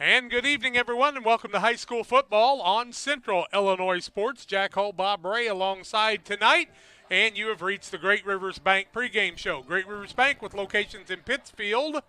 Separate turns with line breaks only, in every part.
And good evening, everyone, and welcome to high school football on Central Illinois Sports. Jack Hull, Bob Ray alongside tonight, and you have reached the Great Rivers Bank pregame show. Great Rivers Bank with locations in Pittsfield,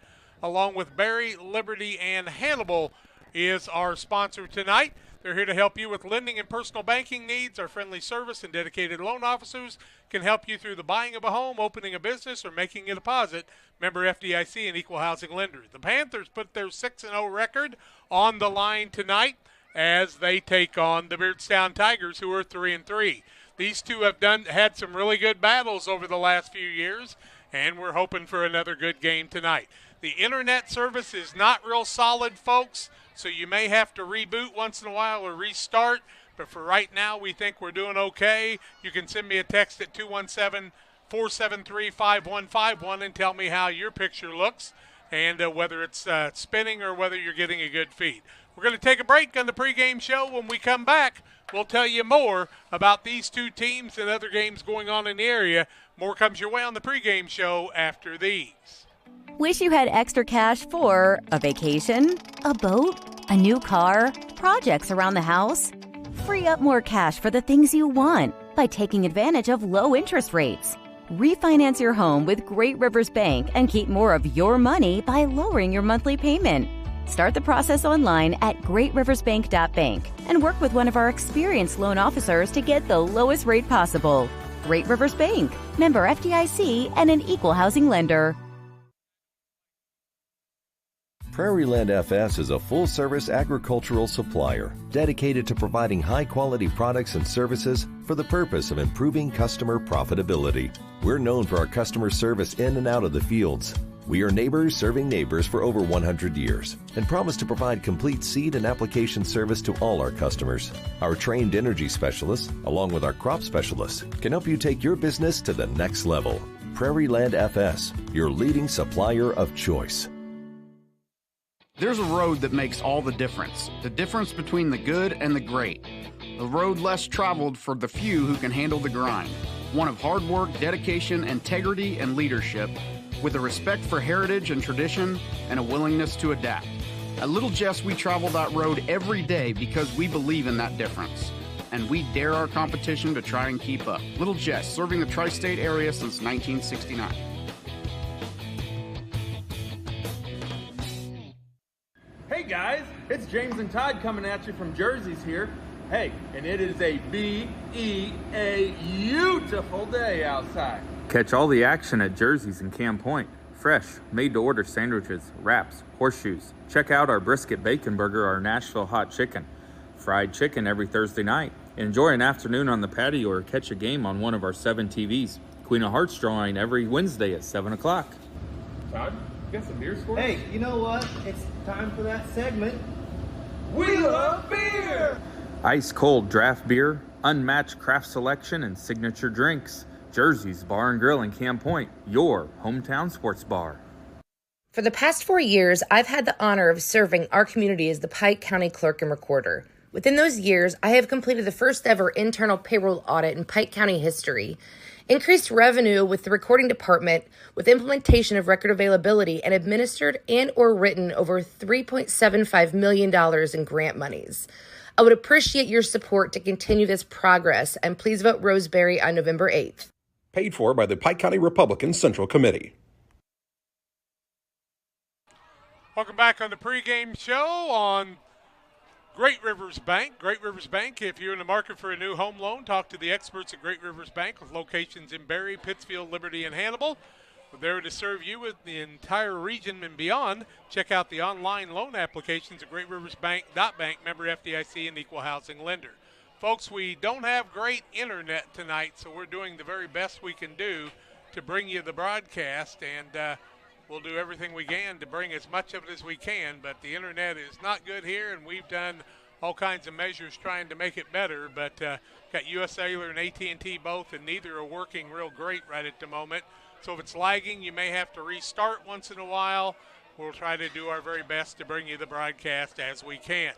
along with Barry, Liberty, and Hannibal is our sponsor tonight. They're here to help you with lending and personal banking needs. Our friendly service and dedicated loan officers can help you through the buying of a home, opening a business, or making a deposit. Member FDIC and equal housing lender. The Panthers put their 6-0 record on the line tonight as they take on the Beardstown Tigers, who are 3-3. These two have had some really good battles over the last few years, and we're hoping for another good game tonight. The internet service is not real solid, folks, so you may have to reboot once in a while or restart. But for right now, we think we're doing okay. You can send me a text at 217-473-5151 and tell me how your picture looks and whether it's spinning or whether you're getting a good feed. We're going to take a break on the pregame show. When we come back, we'll tell you more about these two teams and other games going on in the area. More comes your way on the pregame show after these.
Wish you had extra cash for a vacation, a boat, a new car, projects around the house? Free up more cash for the things you want by taking advantage of low interest rates. Refinance your home with Great Rivers Bank and keep more of your money by lowering your monthly payment. Start the process online at greatriversbank.bank and work with one of our experienced loan officers to get the lowest rate possible. Great Rivers Bank, member FDIC, and an equal housing lender.
Prairieland FS is a full-service agricultural supplier dedicated to providing high-quality products and services for the purpose of improving customer profitability. We're known for our customer service in and out of the fields. We are neighbors serving neighbors for over 100 years and promise to provide complete seed and application service to all our customers. Our trained energy specialists, along with our crop specialists, can help you take your business to the next level. Prairieland FS, your leading supplier of choice.
There's a road that makes all the difference between the good and the great. A road less traveled for the few who can handle the grind. One of hard work, dedication, integrity, and leadership, with a respect for heritage and tradition and a willingness to adapt. At Little Jess, we travel that road every day because we believe in that difference. And we dare our competition to try and keep up. Little Jess, serving the tri-state area since 1969.
Hey guys, it's James and Todd coming at you from Jersey's here. Hey, and it is a beautiful day outside.
Catch all the action at Jersey's in Camp Point. Fresh, made-to-order sandwiches, wraps, horseshoes. Check out our brisket bacon burger, our Nashville hot chicken. Fried chicken every Thursday night. Enjoy an afternoon on the patio or catch a game on one of our 7 TVs. Queen of Hearts drawing every Wednesday at 7 o'clock.
Todd, you got some beers for us?
Hey, you know what? It's time for that segment.
We love beer!
Ice cold draft beer, unmatched craft selection, and signature drinks. Jersey's Bar and Grill in Camp Point, your hometown sports bar.
For the past 4 years, I've had the honor of serving our community as the Pike County Clerk and Recorder. Within those years, I have completed the first ever internal payroll audit in Pike County history, increased revenue with the recording department with implementation of record availability, and administered and or written over $3.75 million in grant monies. I would appreciate your support to continue this progress, and please vote Roseberry on November 8th.
Paid for by the Pike County Republican Central Committee.
Welcome back on the pregame show on Great Rivers Bank. Great Rivers Bank, if you're in the market for a new home loan, talk to the experts at Great Rivers Bank with locations in Barry, Pittsfield, Liberty, and Hannibal. We're there to serve you with the entire region and beyond. Check out the online loan applications at greatriversbank.bank, member FDIC, and equal housing lender. Folks, we don't have great internet tonight, so we're doing the very best we can do to bring you the broadcast, and we'll do everything we can to bring as much of it as we can, but the internet is not good here, and we've done all kinds of measures trying to make it better, but got US Cellular and AT&T both, and neither are working real great right at the moment. So if it's lagging, you may have to restart once in a while. We'll try to do our very best to bring you the broadcast as we can.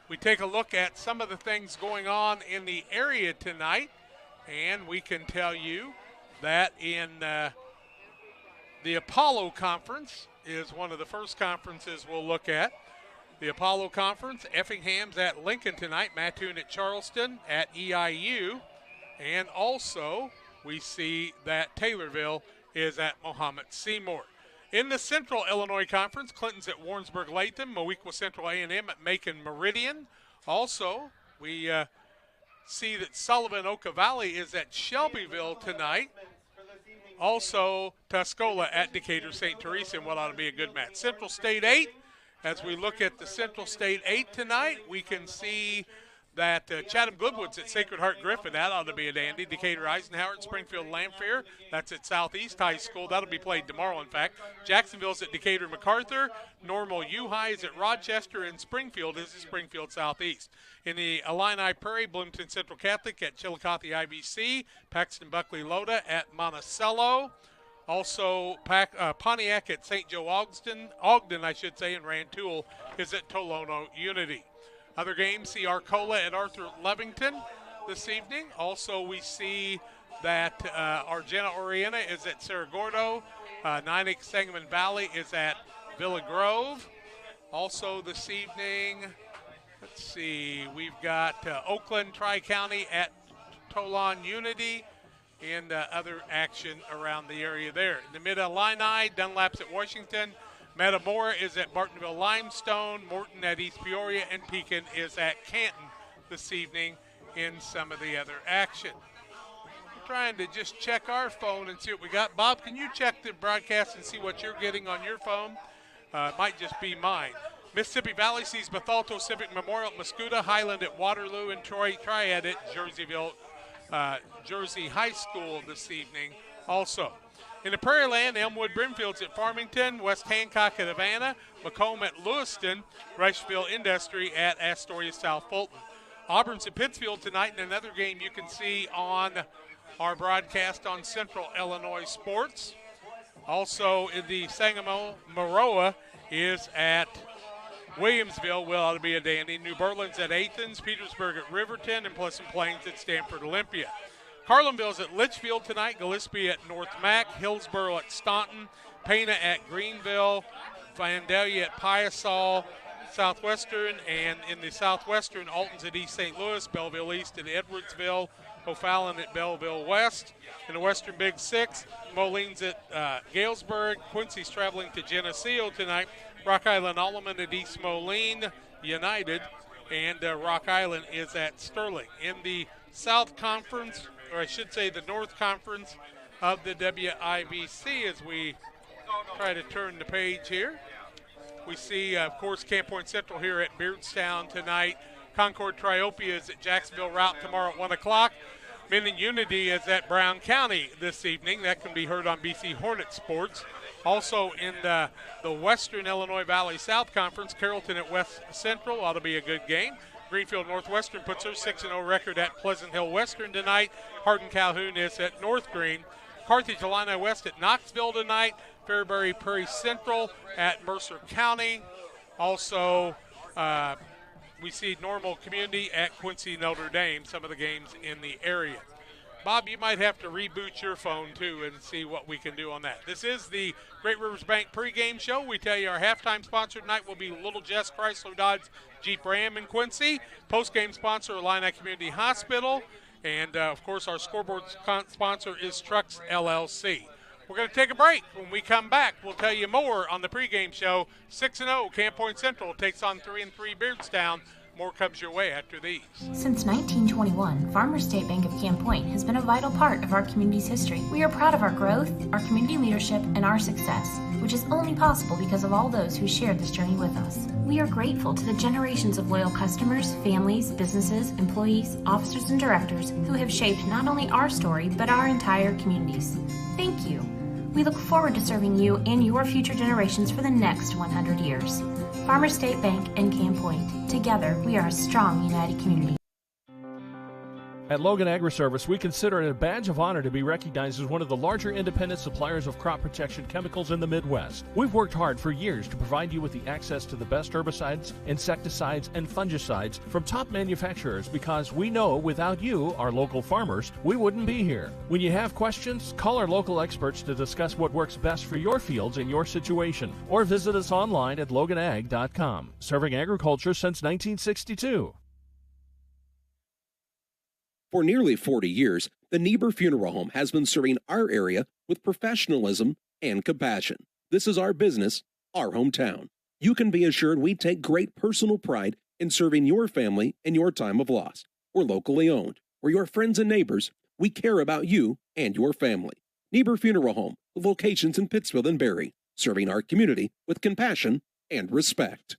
We take a look at some of the things going on in the area tonight, and we can tell you that in the Apollo Conference is one of the first conferences we'll look at. The Apollo Conference, Effingham's at Lincoln tonight, Mattoon at Charleston, at EIU, and also we see that Taylorville is at Mohammed Seymour. In the Central Illinois Conference, Clinton's at Warrensburg-Latham, Moequa Central A&M at Macon Meridian. Also, we see that Sullivan-Oka Valley is at Shelbyville tonight. Also, Tuscola at Decatur St. Teresa in what ought to be a good match. Central State 8. As we look at the Central State 8 tonight, we can see that Chatham Goodwood's at Sacred Heart Griffin. That ought to be a dandy. Decatur Eisenhower at Springfield Lanphier. That's at Southeast High School. That'll be played tomorrow, in fact. Jacksonville's at Decatur MacArthur. Normal U High is at Rochester, and Springfield is at Springfield Southeast. In the Illini Prairie, Bloomington Central Catholic at Chillicothe IVC. Paxton Buckley Loda at Monticello. Also, Pontiac at St. Joe Ogden, and Rantoul is at Tolono Unity. Other games, see Arcola at Arthur Levington this evening. Also, we see that Argenta Oriena is at Cerro Gordo. Nyack Sangamon Valley is at Villa Grove. Also this evening, let's see, we've got Oakland Tri-County at Toulon Unity and other action around the area there. In the Mid-Illini, Dunlap's at Washington. Metamora is at Bartonville Limestone, Morton at East Peoria, and Pekin is at Canton this evening in some of the other action. We're trying to just check our phone and see what we got. Bob, can you check the broadcast and see what you're getting on your phone? It might just be mine. Mississippi Valley sees Bethalto Civic Memorial at Muscuda, Highland at Waterloo, and Troy Triad at Jersey High School this evening also. In the Prairie Land, Elmwood Brimfield's at Farmington, West Hancock at Havana, Macomb at Lewiston, Rushville Industry at Astoria South Fulton. Auburn's at Pittsfield tonight in another game you can see on our broadcast on Central Illinois Sports. Also in the Sangamo, Maroa is at Williamsville. Well, ought to be a dandy. New Berlin's at Athens, Petersburg at Riverton, and Pleasant Plains at Stanford Olympia. Carlinville's at Litchfield tonight, Gillespie at North Mac, Hillsboro at Staunton, Pana at Greenville, Vandalia at Piasol, Southwestern, and in the Southwestern, Alton's at East St. Louis, Belleville East at Edwardsville, O'Fallon at Belleville West. In the Western Big Six, Moline's at Galesburg, Quincy's traveling to Geneseo tonight, Rock Island Alleman at East Moline United, and Rock Island is at Sterling. In the South Conference, or I should say the North Conference of the WIVC, as we try to turn the page here. We see, of course, Camp Point Central here at Beardstown tonight. Concord Triopia is at Jacksonville Route tomorrow at 1 o'clock. Minden Unity is at Brown County this evening. That can be heard on BC Hornet Sports. Also in the Western Illinois Valley South Conference, Carrollton at West Central ought to be a good game. Greenfield Northwestern puts her 6-0 record at Pleasant Hill Western tonight. Hardin Calhoun is at North Green. Carthage Illini West at Knoxville tonight. Fairbury Prairie Central at Mercer County. Also, we see Normal Community at Quincy Notre Dame, some of the games in the area. Bob, you might have to reboot your phone, too, and see what we can do on that. This is the Great Rivers Bank pregame show. We tell you our halftime sponsor tonight will be Little Jess Chrysler Dodge Jeep Ram in Quincy. Postgame sponsor, Illini Community Hospital. And, of course, our scoreboard sponsor is Trucks LLC. We're going to take a break. When we come back, we'll tell you more on the pregame show. 6-0, Camp Point Central takes on 3-3 Beardstown. More comes your way after these.
Since 1921, Farmers State Bank of Camp Point has been a vital part of our community's history. We are proud of our growth, our community leadership, and our success, which is only possible because of all those who shared this journey with us. We are grateful to the generations of loyal customers, families, businesses, employees, officers, and directors who have shaped not only our story, but our entire communities. Thank you. We look forward to serving you and your future generations for the next 100 years. Farmers State Bank and Camp Point. Together, we are a strong, united community.
At Logan Agri-Service, we consider it a badge of honor to be recognized as one of the larger independent suppliers of crop protection chemicals in the Midwest. We've worked hard for years to provide you with the access to the best herbicides, insecticides, and fungicides from top manufacturers because we know without you, our local farmers, we wouldn't be here. When you have questions, call our local experts to discuss what works best for your fields and your situation, or visit us online at loganag.com. Serving agriculture since 1962.
For nearly 40 years, the Niebuhr Funeral Home has been serving our area with professionalism and compassion. This is our business, our hometown. You can be assured we take great personal pride in serving your family in your time of loss. We're locally owned. We're your friends and neighbors. We care about you and your family. Niebuhr Funeral Home, with locations in Pittsfield and Barry, serving our community with compassion and respect.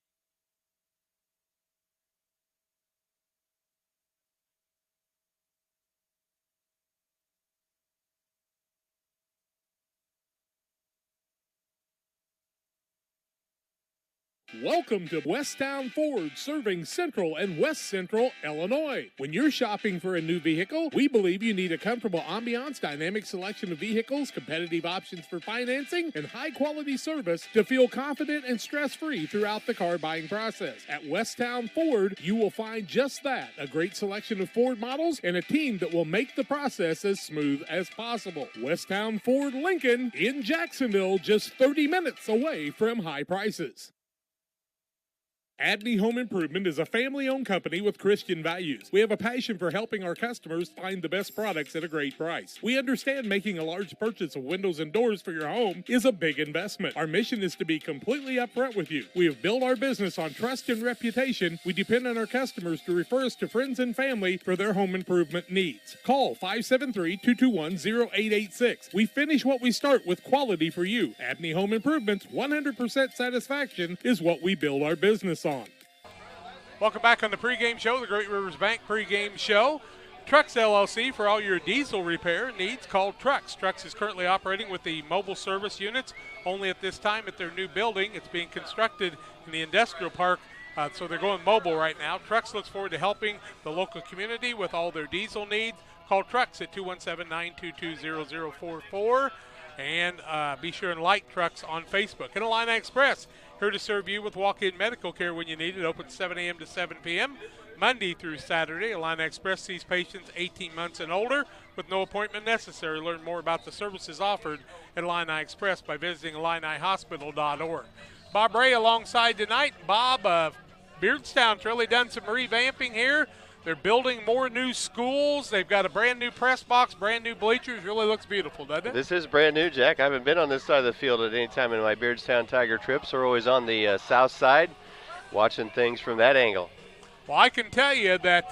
Welcome to Beardstown Ford, serving Central and West Central Illinois. When you're shopping for a new vehicle, we believe you need a comfortable ambiance, dynamic selection of vehicles, competitive options for financing, and high-quality service to feel confident and stress-free throughout the car buying process. At Beardstown Ford, you will find just that, a great selection of Ford models and a team that will make the process as smooth as possible. Beardstown Ford Lincoln in Jacksonville, just 30 minutes away from high prices. Abney Home Improvement is a family-owned company with Christian values. We have a passion for helping our customers find the best products at a great price. We understand making a large purchase of windows and doors for your home is a big investment. Our mission is to be completely upfront with you. We have built our business on trust and reputation. We depend on our customers to refer us to friends and family for their home improvement needs. Call 573-221-0886. We finish what we start with quality for you. Abney Home Improvement's 100% satisfaction is what we build our business on.
Welcome back on the pregame show, the Great Rivers Bank pregame show. Trucks LLC, for all your diesel repair needs, call Trucks. Trucks is currently operating with the mobile service units only at this time at their new building. It's being constructed in the industrial park, so they're going mobile right now. Trucks looks forward to helping the local community with all their diesel needs. Call Trucks at 217-922-0044. And be sure and like Trucks on Facebook. And Illini Express, here to serve you with walk-in medical care when you need it. Open 7 a.m. to 7 p.m. Monday through Saturday. Illini Express sees patients 18 months and older with no appointment necessary. Learn more about the services offered at Illini Express by visiting IlliniHospital.org. Bob Ray alongside tonight. Bob, Beardstown's really done some revamping here. They're building more new schools. They've got a brand new press box, brand new bleachers. Really looks beautiful, doesn't it?
This is brand new, Jack. I haven't been on this side of the field at any time in my Beardstown Tiger trips. We're always on the south side watching things from that angle.
Well, I can tell you that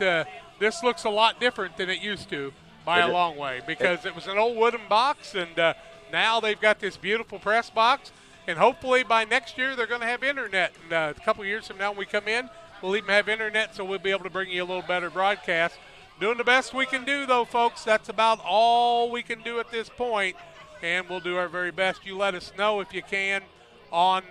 this looks a lot different than it used to by a long way, because it was an old wooden box, and now they've got this beautiful press box. And hopefully by next year they're going to have internet. And a couple years from now when we come in, we'll even have internet, so we'll be able to bring you a little better broadcast. Doing the best we can do, though, folks. That's about all we can do at this point, and we'll do our very best. You let us know if you can on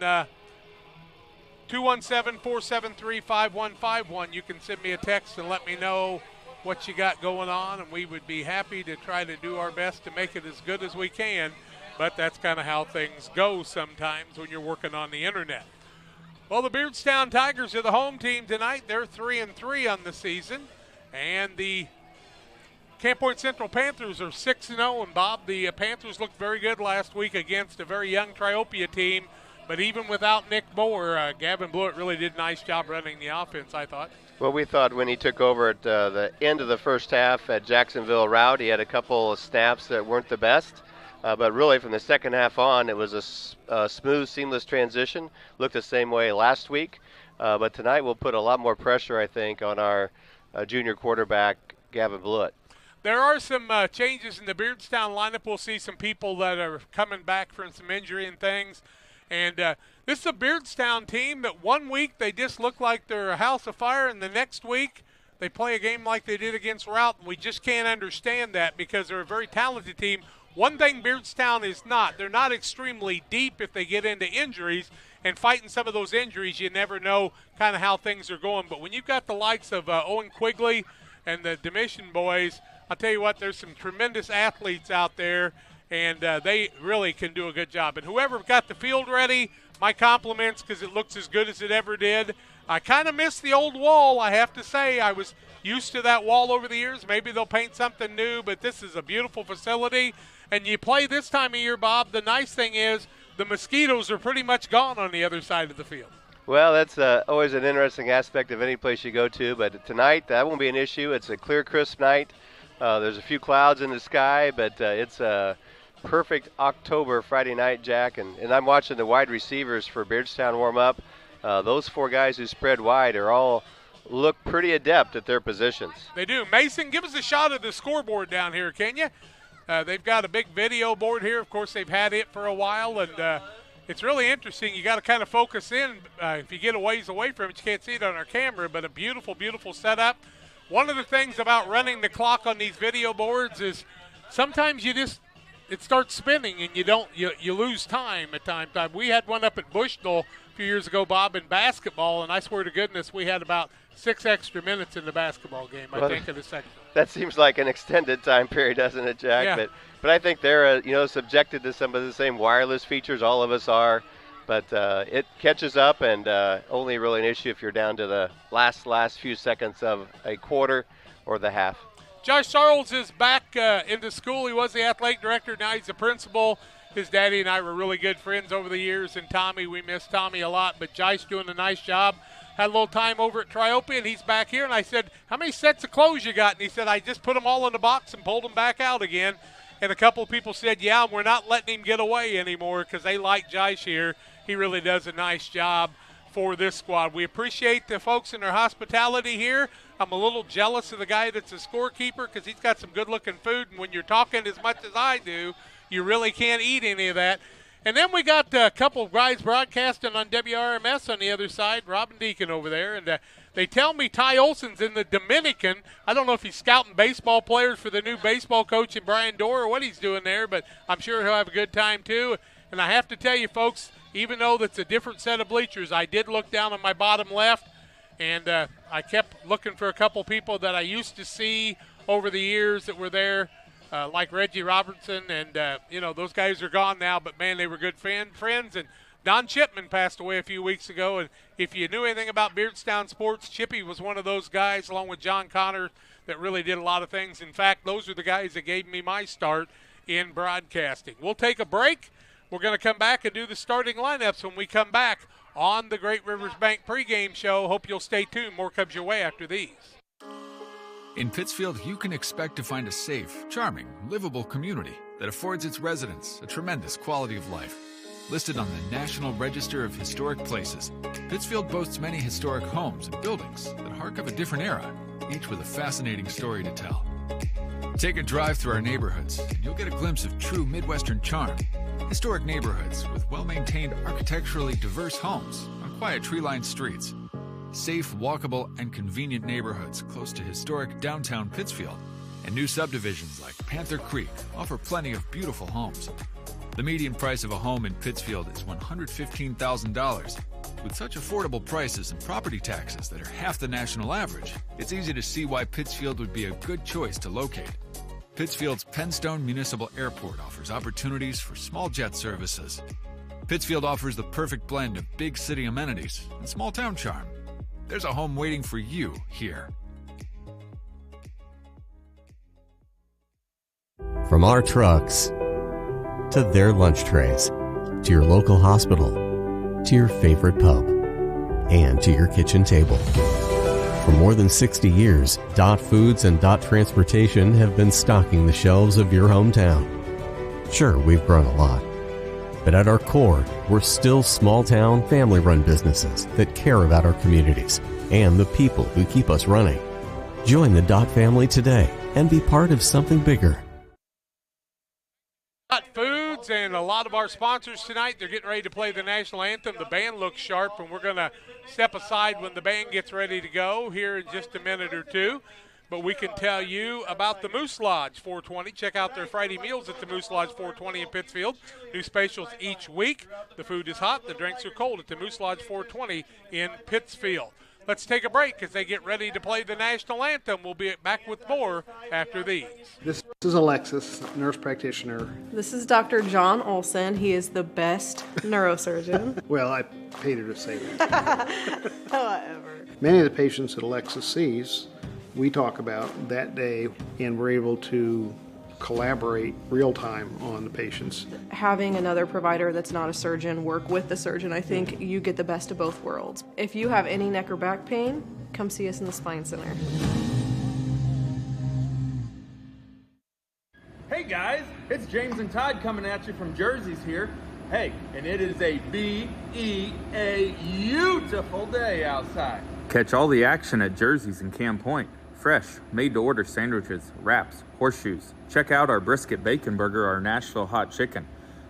217-473-5151. You can send me a text and let me know what you got going on, and we would be happy to try to do our best to make it as good as we can. But that's kind of how things go sometimes when you're working on the internet. Well, the Beardstown Tigers are the home team tonight. They're 3-3 on the season. And the Camp Point Central Panthers are 6-0. And, Bob, the Panthers looked very good last week against a very young Triopia team. But even without Nick Moore, Gavin Blewett really did a nice job running the offense, I thought.
Well, we thought when he took over at the end of the first half at Jacksonville Route, he had a couple of snaps that weren't the best. But really, from the second half on, it was a smooth, seamless transition. Looked the same way last week. But tonight we'll put a lot more pressure, I think, on our junior quarterback, Gavin Blewett.
There are some changes in the Beardstown lineup. We'll see some people that are coming back from some injury and things. And this is a Beardstown team that 1 week they just look like they're a house of fire, and the next week they play a game like they did against Route. And we just can't understand that because they're a very talented team. One thing Beardstown is not, they're not extremely deep if they get into injuries, and fighting some of those injuries, you never know kind of how things are going. But when you've got the likes of Owen Quigley And the Domitian boys, I'll tell you what, there's some tremendous athletes out there, and they really can do a good job. And whoever got the field ready, my compliments, because it looks as good as it ever did. I kind of miss the old wall, I have to say. I was used to that wall over the years. Maybe they'll paint something new, but this is a beautiful facility. And you play this time of year, Bob, the nice thing is the mosquitoes are pretty much gone on the other side of the field.
Well, that's always an interesting aspect of any place you go to, but tonight that won't be an issue. It's a clear, crisp night. There's a few clouds in the sky, but it's a perfect October Friday night, Jack, and I'm watching the wide receivers for Beardstown warm up. Those 4 guys who spread wide are all look pretty adept at their positions.
They do. Mason, give us a shot of the scoreboard down here, can you? They've got a big video board here. Of course, they've had it for a while, and it's really interesting. You got to kind of focus in. If you get a ways away from it, you can't see it on our camera, but a beautiful, beautiful setup. One of the things about running the clock on these video boards is sometimes it starts spinning and you lose time at time. We had one up at Bushnell a few years ago, Bob, in basketball, and I swear to goodness we had about 6 extra minutes in the basketball game, I think, in the second.
That seems like an extended time period, doesn't it, Jack?
Yeah.
But I think they're subjected to some of the same wireless features all of us are. But it catches up, and only really an issue if you're down to the last few seconds of a quarter or the half.
Josh Charles is back into school. He was the athletic director. Now he's the principal. His daddy and I were really good friends over the years, and Tommy, we miss Tommy a lot. But Josh doing a nice job. Had a little time over at Triopia, and he's back here. And I said, how many sets of clothes you got? And he said, I just put them all in the box and pulled them back out again. And a couple of people said, yeah, we're not letting him get away anymore because they like Josh here. He really does a nice job for this squad. We appreciate the folks in their hospitality here. I'm a little jealous of the guy that's a scorekeeper because he's got some good-looking food, and when you're talking as much as I do, you really can't eat any of that. And then we got a couple of guys broadcasting on WRMS on the other side, Robin Deacon over there, and they tell me Ty Olson's in the Dominican. I don't know if he's scouting baseball players for the new baseball coach in Brian Dorr or what he's doing there, but I'm sure he'll have a good time too. And I have to tell you, folks, even though that's a different set of bleachers, I did look down on my bottom left, and I kept looking for a couple people that I used to see over the years that were there, like Reggie Robertson, and, those guys are gone now, but, man, they were good friends. And Don Chipman passed away a few weeks ago, and if you knew anything about Beardstown sports, Chippy was one of those guys, along with John Connor, that really did a lot of things. In fact, those are the guys that gave me my start in broadcasting. We'll take a break. We're going to come back and do the starting lineups when we come back on the Great Rivers Bank pregame show. Hope you'll stay tuned. More comes your way after these.
In Pittsfield, you can expect to find a safe, charming, livable community that affords its residents a tremendous quality of life. Listed on the National Register of Historic Places, Pittsfield boasts many historic homes and buildings that hark of a different era, each with a fascinating story to tell. Take a drive through our neighborhoods, and you'll get a glimpse of true Midwestern charm. Historic neighborhoods with well-maintained, architecturally diverse homes on quiet tree-lined streets. Safe, walkable, and convenient neighborhoods close to historic downtown Pittsfield. And new subdivisions like Panther Creek offer plenty of beautiful homes. The median price of a home in Pittsfield is $115,000. With such affordable prices and property taxes that are half the national average, it's easy to see why Pittsfield would be a good choice to locate. Pittsfield's Penstone Municipal Airport offers opportunities for small jet services. Pittsfield offers the perfect blend of big city amenities and small town charm. There's a home waiting for you here.
From our trucks to their lunch trays, to your local hospital, to your favorite pub, and to your kitchen table. For more than 60 years, Dot Foods and Dot Transportation have been stocking the shelves of your hometown. Sure, we've grown a lot, but at our core, we're still small-town, family-run businesses that care about our communities and the people who keep us running. Join the Dot family today and be part of something bigger.
Dot Foods and a lot of our sponsors tonight, they're getting ready to play the national anthem. The band looks sharp, and we're going to step aside when the band gets ready to go here in just a minute or two. But we can tell you about the Moose Lodge 420. Check out their Friday meals at the Moose Lodge 420 in Pittsfield. New specials each week. The food is hot. The drinks are cold at the Moose Lodge 420 in Pittsfield. Let's take a break as they get ready to play the national anthem. We'll be back with more after these.
This is Alexis, nurse practitioner.
This is Dr. John Olson. He is the best neurosurgeon.
Well, I paid her to say that.
However.
Many of the patients that Alexis sees, we talk about that day, and we're able to collaborate real time on the patients.
Having another provider that's not a surgeon work with the surgeon, I think you get the best of both worlds. If you have any neck or back pain, come see us in the Spine Center.
Hey guys, it's James and Todd coming at you from Jersey's here. Hey, and it is a beautiful day outside.
Catch all the action at Jersey's in Camp Point. Fresh, made-to-order sandwiches, wraps, horseshoes. Check out our brisket bacon burger, our Nashville hot chicken.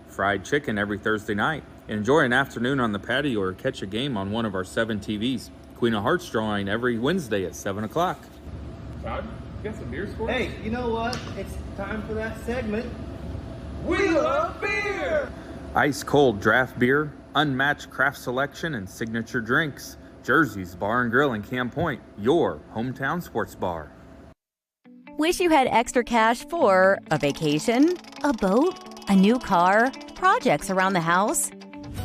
Fried chicken every Thursday night. Enjoy an afternoon on the patio or catch a game on one of our 7 TVs. Queen of Hearts drawing every Wednesday at 7 o'clock.
Todd, you got some beers for us?
Hey, you know what? It's time for that segment.
We love beer!
Ice-cold draft beer, unmatched craft selection, and signature drinks. Jersey's Bar and Grill in Camp Point, your hometown sports bar.
Wish you had extra cash for a vacation, a boat, a new car, projects around the house?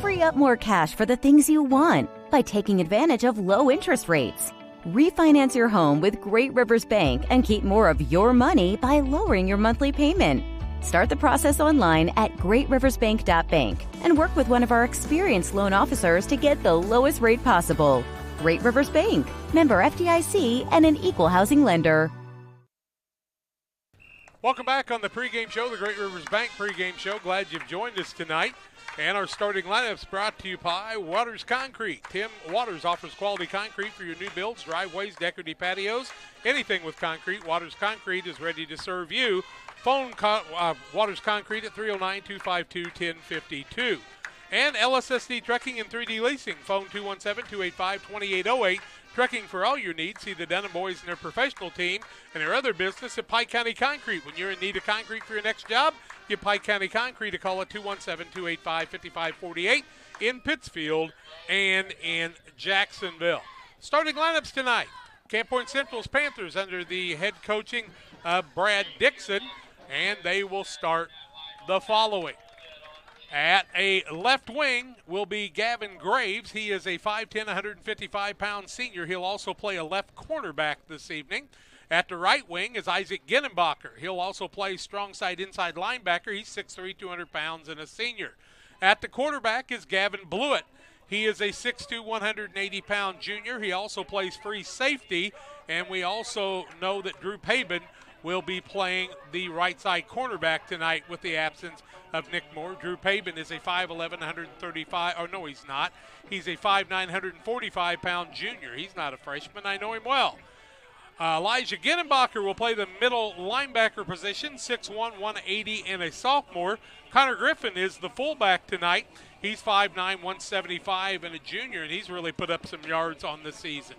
Free up more cash for the things you want by taking advantage of low interest rates. Refinance your home with Great Rivers Bank and keep more of your money by lowering your monthly payment. Start the process online at greatriversbank.bank and work with one of our experienced loan officers to get the lowest rate possible. Great Rivers Bank, member FDIC, and an equal housing lender.
Welcome back on the pregame show, the Great Rivers Bank pregame show. Glad you've joined us tonight. And our starting lineups brought to you by Waters Concrete. Tim Waters offers quality concrete for your new builds, driveways, decorative patios, anything with concrete. Waters Concrete is ready to serve you. Phone Waters Concrete at 309-252-1052. And LSSD Trucking and 3D Leasing. Phone 217-285-2808. Trucking for all your needs. See the Dunham boys and their professional team and their other business at Pike County Concrete. When you're in need of concrete for your next job, give Pike County Concrete a call at 217-285-5548 in Pittsfield and in Jacksonville. Starting lineups tonight. Camp Point Central's Panthers under the head coaching of Brad Dixon, and they will start the following. At a left wing will be Gavin Graves. He is a 5'10", 155-pound senior. He'll also play a left cornerback this evening. At the right wing is Isaac Ginnenbacher. He'll also play strong side inside linebacker. He's 6'3", 200 pounds and a senior. At the quarterback is Gavin Blewett. He is a 6'2", 180-pound junior. He also plays free safety, and we also know that Drew Pabin will be playing the right side cornerback tonight with the absence of Nick Moore. Drew Pabin is a 5'11", 135, or no, he's not. He's a 5'9", 145-pound junior. He's not a freshman. I know him well. Elijah Ginnenbacher will play the middle linebacker position, 6'1", 180, and a sophomore. Connor Griffin is the fullback tonight. He's 5'9", 175, and a junior, and he's really put up some yards on the season.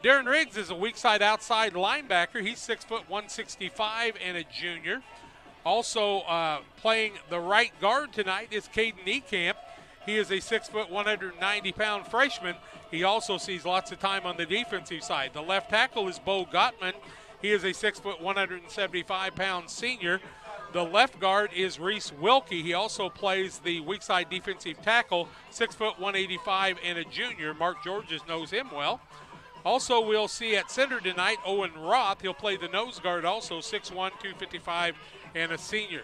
Darren Riggs is a weak side outside linebacker. He's 6', 165, and a junior. Also playing the right guard tonight is Caden Niekamp. He is a 6', 190-pound freshman. He also sees lots of time on the defensive side. The left tackle is Bo Gottman. He is a 6', 175-pound senior. The left guard is Reese Wilkie. He also plays the weak side defensive tackle, 6', 185, and a junior. Mark Georges knows him well. Also, we'll see at center tonight Owen Roth. He'll play the nose guard also, 6'1", 255, and a senior.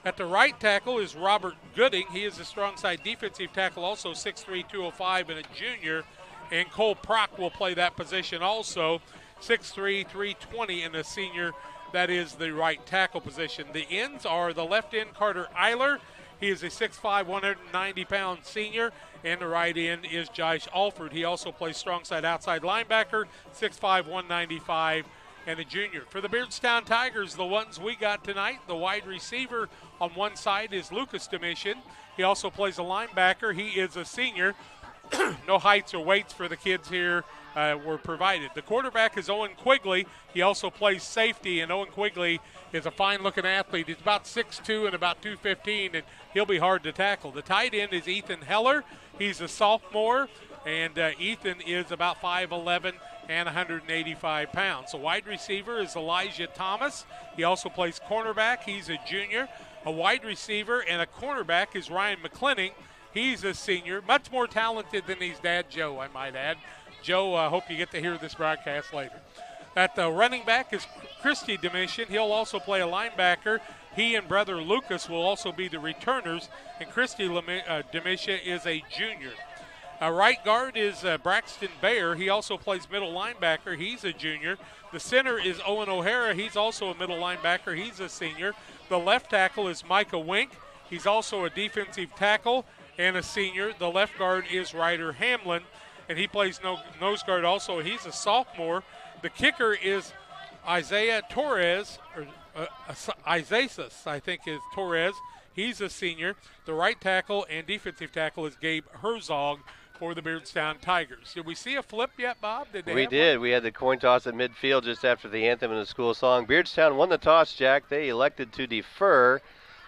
At the right tackle is Robert Gooding. He is a strong side defensive tackle, also 6'3", 205, and a junior. And Cole Prock will play that position also, 6'3", 320, and a senior. That is the right tackle position. The ends are the left end, Carter Eiler. He is a 6'5", 190-pound senior. And the right end is Josh Alford. He also plays strong side outside linebacker, 6'5", 195, and a junior. For the Beardstown Tigers, the ones we got tonight, the wide receiver on one side is Lucas Domitian. He also plays a linebacker. He is a senior. No heights or weights for the kids here were provided. The quarterback is Owen Quigley. He also plays safety, and Owen Quigley is a fine-looking athlete. He's about 6'2" and about 215, and he'll be hard to tackle. The tight end is Ethan Heller. He's a sophomore, And Ethan is about 5'11" and 185 pounds. The wide receiver is Elijah Thomas. He also plays cornerback. He's a junior. A wide receiver and a cornerback is Ryan McClenning. He's a senior, much more talented than his dad, Joe, I might add. Joe, I hope you get to hear this broadcast later. At the running back is Christy Domitian. He'll also play a linebacker. He and brother Lucas will also be the returners, and Christy Domitian is a junior. Right guard is Braxton Bayer. He also plays middle linebacker. He's a junior. The center is Owen O'Hara. He's also a middle linebacker. He's a senior. The left tackle is Micah Wink. He's also a defensive tackle and a senior. The left guard is Ryder Hamlin, and he plays nose guard also. He's a sophomore. The kicker is Isaiah Torres, or Isaias, I think is Torres. He's a senior. The right tackle and defensive tackle is Gabe Herzog for the Beardstown Tigers. Did we see a flip yet, Bob?
We did. We had the coin toss at midfield just after the anthem and the school song. Beardstown won the toss, Jack. They elected to defer,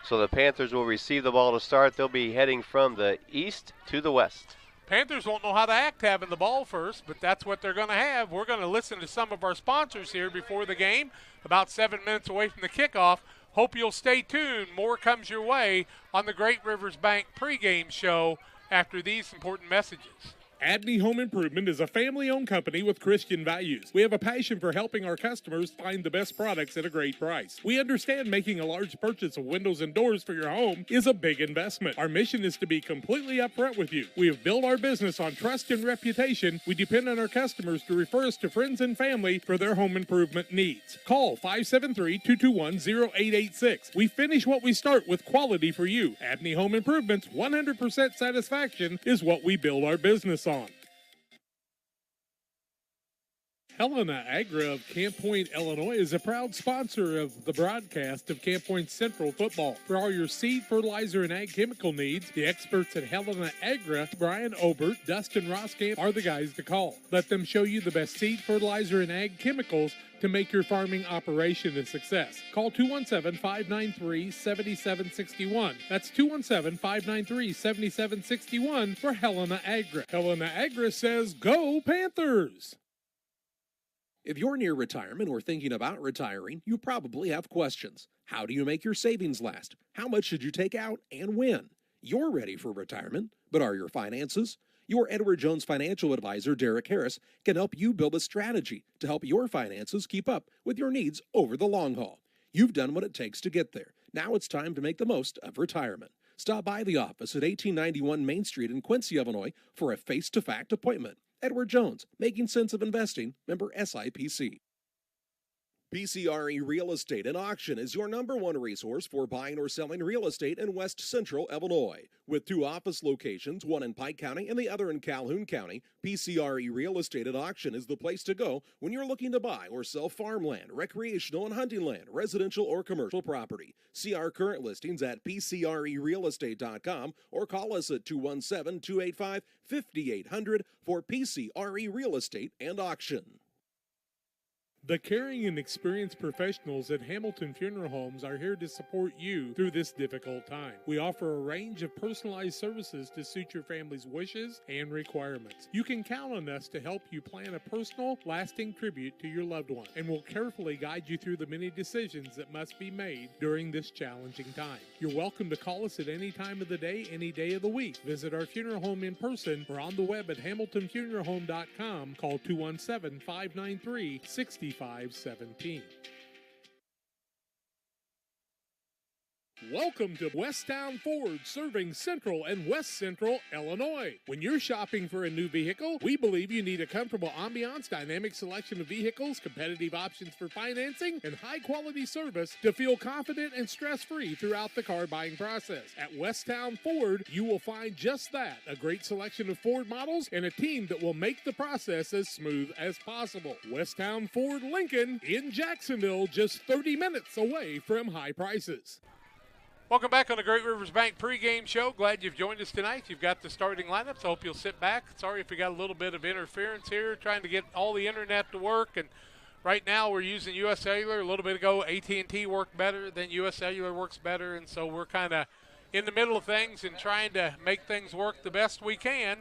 so the Panthers will receive the ball to start. They'll be heading from the east to the west.
Panthers won't know how to act having the ball first, but that's what they're going to have. We're going to listen to some of our sponsors here before the game, about 7 minutes away from the kickoff. Hope you'll stay tuned. More comes your way on the Great Rivers Bank pregame show after these important messages.
Abney Home Improvement is a family-owned company with Christian values. We have a passion for helping our customers find the best products at a great price. We understand making a large purchase of windows and doors for your home is a big investment. Our mission is to be completely upfront with you. We have built our business on trust and reputation. We depend on our customers to refer us to friends and family for their home improvement needs. Call 573-221-0886. We finish what we start with quality for you. Abney Home Improvement's 100% satisfaction is what we build our business on. Helena Agra of Camp Point, Illinois is a proud sponsor of the broadcast of Camp Point Central football. For all your seed, fertilizer, and ag chemical needs, the experts at Helena Agra, Brian Obert, Dustin Roskamp, are the guys to call. Let them show you the best seed, fertilizer, and ag chemicals to make your farming operation a success. Call 217-593-7761. That's 217-593-7761 for Helena Agra. Helena Agra says, go Panthers!
If you're near retirement or thinking about retiring, you probably have questions. How do you make your savings last? How much should you take out and when? You're ready for retirement, but are your finances? Your Edward Jones financial advisor, Derek Harris, can help you build a strategy to help your finances keep up with your needs over the long haul. You've done what it takes to get there. Now it's time to make the most of retirement. Stop by the office at 1891 Main Street in Quincy, Illinois for a face-to-fact appointment. Edward Jones, Making Sense of Investing, member SIPC. PCRE Real Estate and Auction is your #1 resource for buying or selling real estate in West Central Illinois. With 2 office locations, one in Pike County and the other in Calhoun County, PCRE Real Estate and Auction is the place to go when you're looking to buy or sell farmland, recreational and hunting land, residential or commercial property. See our current listings at PCRERealestate.com or call us at 217-285-5800 for PCRE Real Estate and Auction.
The caring and experienced professionals at Hamilton Funeral Homes are here to support you through this difficult time. We offer a range of personalized services to suit your family's wishes and requirements. You can count on us to help you plan a personal, lasting tribute to your loved one, and we'll carefully guide you through the many decisions that must be made during this challenging time. You're welcome to call us at any time of the day, any day of the week. Visit our funeral home in person or on the web at hamiltonfuneralhome.com. Call 217-593-6517. Welcome to Beardstown Ford, serving Central and West Central Illinois. When you're shopping for a new vehicle, we believe you need a comfortable ambiance, dynamic selection of vehicles, competitive options for financing, and high-quality service to feel confident and stress-free throughout the car buying process. At Beardstown Ford, you will find just that, a great selection of Ford models and a team that will make the process as smooth as possible. Beardstown Ford Lincoln in Jacksonville, just 30 minutes away from high prices.
Welcome back on the Great Rivers Bank pregame show. Glad you've joined us tonight. You've got the starting lineups. I hope you'll sit back. Sorry if we got a little bit of interference here, trying to get all the internet to work. And right now we're using US Cellular. A little bit ago, AT&T worked better, then US Cellular works better. And so we're kind of in the middle of things and trying to make things work the best we can.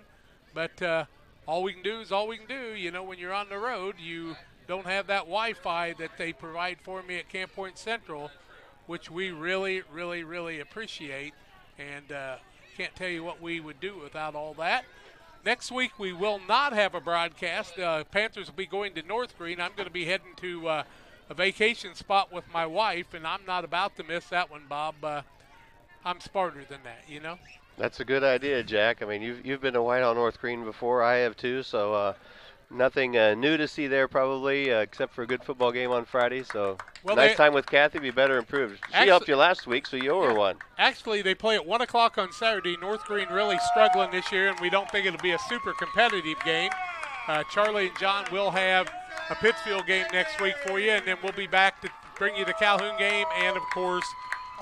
But all we can do is all we can do. You know, when you're on the road, you don't have that Wi-Fi that they provide for me at Camp Point Central, which we really, really, really appreciate. And can't tell you what we would do without all that. Next week, we will not have a broadcast. Panthers will be going to North Green. I'm going to be heading to a vacation spot with my wife, and I'm not about to miss that one, Bob. I'm smarter than that, you know?
That's a good idea, Jack. I mean, you've been to Whitehall North Green before. I have too, so nothing new to see there probably, except for a good football game on Friday. So nice time with Kathy. Be better improved. She helped you last week, so you owe her one.
Actually, they play at 1 o'clock on Saturday. North Green really struggling this year, and we don't think it'll be a super competitive game. Charlie and John will have a Pittsfield game next week for you, and then we'll be back to bring you the Calhoun game and, of course,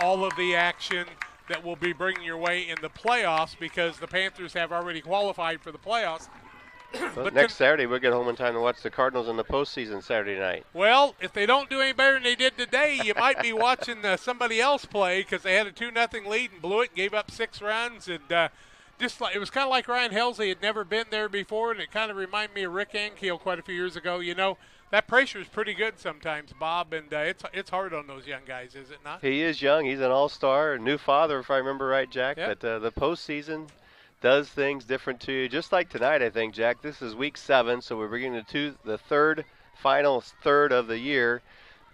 all of the action that we'll be bringing your way in the playoffs, because the Panthers have already qualified for the playoffs.
But next Saturday, we'll get home in time to watch the Cardinals in the postseason Saturday night.
Well, if they don't do any better than they did today, you might be watching somebody else play, because they had a 2-0 lead and blew it and gave up 6 runs. And just like, it was kind of like Ryan Helsley had never been there before, and it kind of reminded me of Rick Ankiel quite a few years ago. You know, that pressure is pretty good sometimes, Bob, and it's hard on those young guys, is it not?
He is young. He's an all-star, a new father, if I remember right, Jack. Yep. But the postseason does things different to you. Just like tonight, I think, Jack. This is week 7, so we're beginning the final third of the year.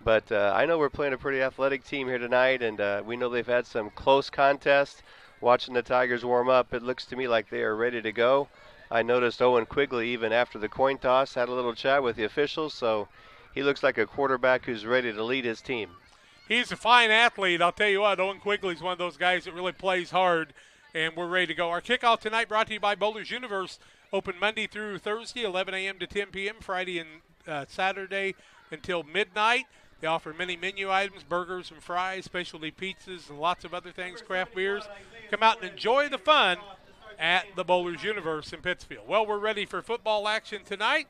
But I know we're playing a pretty athletic team here tonight, and we know they've had some close contests. Watching the Tigers warm up, it looks to me like they are ready to go. I noticed Owen Quigley, even after the coin toss, had a little chat with the officials, so he looks like a quarterback who's ready to lead his team.
He's a fine athlete. I'll tell you what, Owen Quigley's one of those guys that really plays hard, and we're ready to go. Our kickoff tonight brought to you by Boulders Universe, open Monday through Thursday, 11 a.m. to 10 p.m., Friday and Saturday until midnight. They offer many menu items, burgers and fries, specialty pizzas, and lots of other things, craft beers. Come out and enjoy the fun at the Boulders Universe in Pittsfield. Well, we're ready for football action tonight,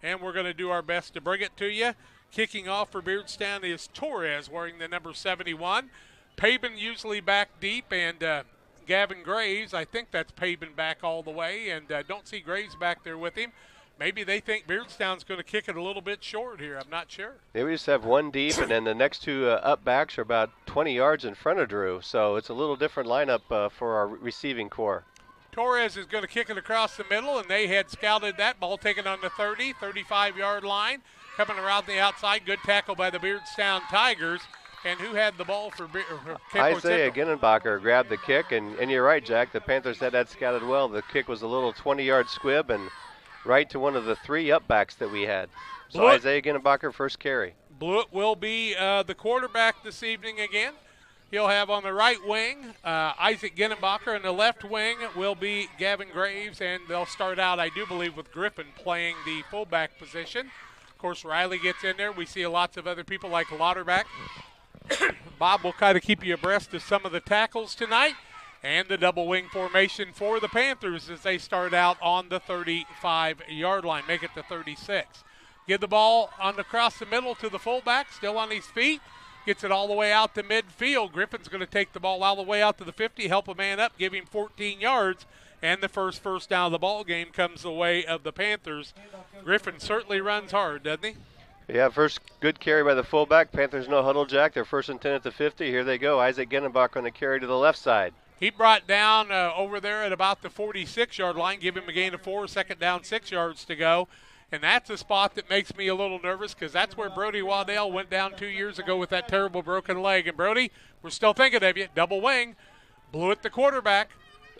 and we're going to do our best to bring it to you. Kicking off for Beardstown is Torres wearing the number 71. Pabin usually back deep, and Gavin Graves, I think that's Pabin back all the way, and don't see Graves back there with him. Maybe they think Beardstown's going to kick it a little bit short here. I'm not sure.
They just have one deep, and then the next two up backs are about 20 yards in front of Drew. So it's a little different lineup for our receiving core.
Torres is going to kick it across the middle, and they had scouted that ball taken on the 30, 35-yard line. Coming around the outside, good tackle by the Beardstown Tigers. And who had the ball for
Isaiah Ginnenbacher grabbed the kick, and you're right, Jack. The Panthers had that scouted well. The kick was a little 20-yard squib and right to one of the 3 up backs that we had. So
Blewett,
Isaiah Ginnenbacher, first carry.
Blewett will be the quarterback this evening again. He'll have on the right wing Isaac Ginnenbacher, and the left wing will be Gavin Graves, and they'll start out, I do believe, with Griffin playing the fullback position. Of course, Riley gets in there. We see lots of other people like Lauterbach. Bob will kind of keep you abreast of some of the tackles tonight and the double wing formation for the Panthers as they start out on the 35-yard line, make it to 36. Give the ball on across the middle to the fullback, still on his feet. Gets it all the way out to midfield. Griffin's going to take the ball all the way out to the 50, help a man up, give him 14 yards, and the first down of the ball game comes the way of the Panthers. Griffin certainly runs hard, doesn't he?
Yeah, first good carry by the fullback. Panthers no huddle, Jack. They're 1st and 10 at the 50. Here they go. Isaac Ginnenbach on the carry to the left side.
He brought down over there at about the 46-yard line, give him a gain of 4, second down, 6 yards to go. And that's a spot that makes me a little nervous because that's where Brody Waddell went down 2 years ago with that terrible broken leg. And, Brody, we're still thinking of you. Double wing. Blewett the quarterback.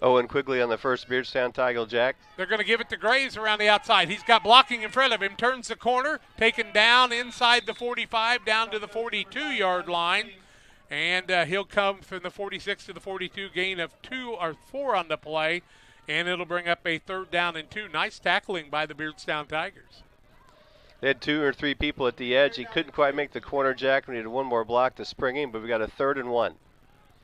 Owen Quigley on the first Beardstown Tiger, Jack.
They're going to give it to Graves around the outside. He's got blocking in front of him. Turns the corner. Taken down inside the 45 down to the 42-yard line. And he'll come from the 46 to the 42, gain of 2 or 4 on the play. And it'll bring up a 3rd down and 2. Nice tackling by the Beardstown Tigers.
They had 2 or 3 people at the edge. He couldn't quite make the corner, Jack. We needed one more block to spring him, but we got a 3rd and 1.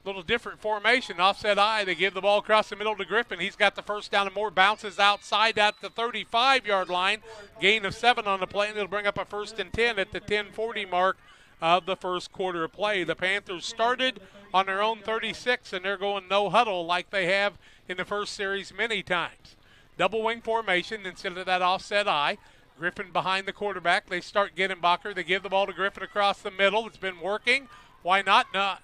Little different formation, offset eye. They give the ball across the middle to Griffin. He's got the first down and more. Bounces outside at the 35-yard line. Gain of 7 on the play, and it'll bring up a 1st and 10 at the 10:40 mark of the first quarter of play. The Panthers started on their own 36, and they're going no huddle like they have in the first series many times. Double wing formation instead of that offset I. Griffin behind the quarterback. They start Gittenbacher. They give the ball to Griffin across the middle. It's been working. Why not? No,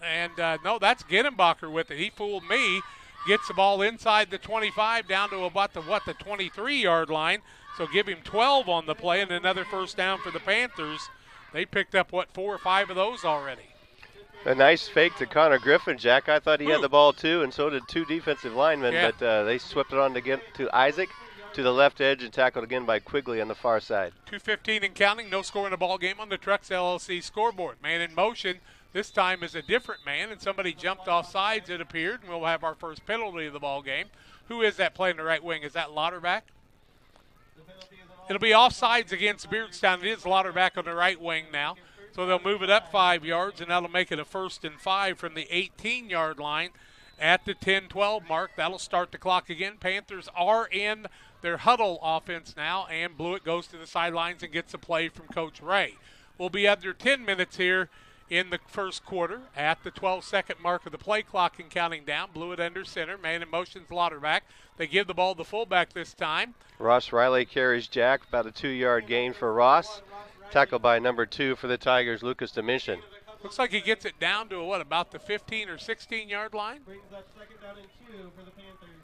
no, that's Gittenbacher with it. He fooled me. Gets the ball inside the 25 down to about the 23-yard line. So give him 12 on the play and another first down for the Panthers. They picked up, 4 or 5 of those already.
A nice fake to Connor Griffin, Jack. I thought he had the ball too, and so did 2 defensive linemen, but they swept it on to Isaac to the left edge and tackled again by Quigley on the far side.
2:15 and counting, no score in the ball game on the Trucks LLC scoreboard. Man in motion. This time is a different man, and somebody jumped off sides, it appeared, and we'll have our first penalty of the ball game. Who is that playing the right wing? Is that Lauterbach? It'll be offsides against Beardstown. It is Lauterbach on the right wing now. So they'll move it up 5 yards, and that'll make it a 1st and 5 from the 18-yard line at the 10-12 mark. That'll start the clock again. Panthers are in their huddle offense now, and Blewett goes to the sidelines and gets a play from Coach Ray. We'll be under 10 minutes here in the first quarter at the 12-second mark of the play clock and counting down. Blewett under center. Man in motion's Lauterbach. They give the ball to the fullback this time.
Ross Riley carries Jack. About a 2-yard gain for Ross. Tackled by number 2 for the Tigers, Lucas Domitian.
Looks like he gets it down to, about the 15 or 16-yard line?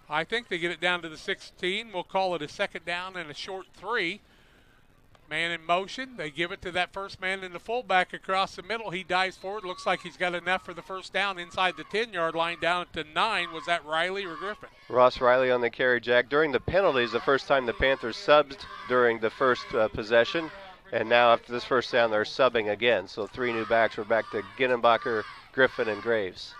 I think they get it down to the 16. We'll call it a second down and a short 3. Man in motion. They give it to that first man in the fullback across the middle. He dives forward. Looks like he's got enough for the first down inside the 10-yard line down to 9. Was that Riley or Griffin?
Ross Riley on the carry, Jack. During the penalties, the first time the Panthers subbed during the first possession. And now after this first down, they're subbing again. So 3 new backs. We're back to Gittenbacher, Griffin, and Graves.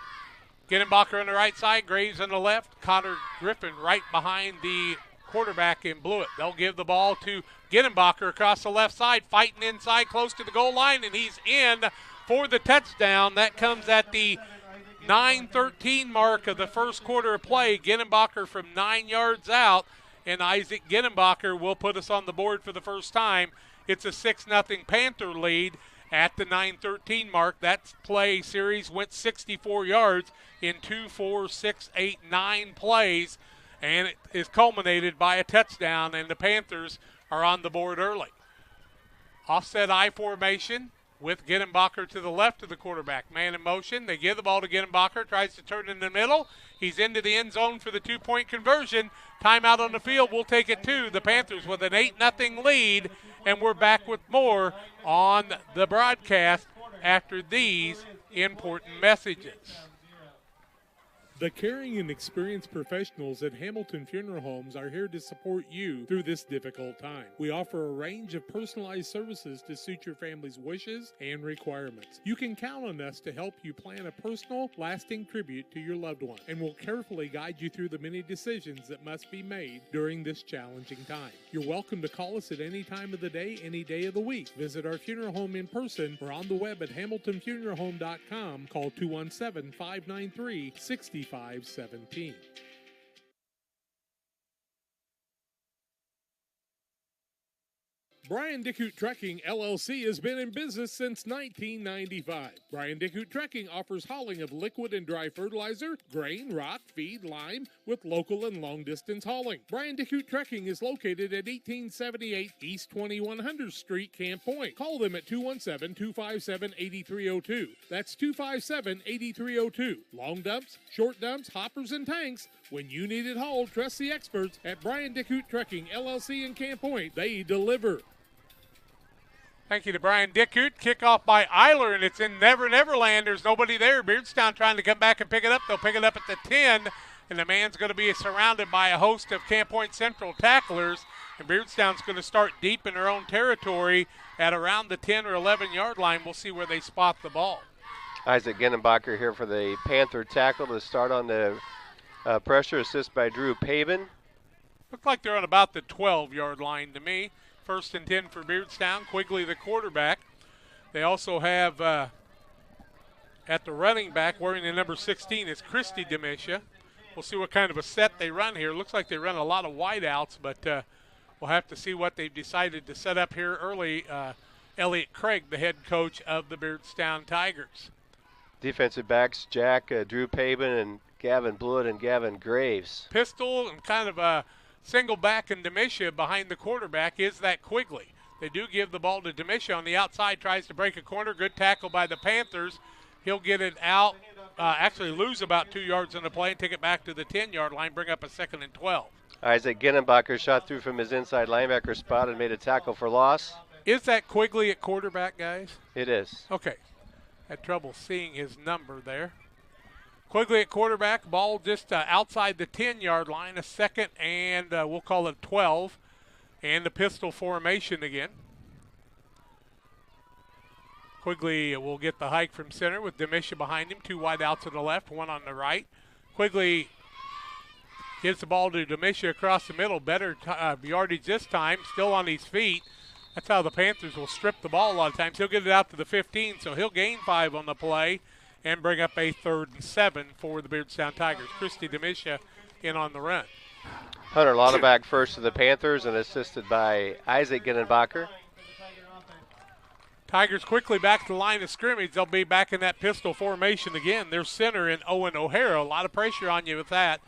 Gittenbacher on the right side, Graves on the left. Connor Griffin right behind the quarterback in Blewett. They'll give the ball to Gittenbacher across the left side, fighting inside close to the goal line, and he's in for the touchdown. That comes at the 9:13 mark of the first quarter of play. Gittenbacher from 9 yards out, and Isaac Gittenbacher will put us on the board for the first time. It's a 6-0 Panther lead at the 9:13 mark. That play series went 64 yards in 2, 4, 6, 8, 9 plays, and it is culminated by a touchdown, and the Panthers are on the board early. Offset I formation with Gittenbacher to the left of the quarterback. Man in motion. They give the ball to Gittenbacher. Tries to turn in the middle. He's into the end zone for the 2-point conversion. Timeout on the field. We'll take it to the Panthers with an 8-0 lead. And we're back with more on the broadcast after these important messages.
The caring and experienced professionals at Hamilton Funeral Homes are here to support you through this difficult time. We offer a range of personalized services to suit your family's wishes and requirements. You can count on us to help you plan a personal, lasting tribute to your loved one, and we'll carefully guide you through the many decisions that must be made during this challenging time. You're welcome to call us at any time of the day, any day of the week. Visit our funeral home in person or on the web at hamiltonfuneralhome.com. Call 217-593-6517. Brian Dickhout Trucking, LLC has been in business since 1995. Brian Dickhout Trucking offers hauling of liquid and dry fertilizer, grain, rock, feed, lime, with local and long-distance hauling. Brian Dickhout Trucking is located at 1878 East 2100 Street, Camp Point. Call them at 217-257-8302. That's 257-8302. Long dumps, short dumps, hoppers, and tanks. When you need it hauled, trust the experts at Brian Dickhout Trucking, LLC in Camp Point. They deliver.
Thank you to Brian Dickhout. Kickoff by Eiler, and it's in Never Neverland. There's nobody there. Beardstown trying to come back and pick it up. They'll pick it up at the 10, and the man's going to be surrounded by a host of Camp Point Central tacklers, and Beardstown's going to start deep in their own territory at around the 10 or 11-yard line. We'll see where they spot the ball.
Isaac Gittenbacher here for the Panther tackle to start on the pressure, assist by Drew Pabin.
Look like they're on about the 12-yard line to me. 1st and 10 for Beardstown. Quigley, the quarterback. They also have at the running back, wearing the number 16, is Christy Demisha. We'll see what kind of a set they run here. Looks like they run a lot of wideouts, but we'll have to see what they've decided to set up here early. Elliot Craig, the head coach of the Beardstown Tigers.
Defensive backs, Jack, Drew Pabin, and Gavin Blewett and Gavin Graves.
Pistol and kind of a single back and Demisha behind the quarterback is that Quigley. They do give the ball to Demisha on the outside, tries to break a corner. Good tackle by the Panthers. He'll get it out, actually lose about 2 yards on the play and take it back to the 10-yard line, bring up a 2nd and 12.
Isaac Ginnenbacher shot through from his inside linebacker spot and made a tackle for loss.
Is that Quigley at quarterback, guys?
It is.
Okay. Had trouble seeing his number there. Quigley at quarterback, ball just outside the 10-yard line, a 2nd and we'll call it 12. And the pistol formation again. Quigley will get the hike from center with Demisha behind him. 2 wide outs to the left, 1 on the right. Quigley gives the ball to Demisha across the middle. Better yardage this time, still on his feet. That's how the Panthers will strip the ball a lot of times. He'll get it out to the 15, so he'll gain 5 on the play and bring up a 3rd and 7 for the Beardstown Tigers. Christy Demisha in on the run.
Hunter Lauterbach first to the Panthers and assisted by Isaac Ginnenbacher.
Tigers quickly back to the line of scrimmage. They'll be back in that pistol formation again. Their center in Owen O'Hara. A lot of pressure on you with that.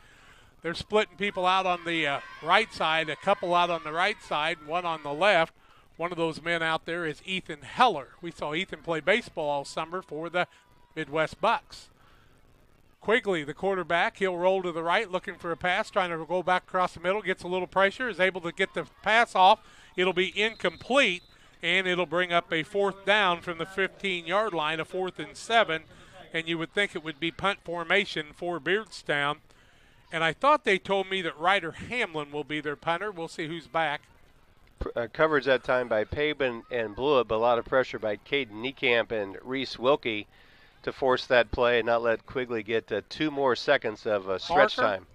They're splitting people out on the right side, a couple out on the right side, 1 on the left. One of those men out there is Ethan Heller. We saw Ethan play baseball all summer for the Midwest Bucks. Quigley, the quarterback, he'll roll to the right, looking for a pass, trying to go back across the middle, gets a little pressure, is able to get the pass off. It'll be incomplete, and it'll bring up a 4th down from the 15-yard line, a 4th and 7, and you would think it would be punt formation for Beardstown. And I thought they told me that Ryder Hamlin will be their punter. We'll see who's back.
Coverage that time by Pabin and Blewett, but a lot of pressure by Caden Niekamp and Reese Wilkie to force that play and not let Quigley get 2 more seconds of stretch time.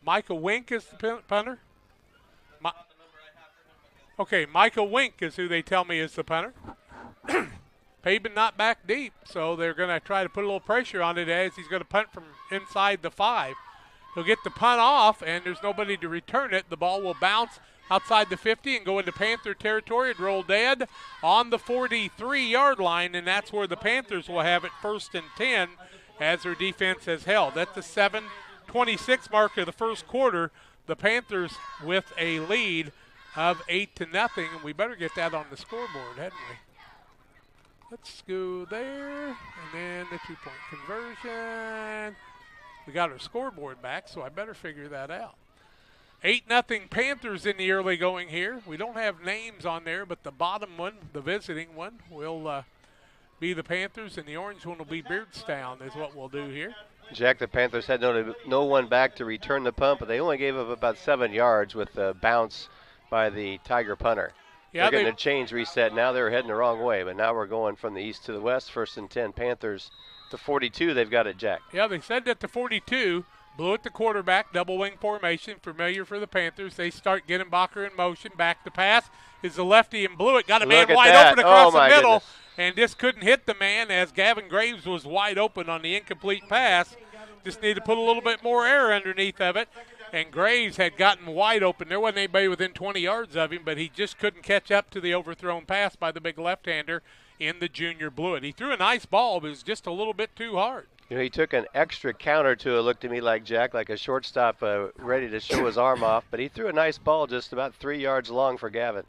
Micah Wink is the punter? Okay, Micah Wink is who they tell me is the punter. Pabin not back deep, so they're going to try to put a little pressure on it as he's going to punt from inside the 5. He'll get the punt off, and there's nobody to return it. The ball will bounce outside the 50 and go into Panther territory and roll dead on the 43-yard line, and that's where the Panthers will have it 1st and 10 as their defense has held. At the 7:26 mark of the first quarter, the Panthers with a lead of 8-0, and we better get that on the scoreboard, hadn't we? Let's go there, and then the 2-point conversion. We got our scoreboard back, so I better figure that out. 8-0 Panthers in the early going here. We don't have names on there, but the bottom one, the visiting one, will be the Panthers, and the orange one will be Beardstown is what we'll do here.
Jack, the Panthers had no one back to return the punt, but they only gave up about 7 yards with the bounce by the Tiger punter.
Yeah,
they're getting a change reset now. They were heading the wrong way, but now we're going from the east to the west. 1st and 10 Panthers to 42. They've got it, Jack.
Yeah, they said that to 42. Blewett the quarterback, double wing formation, familiar for the Panthers. They start getting Bacher in motion. Back to pass is the lefty, and Blewett got a man wide open across the middle, and just couldn't hit the man as Gavin Graves was wide open on the incomplete pass. Just need to put a little bit more air underneath of it, and Graves had gotten wide open. There wasn't anybody within 20 yards of him, but he just couldn't catch up to the overthrown pass by the big left-hander in the junior Blewett. He threw a nice ball, but it was just a little bit too hard.
You know, he took an extra counter to it, looked to me like Jack, like a shortstop ready to show his arm off, but he threw a nice ball just about 3 yards long for Gavin.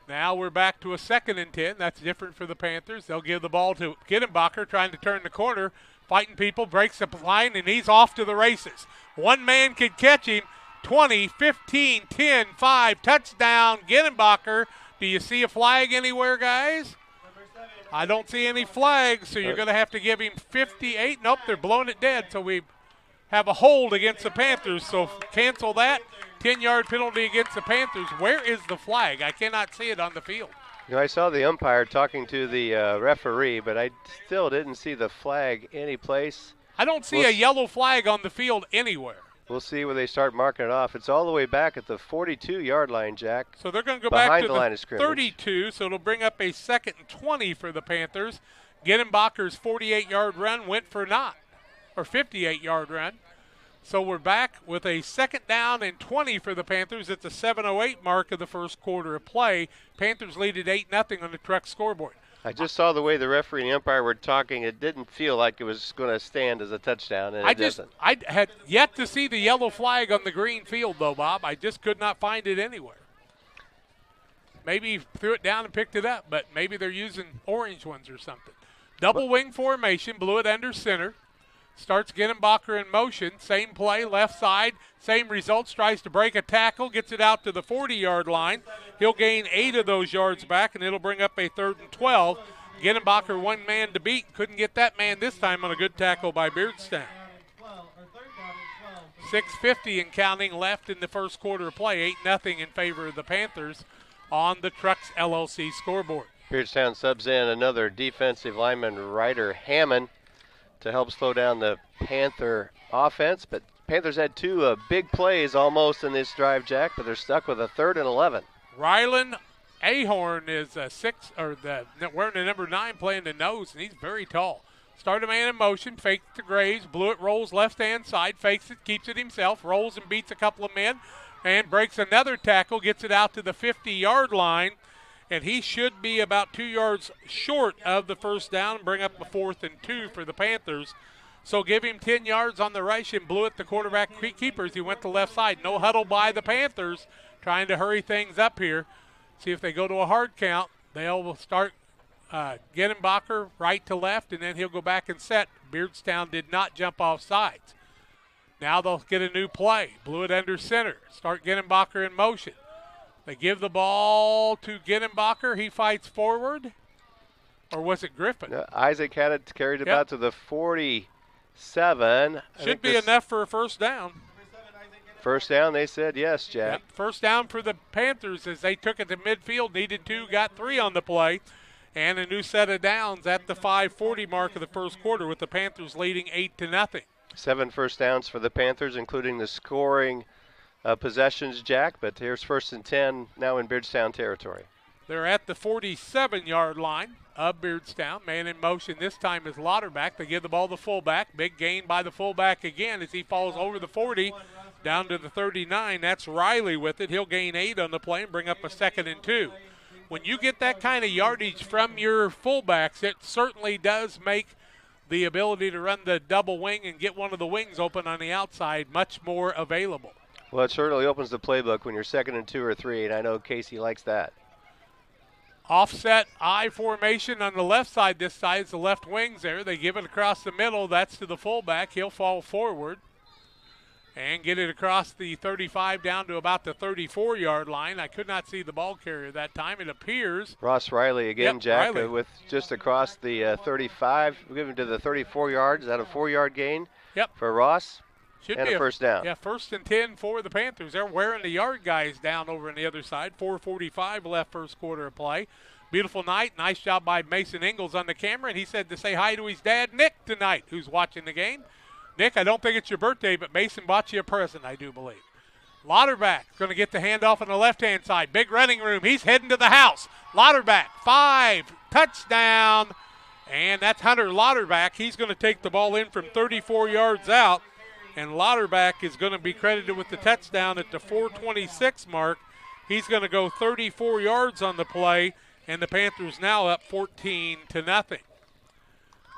Now we're back to a 2nd and 10. That's different for the Panthers. They'll give the ball to Gittenbacher, trying to turn the corner, fighting people, breaks the line, and he's off to the races. One man could catch him. 20, 15, 10, 5, touchdown, Gittenbacher. Do you see a flag anywhere, guys? I don't see any flags, so you're going to have to give him 58. Nope, they're blowing it dead, so we have a hold against the Panthers. So cancel that. 10-yard penalty against the Panthers. Where is the flag? I cannot see it on the field.
You know, I saw the umpire talking to the referee, but I still didn't see the flag anyplace.
I don't see a yellow flag on the field anywhere.
We'll see when they start marking it off. It's all the way back at the 42-yard line, Jack.
So they're going to go back to
the line of scrimmage.
32, so it'll bring up a 2nd and 20 for the Panthers. Gittenbacher's 48-yard run went for naught, or 58-yard run. So we're back with a 2nd down and 20 for the Panthers at the 7:08 mark of the first quarter of play. Panthers lead at 8-0 on the Truck scoreboard.
I just saw the way the referee and the umpire were talking. It didn't feel like it was going to stand as a touchdown, and it doesn't.
I had yet to see the yellow flag on the green field, though, Bob. I just could not find it anywhere. Maybe he threw it down and picked it up, but maybe they're using orange ones or something. Double wing formation, blew it under center. Starts Ginenbacher in motion. Same play, left side, same results. Tries to break a tackle, gets it out to the 40-yard line. He'll gain 8 of those yards back, and it'll bring up a 3rd and 12. Ginenbacher, one man to beat. Couldn't get that man this time on a good tackle by Beardstown. 6:50 and counting left in the first quarter of play. 8-0 in favor of the Panthers on the Trucks LLC scoreboard.
Beardstown subs in another defensive lineman, Ryder Hammond, to help slow down the Panther offense. But Panthers had 2 big plays almost in this drive, Jack, but they're stuck with a 3rd and 11.
Rylan Ahorn is wearing the number 9, playing the nose, and he's very tall. Started a man in motion, faked to Graves, blew it, rolls left-hand side, fakes it, keeps it himself, rolls and beats a couple of men, and breaks another tackle, gets it out to the 50-yard line, and he should be about 2 yards short of the first down and bring up a 4th and 2 for the Panthers. So give him 10 yards on the rush and blew it the quarterback keepers. He went to left side. No huddle by the Panthers, trying to hurry things up here. See if they go to a hard count. They'll start Ginenbacher right to left, and then he'll go back and set. Beardstown did not jump off sides. Now they'll get a new play. Blew it under center. Start Ginenbacher in motion. They give the ball to Ginenbacher. He fights forward. Or was it Griffin?
Isaac had it carried about to the 47.
Should be enough for a first down.
First down, they said yes, Jack.
Yep. First down for the Panthers as they took it to midfield. Needed 2, got 3 on the play. And a new set of downs at the 5:40 mark of the first quarter with the Panthers leading 8-0.
7 first downs for the Panthers, including the scoring possessions, Jack, but here's 1st and 10 now in Beardstown territory.
They're at the 47-yard line of Beardstown. Man in motion this time is Lauterbach. They give the ball to the fullback. Big gain by the fullback again as he falls over the 40 down to the 39. That's Riley with it. He'll gain 8 on the play and bring up a 2nd and 2. When you get that kind of yardage from your fullbacks, it certainly does make the ability to run the double wing and get one of the wings open on the outside much more available.
Well, it certainly opens the playbook when you're 2nd and 2 or 3, and I know Casey likes that.
Offset I formation on the left side. This side is the left wings there. They give it across the middle. That's to the fullback. He'll fall forward and get it across the 35 down to about the 34-yard line. I could not see the ball carrier that time. It appears.
Ross Riley again,
Yep,
Jack,
Riley.
with just across the 35. We'll give him to the 34 yards. Is that a 4-yard gain for Ross?
Should
and
be
a first down.
Yeah, 1st and 10 for the Panthers. They're wearing the yard guys down over on the other side. 4:45 left first quarter of play. Beautiful night. Nice job by Mason Ingalls on the camera. And he said to say hi to his dad, Nick, tonight, who's watching the game. Nick, I don't think it's your birthday, but Mason bought you a present, I do believe. Lauterbach going to get the handoff on the left-hand side. Big running room. He's heading to the house. Lauterbach, 5, touchdown. And that's Hunter Lauterbach. He's going to take the ball in from 34 yards out. And Lauterbach is going to be credited with the touchdown at the 4:26 mark. He's going to go 34 yards on the play, and the Panthers now up 14-0.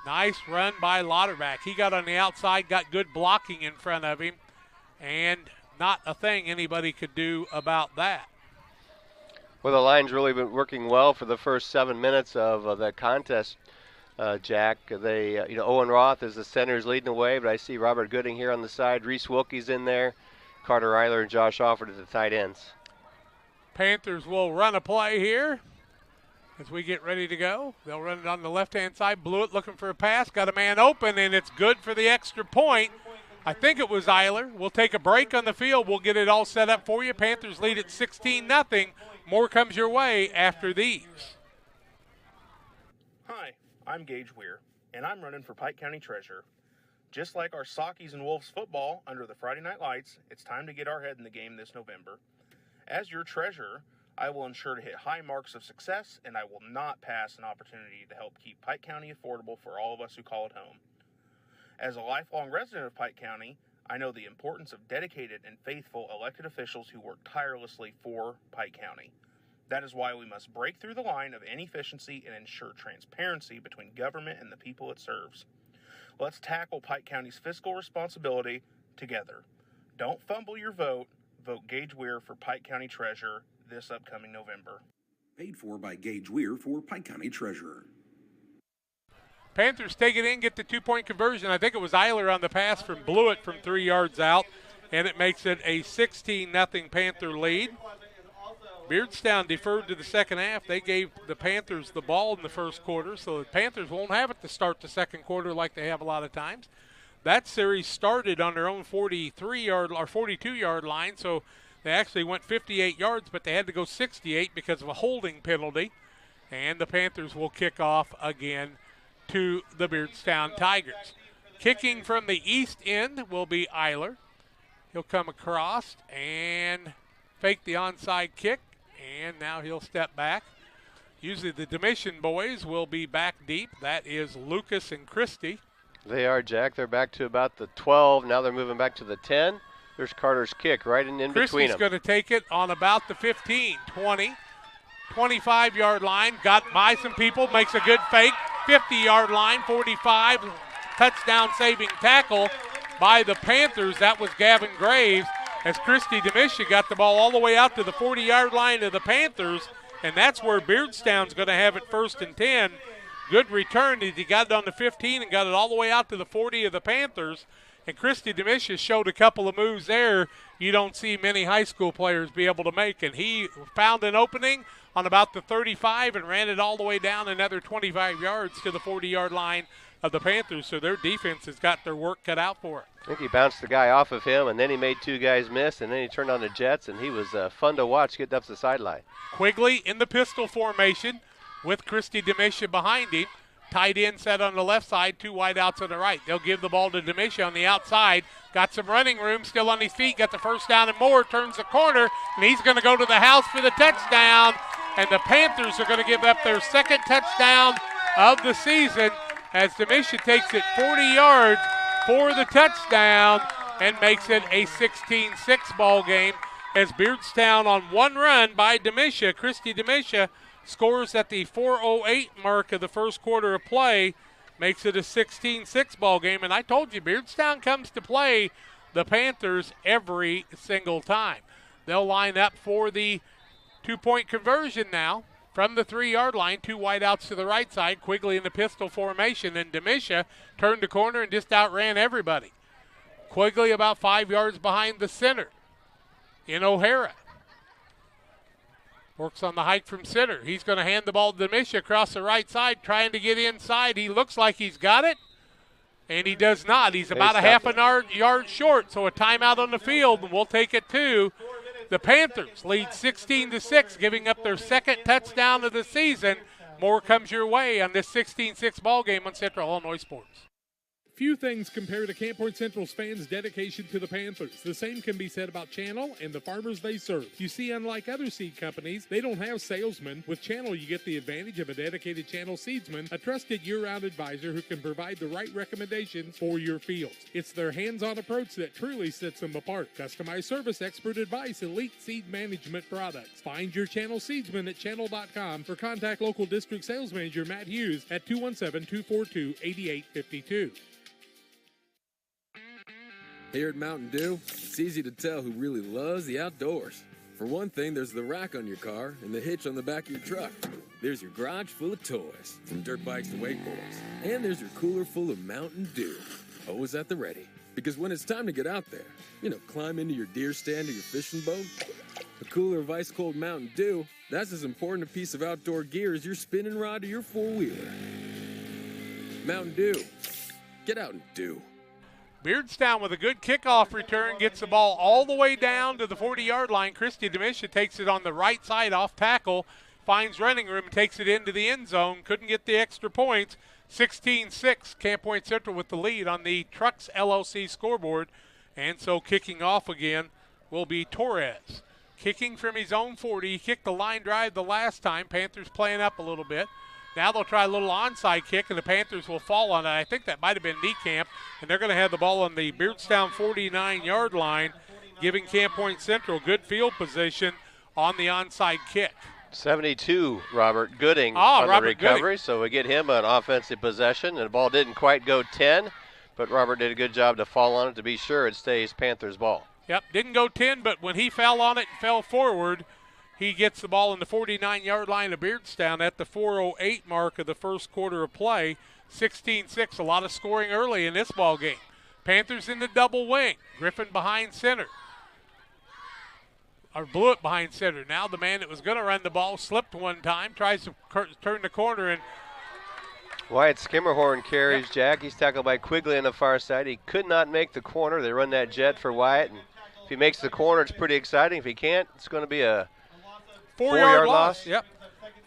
Nice run by Lauterbach. He got on the outside, got good blocking in front of him, and not a thing anybody could do about that.
Well, the line's really been working well for the first 7 minutes of the contest, Jack. They, Owen Roth is the centers leading the way, but I see Robert Gooding here on the side. Reese Wilkie's in there. Carter Eiler and Josh Alford at the tight ends.
Panthers will run a play here as we get ready to go. They'll run it on the left-hand side. Blew it, looking for a pass. Got a man open, and it's good for the extra point. I think it was Eiler. We'll take a break on the field. We'll get it all set up for you. Panthers lead at 16-0. More comes your way after these.
Hi, I'm Gage Weir, and I'm running for Pike County Treasurer. Just like our Sockies and Wolves football under the Friday Night Lights, it's time to get our head in the game this November. As your treasurer, I will ensure to hit high marks of success, and I will not pass an opportunity to help keep Pike County affordable for all of us who call it home. As a lifelong resident of Pike County, I know the importance of dedicated and faithful elected officials who work tirelessly for Pike County. That is why we must break through the line of inefficiency and ensure transparency between government and the people it serves. Let's tackle Pike County's fiscal responsibility together. Don't fumble your vote. Vote Gage Weir for Pike County Treasurer this upcoming November.
Paid for by Gage Weir for Pike County Treasurer.
Panthers take it in, get the 2-point conversion. I think it was Eiler on the pass from Blewett from 3 yards out, and it makes it a 16-0 Panther lead. Beardstown deferred to the second half. They gave the Panthers the ball in the first quarter, so the Panthers won't have it to start the second quarter like they have a lot of times. That series started on their own 43-yard or 42-yard line, so they actually went 58 yards, but they had to go 68 because of a holding penalty. And the Panthers will kick off again to the Beardstown Tigers. Kicking from the east end will be Eiler. He'll come across and fake the onside kick, and now he'll step back. Usually the Domitian boys will be back deep. That is Lucas and Christie.
They are, Jack. They're back to about the 12. Now they're moving back to the 10. There's Carter's kick right in between them.
Christie's going to take it on about the 15, 20, 25-yard line. Got by some people, makes a good fake. 50-yard line, 45, touchdown-saving tackle by the Panthers. That was Gavin Graves as Christie Demisha got the ball all the way out to the 40-yard line of the Panthers, and that's where Beardstown's going to have it 1st and 10. Good return as he got it on the 15 and got it all the way out to the 40 of the Panthers. And Christie Demisha showed a couple of moves there you don't see many high school players be able to make, and he found an opening on about the 35 and ran it all the way down another 25 yards to the 40-yard line of the Panthers, so their defense has got their work cut out for it.
I think he bounced the guy off of him, and then he made 2 guys miss, and then he turned on the Jets, and he was fun to watch getting up the sideline.
Quigley in the pistol formation with Christie Demisha behind him. Tight end set on the left side, 2 wide outs on the right. They'll give the ball to Demisha on the outside. Got some running room, still on his feet, got the first down and more, turns the corner, and he's going to go to the house for the touchdown. And the Panthers are going to give up their second touchdown of the season as Demisha takes it 40 yards for the touchdown and makes it a 16-6 ball game as Beardstown on one run by Demisha. Christie Demisha scores at the 4:08 mark of the first quarter of play, makes it a 16-6 ball game. And I told you, Beardstown comes to play the Panthers every single time. They'll line up for the 2-point conversion now from the 3-yard line. 2 wideouts to the right side. Quigley in the pistol formation, and Demisha turned the corner and just outran everybody. Quigley about 5 yards behind the center in O'Hara. Works on the hike from center. He's going to hand the ball to Demisha across the right side, trying to get inside. He looks like he's got it, and he does not. He's about a half a yard short, so a timeout on the field, and we'll take it to the Panthers. Lead 16-6, giving up their second touchdown of the season. More comes your way on this 16-6 ball game on Central Illinois Sports.
Few things compare to Camp Point Central's fans' dedication to the Panthers. The same can be said about Channel and the farmers they serve. You see, unlike other seed companies, they don't have salesmen. With Channel, you get the advantage of a dedicated Channel seedsman, a trusted year-round advisor who can provide the right recommendations for your fields. It's their hands-on approach that truly sets them apart. Customized service, expert advice, elite seed management products. Find your Channel seedsman at channel.com or contact local district sales manager Matt Hughes at 217-242-8852.
Here at Mountain Dew, it's easy to tell who really loves the outdoors. For one thing, there's the rack on your car and the hitch on the back of your truck. There's your garage full of toys, from dirt bikes to wakeboards. And there's your cooler full of Mountain Dew, always at the ready. Because when it's time to get out there, climb into your deer stand or your fishing boat, a cooler of ice-cold Mountain Dew, that's as important a piece of outdoor gear as your spinning rod or your four-wheeler. Mountain Dew. Get out and do.
Beardstown with a good kickoff return, gets the ball all the way down to the 40-yard line. Christie Demisha takes it on the right side off tackle, finds running room, takes it into the end zone. Couldn't get the extra points. 16-6, Camp Point Central with the lead on the Trucks LLC scoreboard. And so kicking off again will be Torres. Kicking from his own 40. He kicked the line drive the last time. Panthers playing up a little bit. Now they'll try a little onside kick, and the Panthers will fall on it. I think that might have been Niekamp, and they're going to have the ball on the Beardstown 49-yard line, giving Camp Point Central good field position on the onside kick.
72, Robert Gooding on
Robert
the recovery,
Gooding.
so we get him an offensive possession, and the ball didn't quite go 10, but Robert did a good job to fall on it to be sure it stays Panthers ball.
Yep, didn't go 10, but when he fell on it and fell forward, he gets the ball in the 49-yard line of Beardstown at the 4:08 mark of the first quarter of play. 16-6, a lot of scoring early in this ball game. Panthers in the double wing. Griffin behind center. Or blew it behind center. Now the man that was going to run the ball slipped one time, tries to turn the corner, and
Wyatt Skimmerhorn carries Jack. He's tackled by Quigley on the far side. He could not make the corner. They run that jet for Wyatt, and if he makes the corner, it's pretty exciting. If he can't, it's going to be a
4-yard loss. Yep.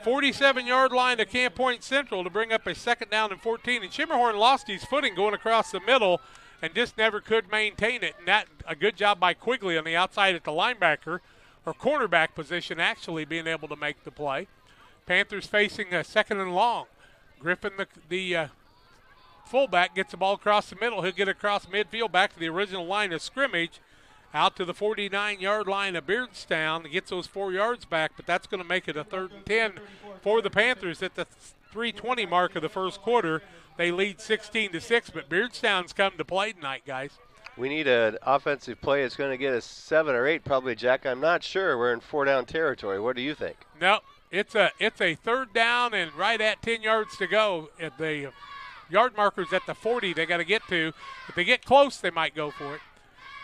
47-yard line to Camp Point Central to bring up a 2nd down and 14. And Skimmerhorn lost his footing going across the middle and just never could maintain it. And that a good job by Quigley on the outside at the linebacker or cornerback position, actually being able to make the play. Panthers facing a 2nd and long. Griffin, the fullback, gets the ball across the middle. He'll get across midfield back to the original line of scrimmage, out to the 49-yard line of Beardstown. He gets those 4 yards back, but that's going to make it a 3rd and 10 for the Panthers at the 3:20 mark of the first quarter. They lead 16-6, but Beardstown's come to play tonight, guys.
We need an offensive play that's going to get us 7 or 8 probably, Jack. I'm not sure. We're in 4-down territory. What do you think?
No, it's a 3rd down and right at 10 yards to go. At the yard markers at the 40 they got to get to. If they get close, they might go for it.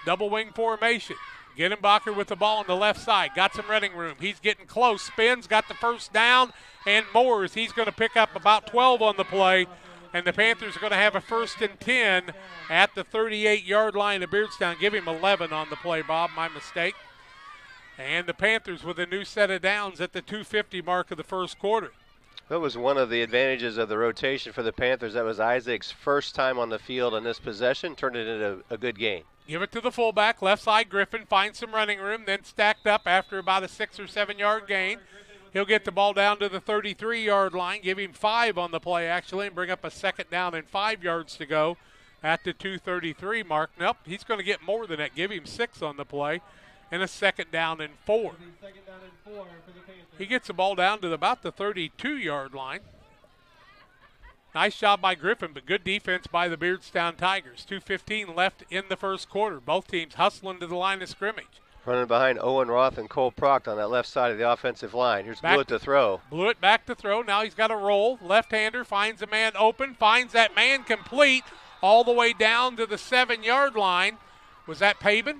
Double wing formation. Gittenbacher with the ball on the left side. Got some running room. He's getting close. Spins, got the first down, and Moores. He's going to pick up about 12 on the play. And the Panthers are going to have a 1st and 10 at the 38-yard line of Beardstown. Give him 11 on the play, Bob. My mistake. And the Panthers with a new set of downs at the 2:50 mark of the first quarter.
That was one of the advantages of the rotation for the Panthers. That was Isaac's first time on the field in this possession. Turned it into a good gain.
Give it to the fullback. Left side, Griffin finds some running room, then stacked up after about a 6 or 7 yard gain. He'll get the ball down to the 33-yard line, give him 5 on the play, actually, and bring up a 2nd down and 5 yards to go at the 2:33 mark. Nope, he's going to get more than that. Give him 6 on the play and a 2nd down and 4. He gets the ball down to about the 32-yard line. Nice job by Griffin, but good defense by the Beardstown Tigers. 2:15 left in the first quarter. Both teams hustling to the line of scrimmage.
Running behind Owen Roth and Cole Proct on that left side of the offensive line. Here's Blewett to throw.
Blewett back to throw. Now he's got a roll. Left-hander finds a man open, finds that man complete all the way down to the 7-yard line. Was that Pabin?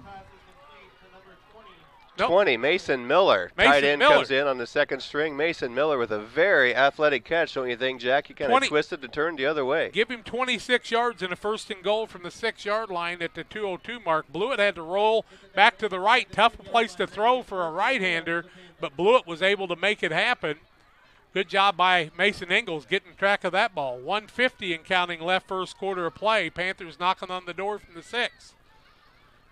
Nope. 20, Mason Miller. Tight end comes in on the 2nd string. Mason Miller with a very athletic catch, don't you think, Jack? He kind of twisted to turn the other way.
Give him 26 yards and a 1st and goal from the 6-yard line at the 2:02 mark. Blewett had to roll back to the right. Tough place to throw for a right-hander, but Blewett was able to make it happen. Good job by Mason Ingalls getting track of that ball. 1:50 and counting left first quarter of play. Panthers knocking on the door from the 6.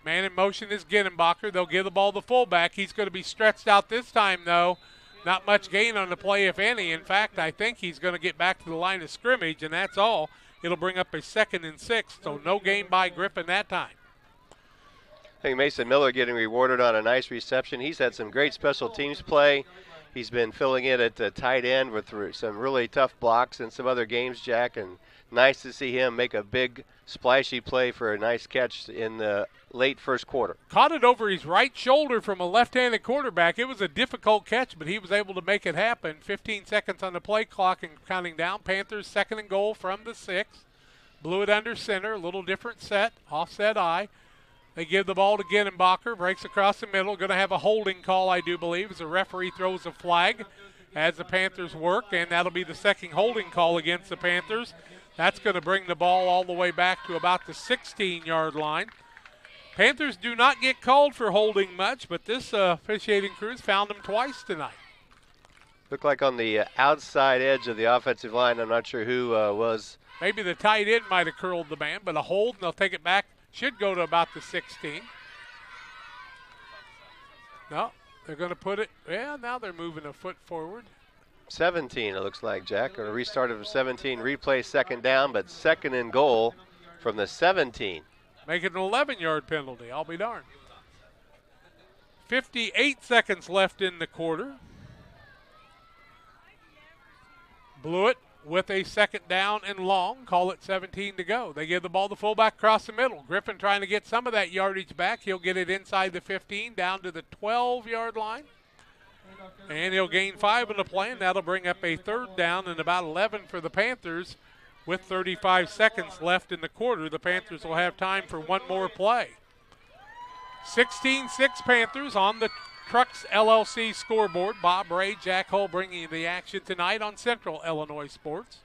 Man in motion is Gittenbacher. They'll give the ball to the fullback. He's going to be stretched out this time, though. Not much gain on the play, if any. In fact, I think he's going to get back to the line of scrimmage, and that's all. It'll bring up a 2nd and 6, so no gain by Griffin that time.
I think Mason Miller getting rewarded on a nice reception. He's had some great special teams play. He's been filling in at the tight end with some really tough blocks in some other games, Jack, and nice to see him make a big splashy play for a nice catch in the late first quarter.
Caught it over his right shoulder from a left-handed quarterback. It was a difficult catch, but he was able to make it happen. 15 seconds on the play clock and counting down. Panthers 2nd and goal from the 6. Blewett under center, a little different set, offset eye. They give the ball to Gittenbacher, breaks across the middle. Going to have a holding call, I do believe, as the referee throws a flag as the Panthers work, and that'll be the 2nd holding call against the Panthers. That's going to bring the ball all the way back to about the 16-yard line. Panthers do not get called for holding much, but this officiating crew's found them twice tonight.
Looked like on the outside edge of the offensive line. I'm not sure who was.
Maybe the tight end might have curled the man, but a hold, and they'll take it back. Should go to about the 16. No, they're going to put it. Yeah, now they're moving a foot forward.
17, it looks like, Jack. Or a restart of 17, replay 2nd down, but 2nd and goal from the 17.
Make it an 11-yard penalty. I'll be darned. 58 seconds left in the quarter. Blewett with a second down and long. Call it 17 to go. They give the ball to fullback across the middle. Griffin trying to get some of that yardage back. He'll get it inside the 15 down to the 12-yard line. And he'll gain 5 in the play, and that'll bring up a third down and about 11 for the Panthers. With 35 seconds left in the quarter, the Panthers will have time for one more play. 16-6 Panthers on the Trucks LLC scoreboard. Bob Ray, Jack Hull bringing you the action tonight on Central Illinois Sports.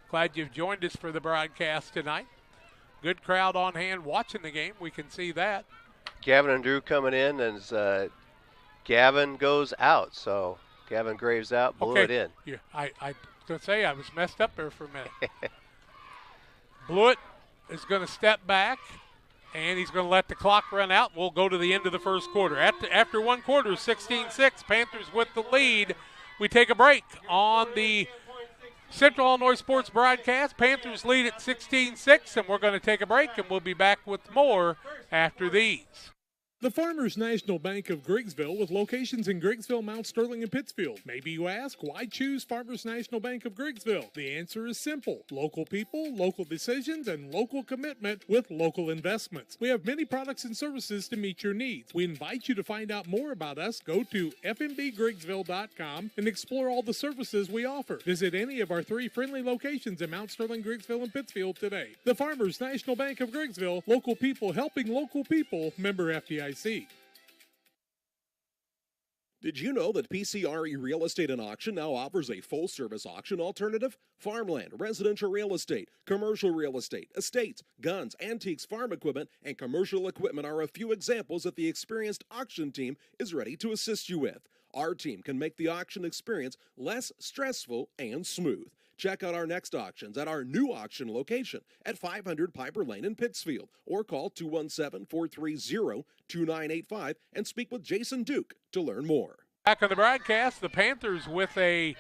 Glad you've joined us for the broadcast tonight. Good crowd on hand watching the game. We can see that.
Gavin and Drew coming in as Gavin goes out. So Gavin Graves out, Blewett in.
Yeah, I was going to say I was messed up there for a minute. Blewett is going to step back. And he's going to let the clock run out. We'll go to the end of the first quarter. After one quarter, 16-6, Panthers with the lead. We take a break on the Central Illinois Sports broadcast. Panthers lead at 16-6, and we're going to take a break, and we'll be back with more after these.
The Farmers National Bank of Griggsville with locations in Griggsville, Mount Sterling, and Pittsfield. Maybe you ask, why choose Farmers National Bank of Griggsville? The answer is simple. Local people, local decisions, and local commitment with local investments. We have many products and services to meet your needs. We invite you to find out more about us. Go to fmbgriggsville.com and explore all the services we offer. Visit any of our 3 friendly locations in Mount Sterling, Griggsville, and Pittsfield today. The Farmers National Bank of Griggsville, local people helping local people, member FDIC.
Did you know that PCRE Real Estate and Auction now offers a full-service auction alternative? Farmland, residential real estate, commercial real estate, estates, guns, antiques, farm equipment, and commercial equipment are a few examples that the experienced auction team is ready to assist you with. Our team can make the auction experience less stressful and smooth. Check out our next auctions at our new auction location at 500 Piper Lane in Pittsfield, or call 217-430-2985 and speak with Jason Duke to learn more.
Back on the broadcast, the Panthers with a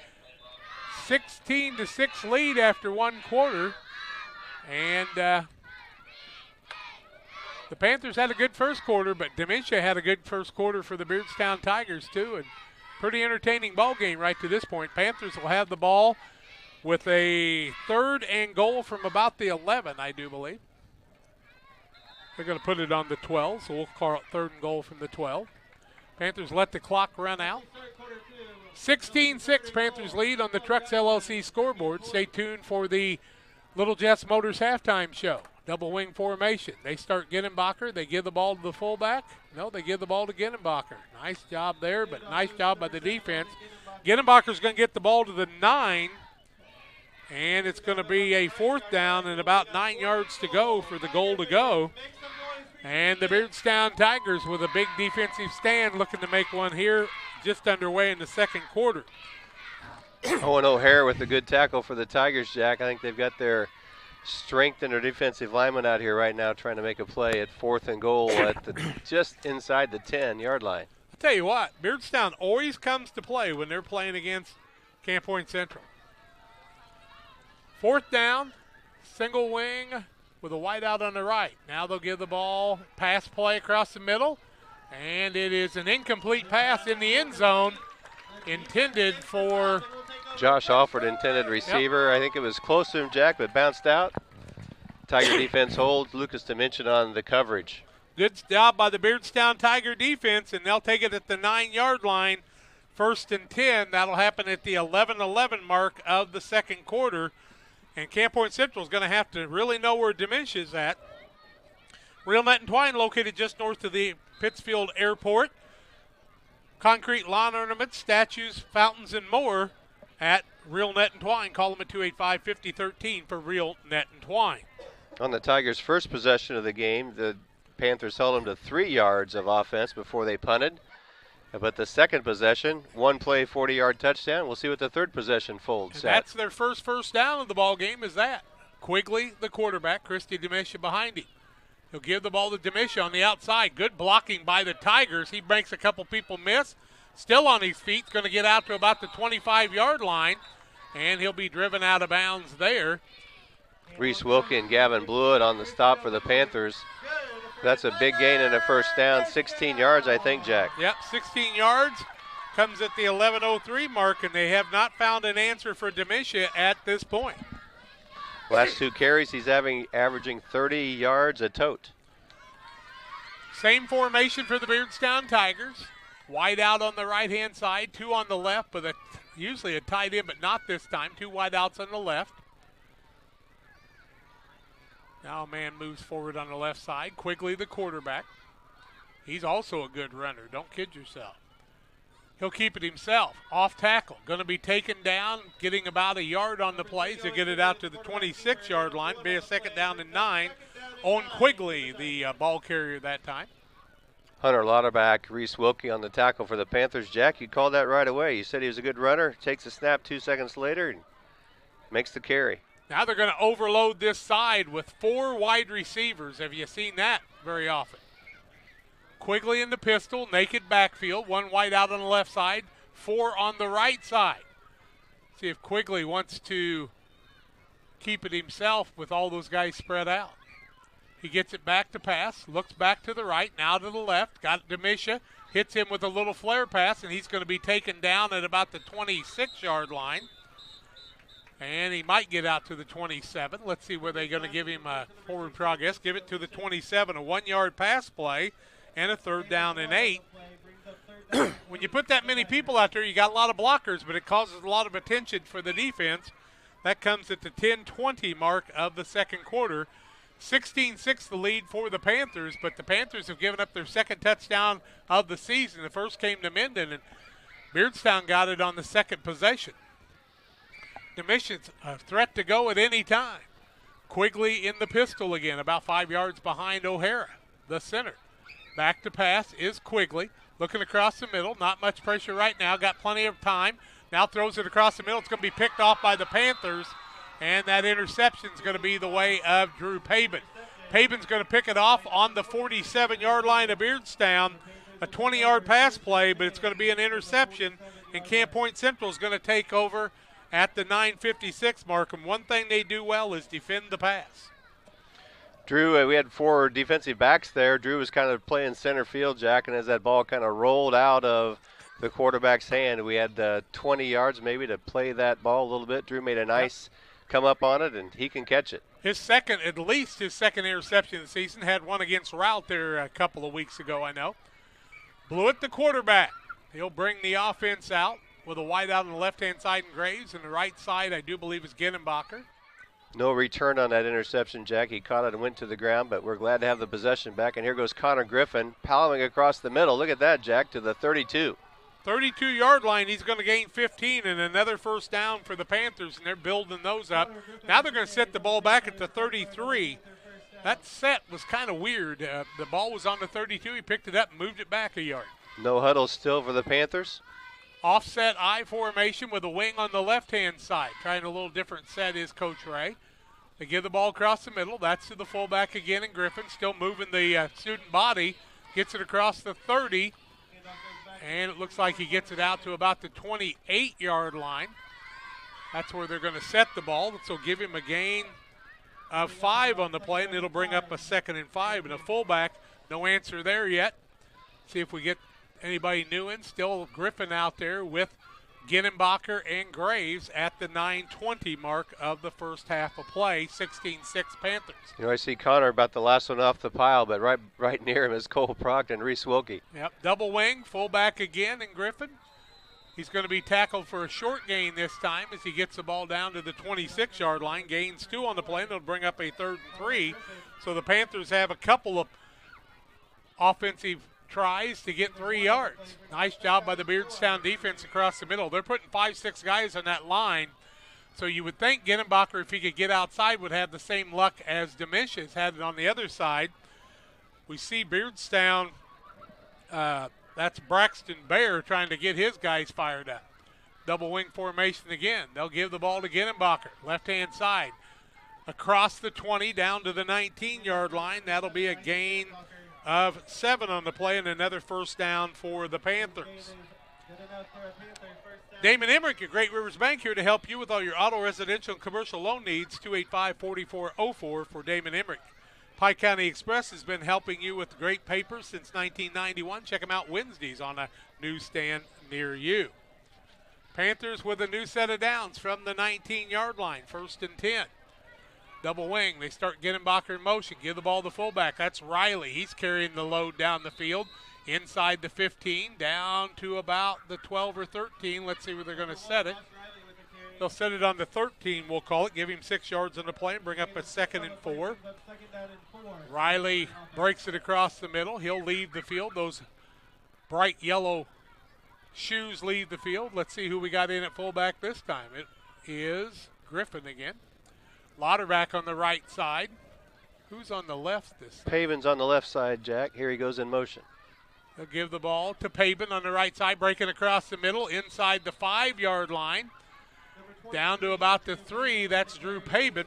16-6 lead after one quarter. And the Panthers had a good first quarter, but Dementia had a good first quarter for the Beardstown Tigers too. And pretty entertaining ball game right to this point. Panthers will have the ball with a 3rd and goal from about the 11, I do believe. They're going to put it on the 12, so we'll call it 3rd and goal from the 12. Panthers let the clock run out. 16-6, Panthers lead on the Trucks LLC scoreboard. Stay tuned for the Little Jess Motors halftime show. Double wing formation. They start Ginnenbacher. They give the ball to the fullback. No, they give the ball to Ginnenbacher. Nice job there, but nice job by the defense. Ginnenbacher's going to get the ball to the 9. And it's going to be a 4th down and about 9 yards to go for the goal to go. And the Beardstown Tigers with a big defensive stand looking to make one here just underway in the second quarter.
Owen O'Hare with a good tackle for the Tigers, Jack. I think they've got their strength in their defensive lineman out here right now trying to make a play at 4th and goal at just inside the 10-yard line.
I'll tell you what, Beardstown always comes to play when they're playing against Camp Point Central. 4th down, single wing with a wide out on the right. Now they'll give the ball, pass play across the middle, and it is an incomplete pass in the end zone intended for
Josh Alford, intended receiver. Yep. I think it was close to him, Jack, but bounced out. Tiger defense holds. Lucas Dimension on the coverage.
Good job by the Beardstown Tiger defense, and they'll take it at the 9-yard line. 1st and 10. That'll happen at the 11-11 mark of the second quarter. And Camp Point Central is going to have to really know where Dementia is at. Real Net and Twine located just north of the Pittsfield Airport. Concrete lawn ornaments, statues, fountains, and more at Real Net and Twine. Call them at 285-5013 for Real Net and Twine.
On the Tigers' first possession of the game, the Panthers held them to 3 yards of offense before they punted. But the second possession, 1 play, 40-yard touchdown. We'll see what the third possession folds.
And that's their first down of the ball game is that. Quigley, the quarterback, Christy Demisha behind him. He'll give the ball to Demisha on the outside. Good blocking by the Tigers. He makes a couple people miss. Still on his feet, going to get out to about the 25-yard line, and he'll be driven out of bounds there.
Reese Wilkie and Gavin Blewett on the stop for the Panthers. That's a big gain and a first down. 16 yards, I think, Jack.
Yep, 16 yards. comes at the 11:03 mark, and they have not found an answer for Demisha at this point.
Last 2 carries, he's averaging 30 yards a tote.
Same formation for the Beardstown Tigers. Wide out on the right-hand side, 2 on the left, with usually a tight end, but not this time. 2 wide outs on the left. Now a man moves forward on the left side. Quigley, the quarterback. He's also a good runner. Don't kid yourself. He'll keep it himself. Off tackle. Going to be taken down, getting about a yard on the play to get it out to the 26-yard line. Be a 2nd down and 9. Owen Quigley, the ball carrier that time.
Hunter Lauterbach, Reese Wilkie on the tackle for the Panthers. Jack, you called that right away. You said he was a good runner. Takes a snap 2 seconds later and makes the carry.
Now they're going to overload this side with 4 wide receivers. Have you seen that very often? Quigley in the pistol, naked backfield, 1 wide out on the left side, 4 on the right side. See if Quigley wants to keep it himself with all those guys spread out. He gets it back to pass, looks back to the right, now to the left, got Demisha, hits him with a little flare pass, and he's going to be taken down at about the 26-yard line. And he might get out to the 27. Let's see where they're going to give him a forward progress. Give it to the 27, a 1-yard pass play, and a 3rd down and 8. When you put that many people out there, you got a lot of blockers, but it causes a lot of attention for the defense. That comes at the 10:20 mark of the 2nd quarter. 16-6 the lead for the Panthers, but the Panthers have given up their 2nd touchdown of the season. The first came to Minden, and Beardstown got it on the 2nd possession. Demisha's a threat to go at any time. Quigley in the pistol again, about 5 yards behind O'Hara, the center. Back to pass is Quigley. Looking across the middle. Not much pressure right now. Got plenty of time. Now throws it across the middle. It's going to be picked off by the Panthers. And that interception is going to be the way of Drew Pabin. Pabin's going to pick it off on the 47-yard line of Beardstown. A 20-yard pass play, but it's going to be an interception. And Camp Point Central is going to take over at the 9:56 mark. And one thing they do well is defend the pass.
Drew, we had 4 defensive backs there. Drew was kind of playing center field, Jack, and as that ball kind of rolled out of the quarterback's hand, we had 20 yards maybe to play that ball a little bit. Drew made a nice come up on it, and he can catch it.
At least his 2nd interception of the season. Had one against Route there a couple of weeks ago, I know. Blewett, the quarterback. He'll bring the offense out with a wide out on the left-hand side in Graves, and the right side, I do believe, is Ginenbacher.
No return on that interception, Jack. He caught it and went to the ground, but we're glad to have the possession back. And here goes Connor Griffin, palming across the middle. Look at that, Jack, to the 32.
32-yard line, he's going to gain 15 and another 1st down for the Panthers, and they're building those up. Now they're going to set the ball back at the 33. That set was kind of weird. The ball was on the 32. He picked it up and moved it back a yard.
No huddle still for the Panthers.
Offset I formation with a wing on the left-hand side. Trying a little different set is Coach Ray. They give the ball across the middle. That's to the fullback again, and Griffin still moving the student body. Gets it across the 30. And it looks like he gets it out to about the 28-yard line. That's where they're going to set the ball. So give him a gain of 5 on the play, and it'll bring up a 2nd and 5. And a fullback, no answer there yet. See if we get anybody new in. Still Griffin out there with Ginenbacher and Graves at the 9:20 mark of the first half of play. 16-6 Panthers.
You know, I see Connor about the last one off the pile, but right near him is Cole Proctor and Reese Wilkie.
Yep, double wing, fullback again, and Griffin. He's going to be tackled for a short gain this time as he gets the ball down to the 26-yard line. Gains 2 on the play, and it'll bring up a 3rd and 3. So the Panthers have a couple of offensive tries to get 3 yards. Nice job by the Beardstown defense across the middle. They're putting 5-6 guys on that line. So you would think Ginenbacher, if he could get outside, would have the same luck as Demisha has had it on the other side. We see Beardstown, that's Braxton Bear trying to get his guys fired up. Double wing formation again. They'll give the ball to Ginenbacher, left-hand side. Across the 20 down to the 19-yard line. That'll be a gain of 7 on the play and another 1st down for the Panthers. Damon Emmerich at Great Rivers Bank here to help you with all your auto, residential, and commercial loan needs. 285-4404 for Damon Emmerich. Pike County Express has been helping you with great papers since 1991. Check them out Wednesdays on a newsstand near you. Panthers with a new set of downs from the 19-yard line, 1st and 10. Double wing. They start Gedenbacher in motion. Give the ball to fullback. That's Riley. He's carrying the load down the field. Inside the 15, down to about the 12 or 13. Let's see where they're going to set it. They'll set it on the 13, we'll call it. Give him 6 yards on the play and bring up a 2nd and 4. Riley breaks it across the middle. He'll leave the field. Those bright yellow shoes leave the field. Let's see who we got in at fullback this time. It is Griffin again. Lauterbach on the right side. Who's on the left this time?
Pavin's on the left side, Jack. Here he goes in motion.
They'll give the ball to Pavin on the right side, breaking across the middle, inside the 5-yard line. Down to about the 3, that's Drew Pavin.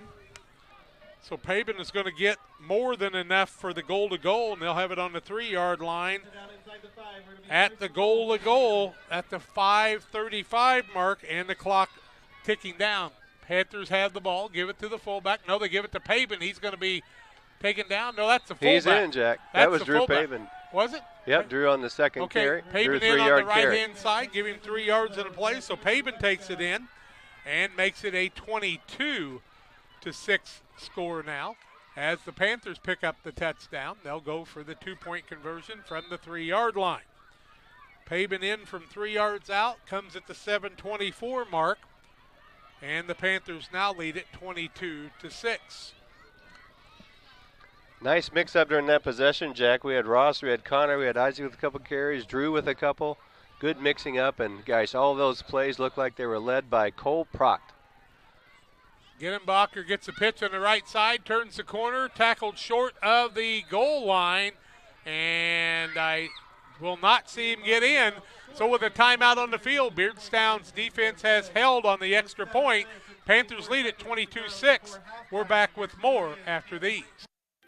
So Pavin is going to get more than enough for the goal to goal, and they'll have it on the 3-yard line at the goal to goal at the 5:35 mark, and the clock ticking down. Panthers have the ball, give it to the fullback. No, they give it to Pavin. He's going to be taken down. No, that's the fullback.
He's in, Jack. That was Drew Pavin.
Was it?
Yep, Drew on the second carry.
Pavin in on the right-hand side, give him 3 yards in a play. So Pavin takes it in and makes it a 22-6 score now. As the Panthers pick up the touchdown, they'll go for the 2-point conversion from the 3-yard line. Pavin in from 3 yards out, comes at the 7:24 mark, and the Panthers now lead it 22-6.
Nice mix-up during that possession, Jack. We had Ross, we had Connor, we had Isaac with a couple carries, Drew with a couple. Good mixing up, and guys, all those plays look like they were led by Cole Proct.
Gedenbacher gets a pitch on the right side, turns the corner, tackled short of the goal line, and I will not see him get in. So with a timeout on the field, Beardstown's defense has held on the extra point. Panthers lead at 22-6. We're back with more after these.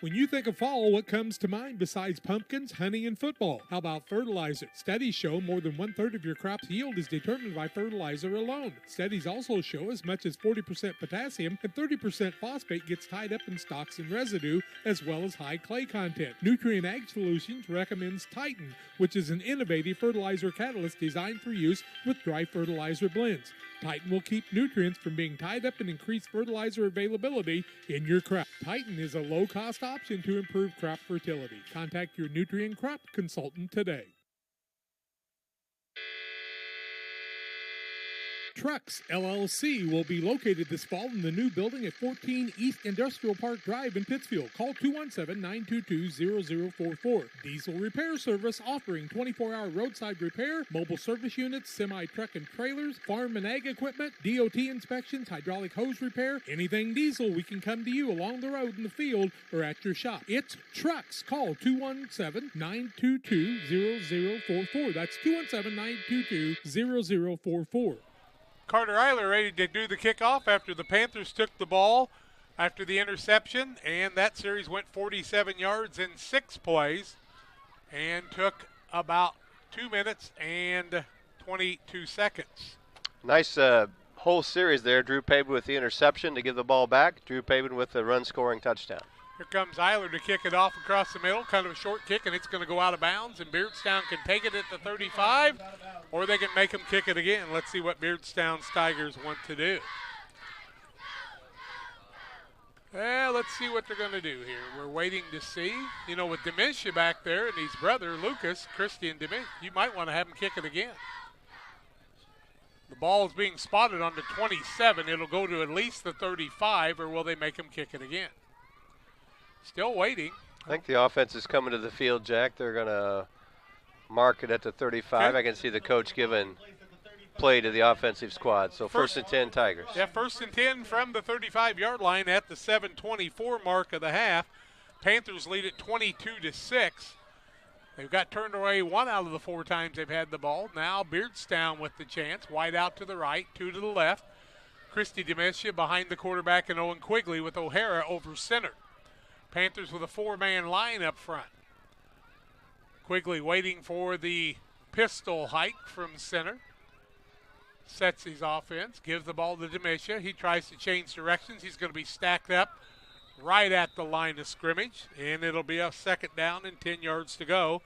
When you think of fall, what comes to mind besides pumpkins, honey, and football? How about fertilizer? Studies show more than 1/3 of your crop's yield is determined by fertilizer alone. Studies also show as much as 40% potassium and 30% phosphate gets tied up in stalks and residue, as well as high clay content. Nutrient Ag Solutions recommends Titan, which is an innovative fertilizer catalyst designed for use with dry fertilizer blends. Titan will keep nutrients from being tied up and increase fertilizer availability in your crop. Titan is a low-cost option to improve crop fertility. Contact your nutrient crop consultant today. Trucks LLC will be located this fall in the new building at 14 East Industrial Park Drive in Pittsfield. Call 217-922-0044. Diesel repair service offering 24-hour roadside repair, mobile service units, semi-truck and trailers, farm and ag equipment, DOT inspections, hydraulic hose repair, anything diesel, we can come to you along the road in the field or at your shop. It's Trucks. Call 217-922-0044. That's 217-922-0044.
Carter Eiler ready to do the kickoff after the Panthers took the ball after the interception, and that series went 47 yards in 6 plays and took about 2 minutes and 22 seconds.
Nice whole series there. Drew Pavin with the interception to give the ball back. Drew Pavin with the run-scoring touchdown.
Here comes Eiler to kick it off across the middle, kind of a short kick, and it's going to go out of bounds, and Beardstown can take it at the 35, or they can make them kick it again. Let's see what Beardstown's Tigers want to do. Well, let's see what they're going to do here. We're waiting to see. You know, with Dementia back there and his brother, Lucas, Christian Dementia, you might want to have him kick it again. The ball is being spotted on the 27. It'll go to at least the 35, or will they make him kick it again? Still waiting.
I think the offense is coming to the field, Jack. They're going to mark it at the 35. Okay. I can see the coach giving play to the offensive squad. So first and 10 Tigers.
Yeah, 1st and 10 from the 35-yard line at the 7:24 mark of the half. Panthers lead it 22-6. They've got turned away 1 out of the 4 times they've had the ball. Now Beardstown with the chance. Wide out to the right, 2 to the left. Christy Dementia behind the quarterback and Owen Quigley with O'Hara over center. Panthers with a 4-man line up front. Quigley waiting for the pistol hike from center. Sets his offense, gives the ball to Dementia. He tries to change directions. He's going to be stacked up right at the line of scrimmage, and it'll be a 2nd down and 10 yards to go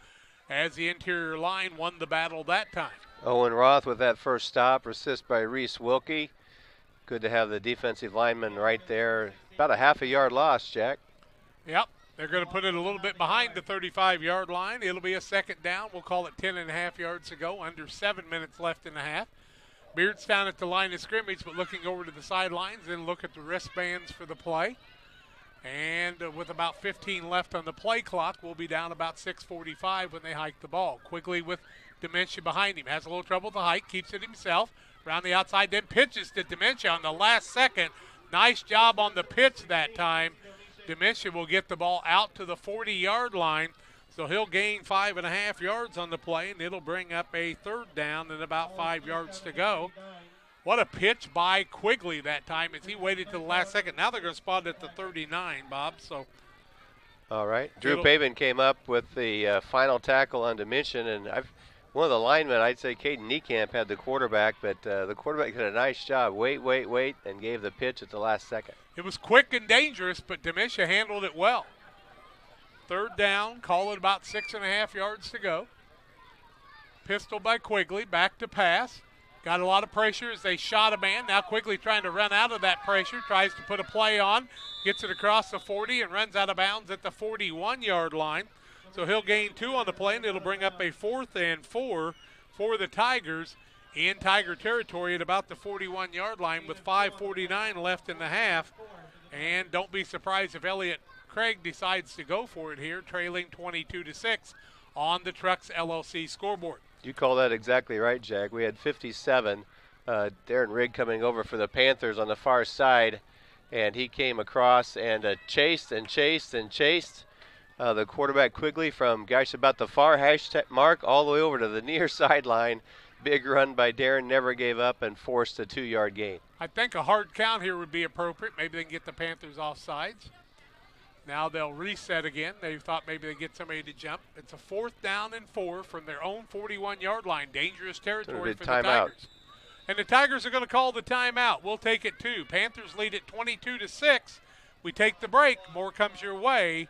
as the interior line won the battle that time.
Owen Roth with that first stop, assist by Reese Wilkie. Good to have the defensive lineman right there. About a half a yard loss, Jack.
Yep. They're going to put it a little bit behind the 35-yard line. It'll be a second down. We'll call it 10.5 yards to go. Under 7 minutes left in the half. Beardstown at the line of scrimmage, but looking over to the sidelines, then look at the wristbands for the play. And with about 15 left on the play clock, we'll be down about 6:45 when they hike the ball. Quigley with Dementia behind him. Has a little trouble with the hike, keeps it himself. Around the outside, then pitches to Dementia on the last second. Nice job on the pitch that time. Dementia will get the ball out to the 40-yard line. So he'll gain 5.5 yards on the play, and it'll bring up a third down and about 5 yards to go. What a pitch by Quigley that time as he waited to the last second. Now they're going to spot it at the 39, Bob. So,
all right. Drew Pavin came up with the final tackle on Dimension, and one of the linemen, I'd say Caden Niekamp, had the quarterback, but the quarterback did a nice job. Wait, and gave the pitch at the last second.
It was quick and dangerous, but Dementia handled it well. Third down, call it about 6.5 yards to go. Pistol by Quigley, back to pass. Got a lot of pressure as they shot a man. Now Quigley trying to run out of that pressure, tries to put a play on, gets it across the 40 and runs out of bounds at the 41-yard line. So he'll gain 2 on the play, and it'll bring up a 4th and 4 for the Tigers in Tiger territory at about the 41-yard line with 5:49 left in the half. And don't be surprised if Elliott Craig decides to go for it here, trailing 22-6 on the Trucks LLC scoreboard.
You call that exactly right, Jack. We had 57. Darren Rigg coming over for the Panthers on the far side, and he came across and chased. The quarterback Quigley from, about the far hashtag mark all the way over to the near sideline. Big run by Darren, never gave up, and forced a 2-yard gain.
I think a hard count here would be appropriate. Maybe they can get the Panthers off sides. Now they'll reset again. They thought maybe they'd get somebody to jump. It's a 4th down and 4 from their own 41-yard line. Dangerous territory for the Tigers. And the Tigers are going to call the timeout. We'll take it too. Panthers lead at 22-6. We take the break. More comes your way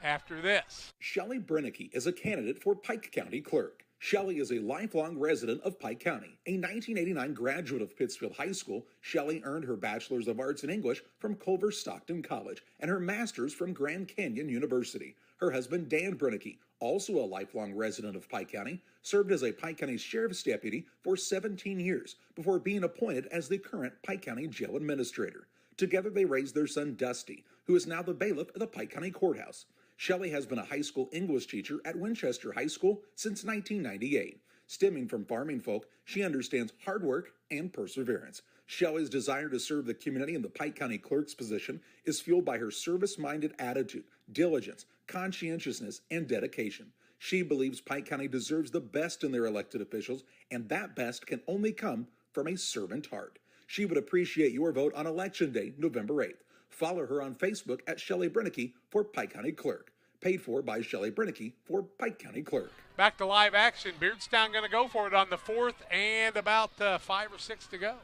after this.
Shelley Brennicky is a candidate for Pike County Clerk. Shelley is a lifelong resident of Pike County. A 1989 graduate of Pittsfield High School, Shelley earned her Bachelor's of Arts in English from Culver Stockton College and her Master's from Grand Canyon University. Her husband, Dan Brennicky, also a lifelong resident of Pike County, served as a Pike County Sheriff's Deputy for 17 years before being appointed as the current Pike County Jail Administrator. Together they raised their son, Dusty, who is now the bailiff at the Pike County Courthouse. Shelley has been a high school English teacher at Winchester High School since 1998. Stemming from farming folk, she understands hard work and perseverance. Shelley's desire to serve the community in the Pike County Clerk's position is fueled by her service-minded attitude, diligence, conscientiousness, and dedication. She believes Pike County deserves the best in their elected officials, and that best can only come from a servant heart. She would appreciate your vote on Election Day, November 8th. Follow her on Facebook at Shelley Brennicky for Pike County Clerk. Paid for by Shelley Brennicky for Pike County Clerk.
Back to live action. Beardstown going to go for it on the 4th and about 5 or 6 to go.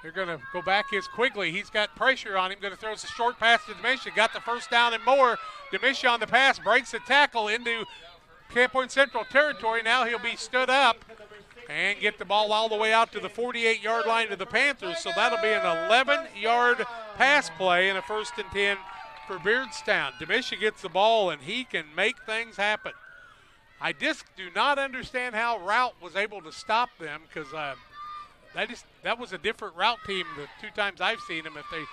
They're going to go back. Here's Quigley. He's got pressure on him. Going to throw us a short pass to Dementia. Got the first down and more. Dementia on the pass. Breaks the tackle into Camp Point Central territory. Now he'll be stood up and get the ball all the way out to the 48-yard line to the Panthers. So that'll be an 11-yard pass play and a 1st and 10 for Beardstown. Dementia gets the ball, and he can make things happen. I just do not understand how Route was able to stop them, because that was a different Route team the 2 times I've seen them if they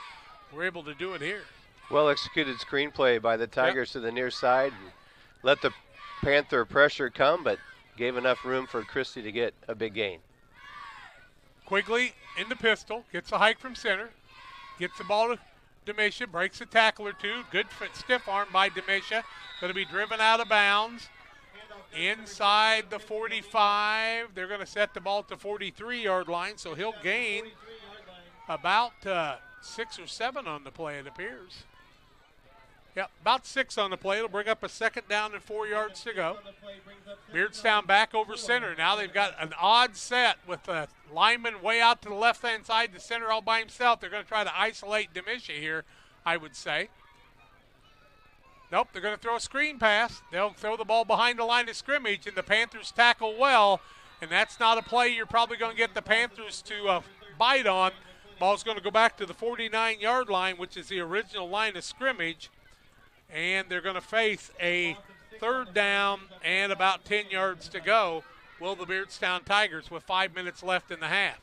were able to do it here.
Well executed screenplay by the Tigers to the near side. And let the Panther pressure come, but gave enough room for Christie to get a big gain.
Quigley in the pistol, gets a hike from center, gets the ball to Dementia, breaks a tackle or 2. Good stiff arm by Dementia. Going to be driven out of bounds. Inside the 45. They're going to set the ball at the 43-yard line, so he'll gain about 6 or 7 on the play, it appears. Yeah, about 6 on the play. It'll bring up a 2nd down and 4 yards to go. Beardstown back over center. Now they've got an odd set with the lineman way out to the left-hand side, the center all by himself. They're going to try to isolate Dementia here, I would say. Nope, they're going to throw a screen pass. They'll throw the ball behind the line of scrimmage, and the Panthers tackle well. and that's not a play you're probably going to get the Panthers to bite on. Ball's going to go back to the 49-yard line, which is the original line of scrimmage, and they're going to face a third down and about 10 yards to go. Will the Beardstown Tigers with 5 minutes left in the half.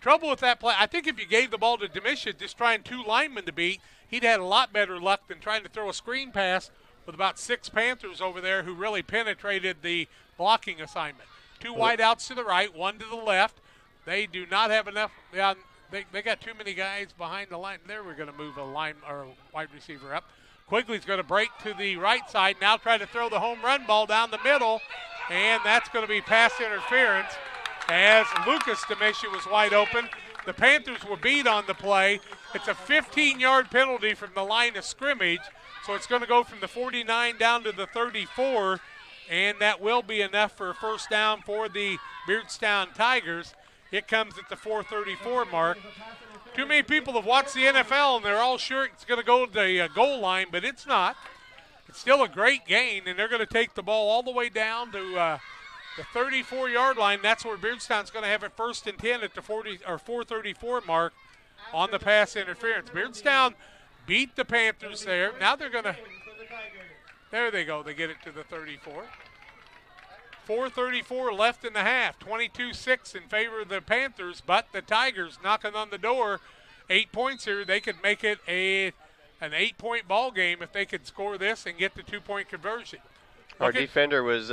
Trouble with that play, I think if you gave the ball to Demisha just trying 2 linemen to beat, he'd had a lot better luck than trying to throw a screen pass with about 6 Panthers over there who really penetrated the blocking assignment. 2 wideouts to the right, 1 to the left. They do not have enough. They got too many guys behind the line. There we're going to move a line or a wide receiver up. Quigley's going to break to the right side, now try to throw the home run ball down the middle, and that's going to be pass interference as Lucas Demisha was wide open. The Panthers were beat on the play. It's a 15-yard penalty from the line of scrimmage, so it's going to go from the 49 down to the 34, and that will be enough for a first down for the Beardstown Tigers. It comes at the 4:34 mark. Too many people have watched the NFL, and they're all sure it's going to go to the goal line, but it's not. It's still a great gain, and they're going to take the ball all the way down to the 34-yard line. That's where Beardstown's going to have it 1st and 10 at the 4:34 mark on the pass interference. Beardstown beat the Panthers there. Now they're going to – there they go. They get it to the 34. 4:34 left in the half. 22-6 in favor of the Panthers, but the Tigers knocking on the door. 8 points here. They could make it an 8-point ball game if they could score this and get the 2-point conversion.
Our defender was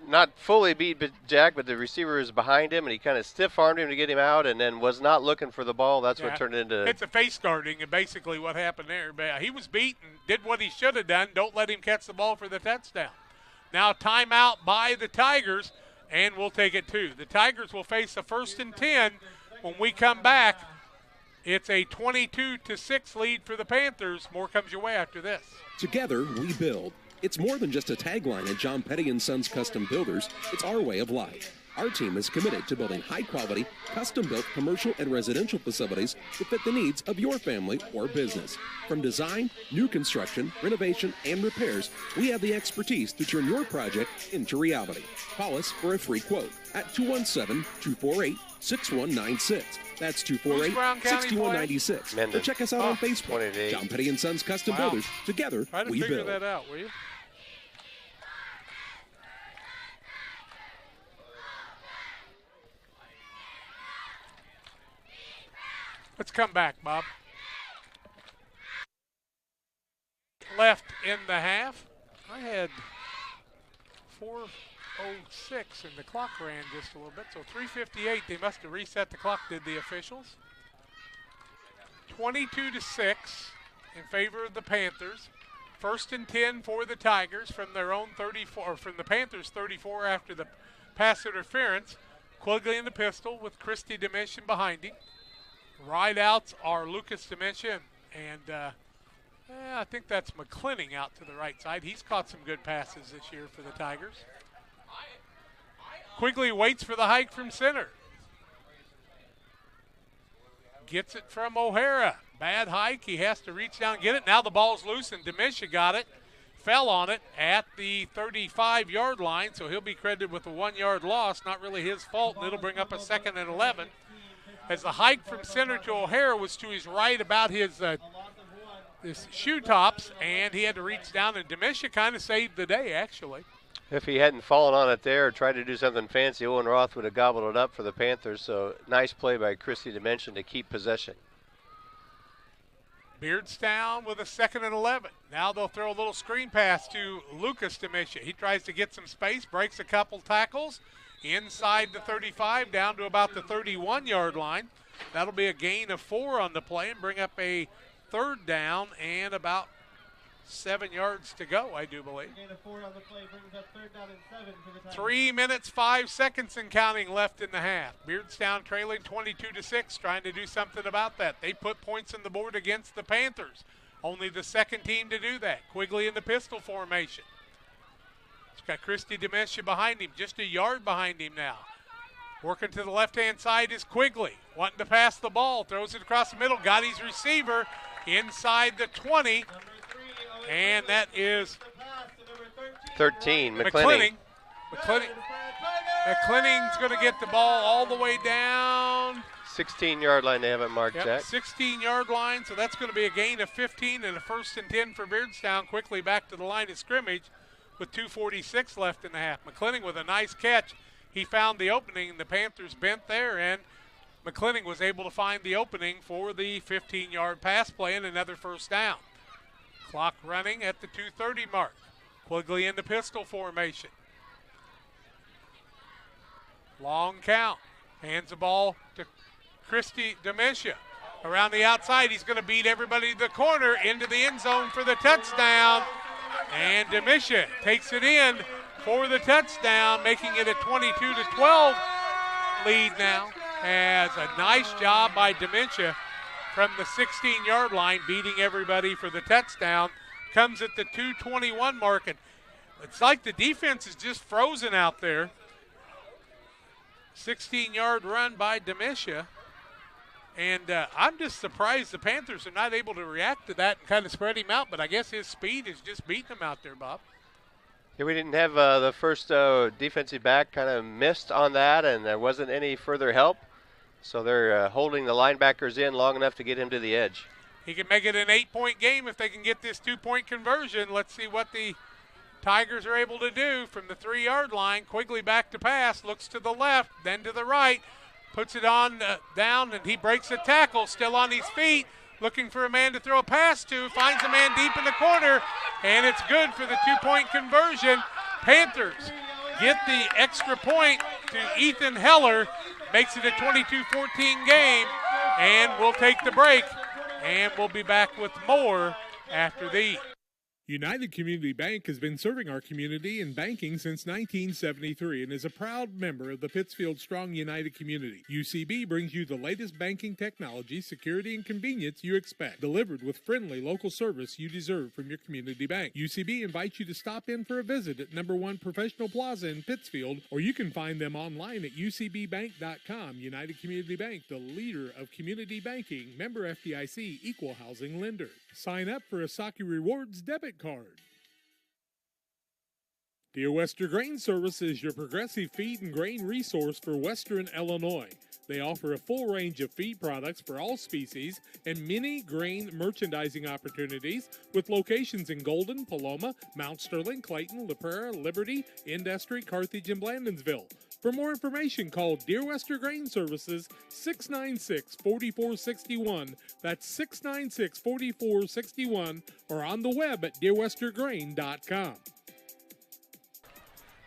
not fully beat Jack, but the receiver is behind him, and he kind of stiff-armed him to get him out and then was not looking for the ball. That's what turned into –
It's a face guarding, and basically what happened there. But he was beat and did what he should have done. Don't let him catch the ball for the touchdown. Now timeout by the Tigers, and we'll take it too. The Tigers will face a 1st and 10. When we come back, it's a 22-6 lead for the Panthers. More comes your way after this.
Together, we build. It's more than just a tagline at John Petty & Sons Custom Builders. It's our way of life. Our team is committed to building high-quality, custom-built commercial and residential facilities to fit the needs of your family or business. From design, new construction, renovation, and repairs, we have the expertise to turn your project into reality. Call us for a free quote at 217-248-6196. That's 248-6196. Or check us out on Facebook. John Petty & Sons Custom Builders. Together,
Try to
we
figure
build.
that out, will you? Let's come back, Bob. Left in the half. I had 4:06 and the clock ran just a little bit. So 3:58, they must have reset the clock, did the officials. 22-6 in favor of the Panthers. 1st and 10 for the Tigers from their own 34, or from the Panthers 34 after the pass interference. Quigley in the pistol with Christy Demisha behind him. Rideouts are Lucas Demisha and I think that's McClinning out to the right side. He's caught some good passes this year for the Tigers. Quigley waits for the hike from center. Gets it from O'Hara. Bad hike. He has to reach down and get it. Now the ball's loose and Demisha got it. Fell on it at the 35-yard line, so he'll be credited with a 1-yard loss. Not really his fault, and it'll bring up a 2nd and 11. As the hike from center to O'Hara was to his right about his shoe tops, and he had to reach down, and Demisha kind of saved the day, actually.
If he hadn't fallen on it there or tried to do something fancy, Owen Roth would have gobbled it up for the Panthers. So nice play by Christy Demisha to keep possession.
Beardstown with a 2nd and 11. Now they'll throw a little screen pass to Lucas Demisha. He tries to get some space, breaks a couple tackles inside the 35 down to about the 31-yard line. That'll be a gain of 4 on the play and bring up a 3rd down and about 7 yards to go, I do believe. 3 minutes, 5 seconds and counting left in the half. Beardstown trailing 22-6, trying to do something about that. They put points on the board against the Panthers. Only the second team to do that. Quigley in the pistol formation. He's got Christy Demisha behind him, just a yard behind him now. Working to the left-hand side is Quigley. Wanting to pass the ball, throws it across the middle, got his receiver inside the 20. And that is
13, McClinning.
McClenning's going to get the ball all the way down.
16-yard line they have it marked, Jack.
16-yard line, so that's going to be a gain of 15 and a 1st and 10 for Beardstown. Quickly back to the line of scrimmage with 2:46 left in the half. McClenning with a nice catch. He found the opening. The Panthers bent there, and McClenning was able to find the opening for the 15-yard pass play and another first down. Clock running at the 2:30 mark. Quigley in the pistol formation. Long count. Hands the ball to Christy Demisha. Around the outside, he's going to beat everybody to the corner into the end zone for the touchdown. And Demisha takes it in for the touchdown, making it a 22-12 lead now. As a nice job by Demisha from the 16-yard line, beating everybody for the touchdown. Comes at the 2:21 mark. And it's like the defense is just frozen out there. 16-yard run by Demisha. And I'm just surprised the Panthers are not able to react to that and kind of spread him out. But I guess his speed is just beating him out there, Bob.
Yeah, we didn't have the first defensive back kind of missed on that, and there wasn't any further help. So they're holding the linebackers in long enough to get him to the edge.
He can make it an 8-point game if they can get this 2-point conversion. Let's see what the Tigers are able to do from the 3-yard line. Quigley back to pass, looks to the left, then to the right. Puts it on down, and he breaks a tackle, still on his feet, looking for a man to throw a pass to, finds a man deep in the corner, and it's good for the 2-point conversion. Panthers get the extra point to Ethan Heller, makes it a 22-14 game, and we'll take the break, and we'll be back with more after these.
United Community Bank has been serving our community in banking since 1973 and is a proud member of the Pittsfield Strong United community. UCB brings you the latest banking technology, security, and convenience you expect, delivered with friendly local service you deserve from your community bank. UCB invites you to stop in for a visit at No. 1 Professional Plaza in Pittsfield, or you can find them online at ucbbank.com. United Community Bank, the leader of community banking, member FDIC, equal housing lender. Sign up for a Saki Rewards debit card. Dear Western Grain Service is your progressive feed and grain resource for Western Illinois. They offer a full range of feed products for all species and many grain merchandising opportunities with locations in Golden, Paloma, Mount Sterling, Clayton, La Prairie, Liberty, Industry, Carthage, and Blandonsville. For more information, call Dear Western Grain Services 696-4461. That's 696-4461, or on the web at dearwestergrain.com.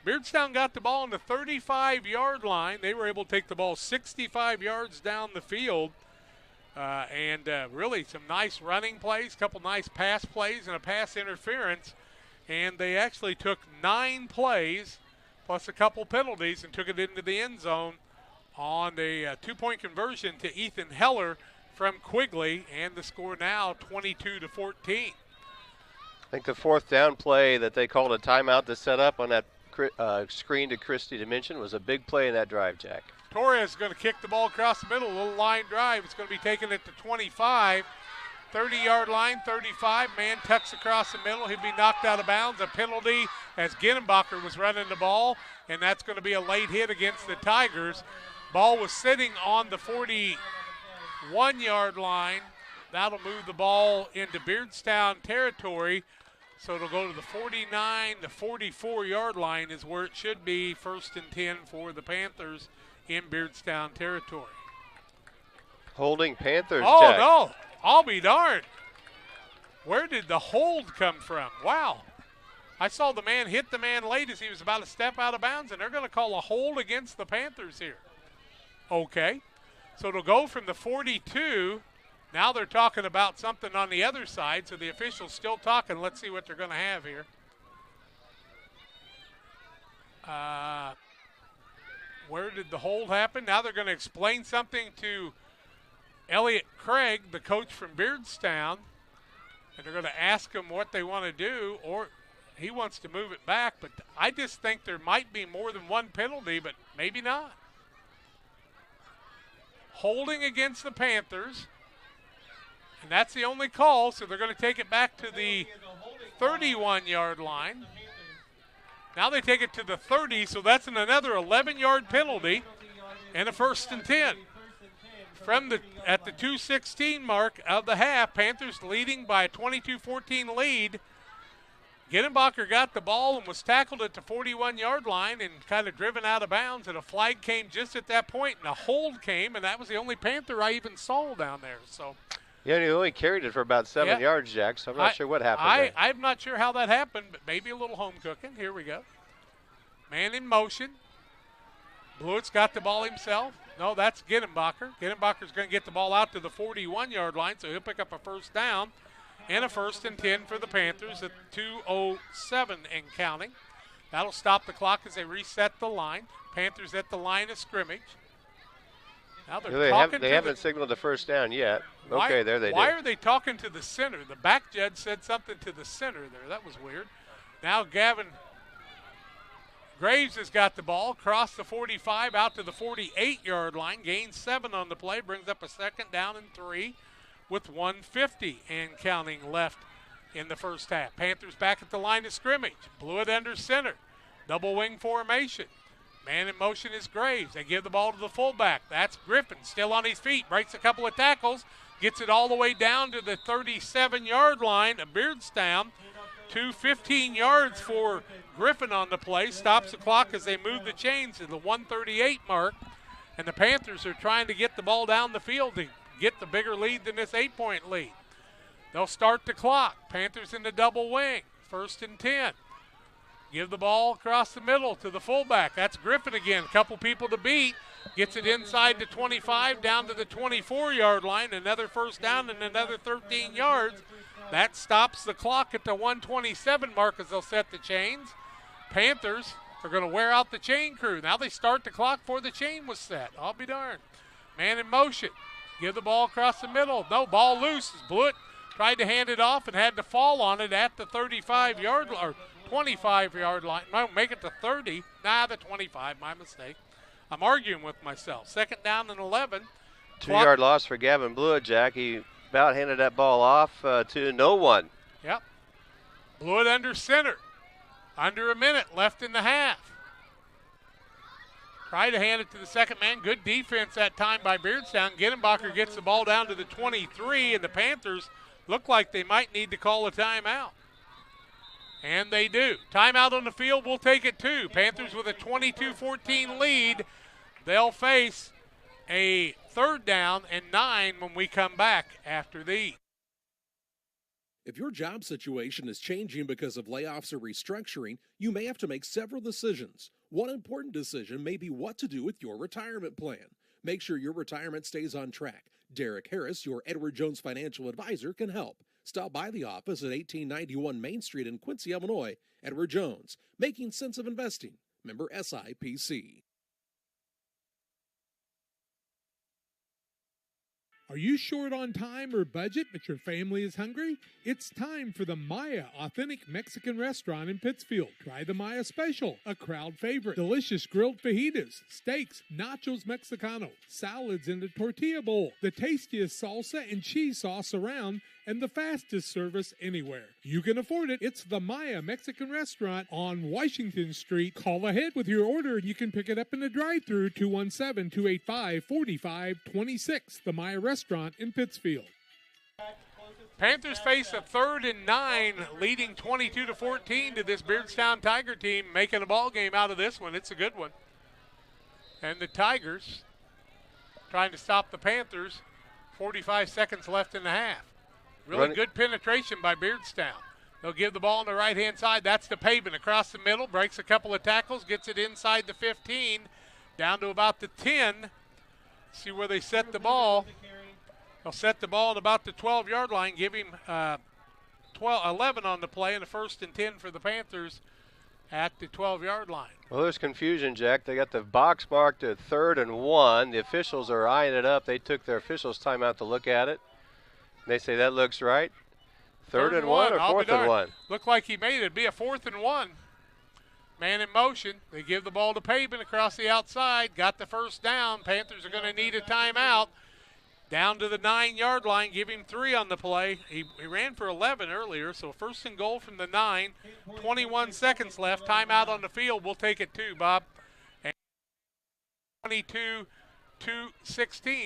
Beardstown got the ball on the 35-yard line. They were able to take the ball 65 yards down the field. And really some nice running plays, a couple nice pass plays, and a pass interference. And they actually took 9 plays plus a couple penalties and took it into the end zone on a 2-point conversion to Ethan Heller from Quigley. And the score now 22-14.
I think the 4th down play that they called a timeout to set up on that screen to Christie to mention was a big play in that drive, Jack.
Torres is going to kick the ball across the middle, a little line drive. It's going to be taken at the 25, 30-yard line, 35. Man tucks across the middle. He'll be knocked out of bounds. A penalty as Ginnenbacher was running the ball, and that's going to be a late hit against the Tigers. Ball was sitting on the 41-yard line. That'll move the ball into Beardstown territory. So it'll go to the 49, the 44-yard line is where it should be. 1st and 10 for the Panthers in Beardstown territory.
Holding Panthers,
Oh,
Jack.
no. I'll be darned. Where did the hold come from? Wow. I saw the man hit the man late as he was about to step out of bounds, and they're going to call a hold against the Panthers here. Okay. So it'll go from the 42. Now they're talking about something on the other side, so the official's still talking. Let's see what they're going to have here. Where did the hold happen? Now they're going to explain something to Elliot Craig, the coach from Beardstown, and they're going to ask him what they want to do, or he wants to move it back. But I just think there might be more than one penalty, but maybe not. Holding against the Panthers. And that's the only call, so they're going to take it back to the 31-yard line. Now they take it to the 30, so that's another 11-yard penalty and a 1st and 10. At the 2:16 mark of the half, Panthers leading by a 22-14 lead. Gittenbacher got the ball and was tackled at the 41-yard line and kind of driven out of bounds, and a flag came just at that point, and a hold came, and that was the only Panther I even saw down there. So,
yeah, he only carried it for about 7 yards, Jack, so I'm not sure what happened there.
I'm not sure how that happened, but maybe a little home cooking. Here we go. Man in motion. Blewett's got the ball himself. No, that's Gittenbacher. Gittenbacher's going to get the ball out to the 41-yard line, so he'll pick up a 1st down and a 1st and 10 for the Panthers at 2:07 and counting. That'll stop the clock as they reset the line. Panthers at the line of scrimmage. Now
they haven't signaled the 1st down yet. Okay, there they did.
Why are they talking to the center? The back judge said something to the center there. That was weird. Now Gavin Graves has got the ball, across the 45 out to the 48-yard line, gains 7 on the play, brings up a 2nd down and 3 with 1:50 and counting left in the first half. Panthers back at the line of scrimmage. Blewett under center. Double wing formation. Man in motion is Graves. They give the ball to the fullback. That's Griffin, still on his feet, breaks a couple of tackles, gets it all the way down to the 37-yard line of Beardstown. 15 yards for Griffin on the play. Stops the clock as they move the chains to the 138 mark. And the Panthers are trying to get the ball down the field to get the bigger lead than this 8-point lead. They'll start the clock. Panthers in the double wing. 1st and 10. Give the ball across the middle to the fullback. That's Griffin again. Couple people to beat. Gets it inside the 25 down to the 24-yard line. Another 1st down and another 13 yards. That stops the clock at the 127 mark as they'll set the chains. Panthers are going to wear out the chain crew. Now they start the clock before the chain was set. I'll be darned. Man in motion. Give the ball across the middle. No, ball loose. Blewett tried to hand it off and had to fall on it at the 35-yard or 25-yard line. No, make it to 30. The 25. My mistake. I'm arguing with myself. 2nd down and 11.
2-yard loss for Gavin Blewett, Jack. He about handed that ball off to no one.
Yep. Blewett under center. Under a minute left in the half. Try to hand it to the second man. Good defense that time by Beardstown. Gittenbacher gets the ball down to the 23, and the Panthers look like they might need to call a timeout. And they do. Timeout on the field, we'll take it too. Panthers with a 22-14 lead. They'll face a 3rd down and 9 when we come back after these.
If your job situation is changing because of layoffs or restructuring, you may have to make several decisions. One important decision may be what to do with your retirement plan. Make sure your retirement stays on track. Derek Harris, your Edward Jones financial advisor, can help. Stop by the office at 1891 Main Street in Quincy, Illinois. Edward Jones, making sense of investing. Member SIPC.
Are you short on time or budget, but your family is hungry? It's time for the Maya Authentic Mexican Restaurant in Pittsfield. Try the Maya Special, a crowd favorite. Delicious grilled fajitas, steaks, nachos Mexicano, salads in a tortilla bowl, the tastiest salsa and cheese sauce around, and the fastest service anywhere. You can afford it. It's the Maya Mexican Restaurant on Washington Street. Call ahead with your order and you can pick it up in the drive-thru, 217-285-4526. The Maya Restaurant in Pittsfield.
Panthers face a 3rd and 9, leading 22-14 to this Beardstown Tiger team, making a ball game out of this one. It's a good one. And the Tigers trying to stop the Panthers. 45 seconds left in the half. Really good penetration by Beardstown. They'll give the ball on the right-hand side. That's the pavement across the middle. Breaks a couple of tackles. Gets it inside the 15. Down to about the 10. See where they set the ball. They'll set the ball at about the 12-yard line. Give him 11 on the play. And a 1st and 10 for the Panthers at the 12-yard line.
Well, there's confusion, Jack. They got the box marked at 3rd and 1. The officials are eyeing it up. They took their officials' time out to look at it. They say that looks right. 3rd and 1 or 4th and 1?
Looked like he made it. It'd be a 4th and 1. Man in motion. They give the ball to Pavin across the outside. Got the 1st down. Panthers are going to need a timeout. Down to the 9-yard line, give him 3 on the play. He ran for 11 earlier, so first and goal from the 9. 21 seconds left. Timeout on the field. We'll take it too, Bob. And 22-16.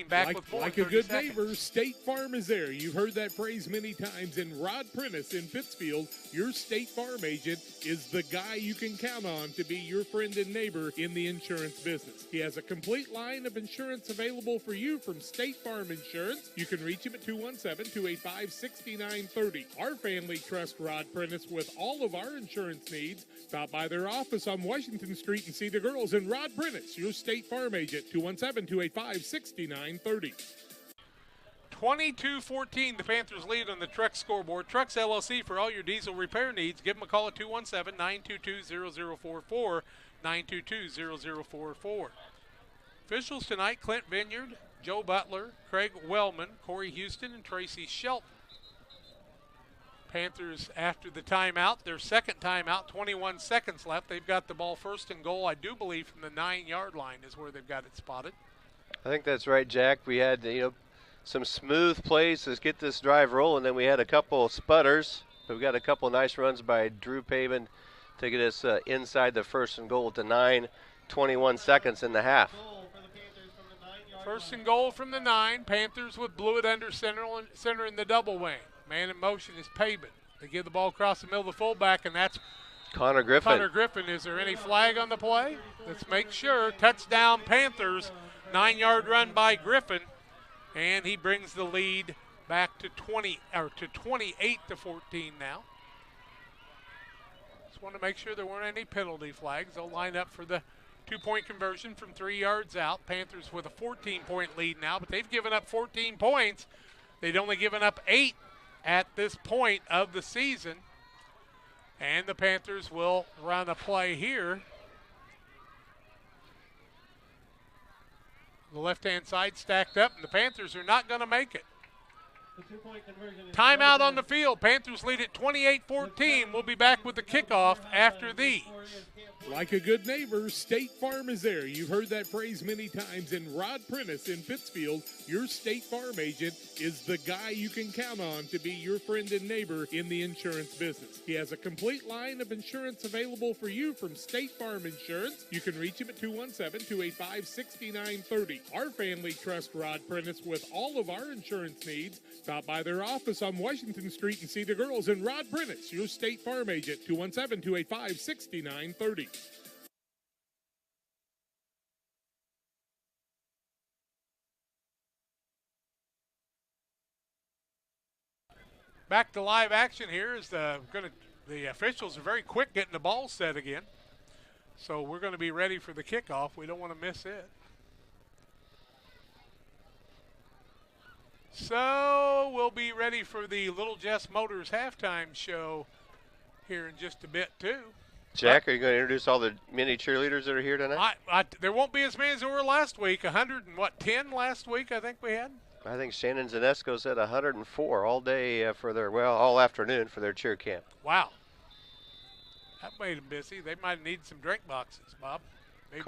Back with more.
Like a good neighbor, State Farm is there. You've heard that phrase many times. And Rod Prentice in Pittsfield, your State Farm agent, is the guy you can count on to be your friend and neighbor in the insurance business. He has a complete line of insurance available for you from State Farm Insurance. You can reach him at 217-285-6930. Our family trusts Rod Prentice with all of our insurance needs. Stop by their office on Washington Street and see the girls. And Rod Prentice, your State Farm agent, 217-285-6930.
22-14, the Panthers lead on the Truck scoreboard. Trucks LLC for all your diesel repair needs. Give them a call at 217-922-0044, 922-0044. Officials tonight, Clint Vineyard, Joe Butler, Craig Wellman, Corey Houston, and Tracy Shelton. Panthers after the timeout, their second timeout, 21 seconds left. They've got the ball first and goal, I do believe, from the 9-yard line is where they've got it spotted.
I think that's right, Jack. We had, some smooth plays to get this drive rolling. Then we had a couple sputters. But we got a couple nice runs by Drew Pavin to get us inside the first and goal to 9:21 seconds in the half.
First and goal from the 9. Panthers with Blewett under center in the double wing. Man in motion is Pavin. They give the ball across the middle of the fullback, and that's
Connor Griffin.
Is there any flag on the play? Let's make sure. Touchdown Panthers. 9-yard run by Griffin. And he brings the lead back to 28-14 now. Just want to make sure there weren't any penalty flags. They'll line up for the 2-point conversion from 3 yards out. Panthers with a 14-point lead now, but they've given up 14 points. They'd only given up 8 at this point of the season. And the Panthers will run a play here. The left-hand side stacked up, and the Panthers are not going to make it. Timeout on the field. Panthers lead at 28-14. We'll be back with the kickoff after these.
Like a good neighbor, State Farm is there. You've heard that phrase many times. And Rod Prentice in Pittsfield, your State Farm agent, is the guy you can count on to be your friend and neighbor in the insurance business. He has a complete line of insurance available for you from State Farm Insurance. You can reach him at 217-285-6930. Our family trusts Rod Prentice with all of our insurance needs. Stop by their office on Washington Street and see the girls. And Rod Prentice, your State Farm agent, 217-285-6930.
Back to live action here is the officials are very quick getting the ball set again. So we're going to be ready for the kickoff. We don't want to miss it. So we'll be ready for the Little Jess Motors halftime show here in just a bit too.
Jack, are you going to introduce all the mini cheerleaders that are here tonight?
There won't be as many as there were last week. 110 last week I think we had.
I think Shannon Zanesco said 104 all day all afternoon for their cheer camp.
Wow. That made them busy. They might need some drink boxes, Bob. Maybe.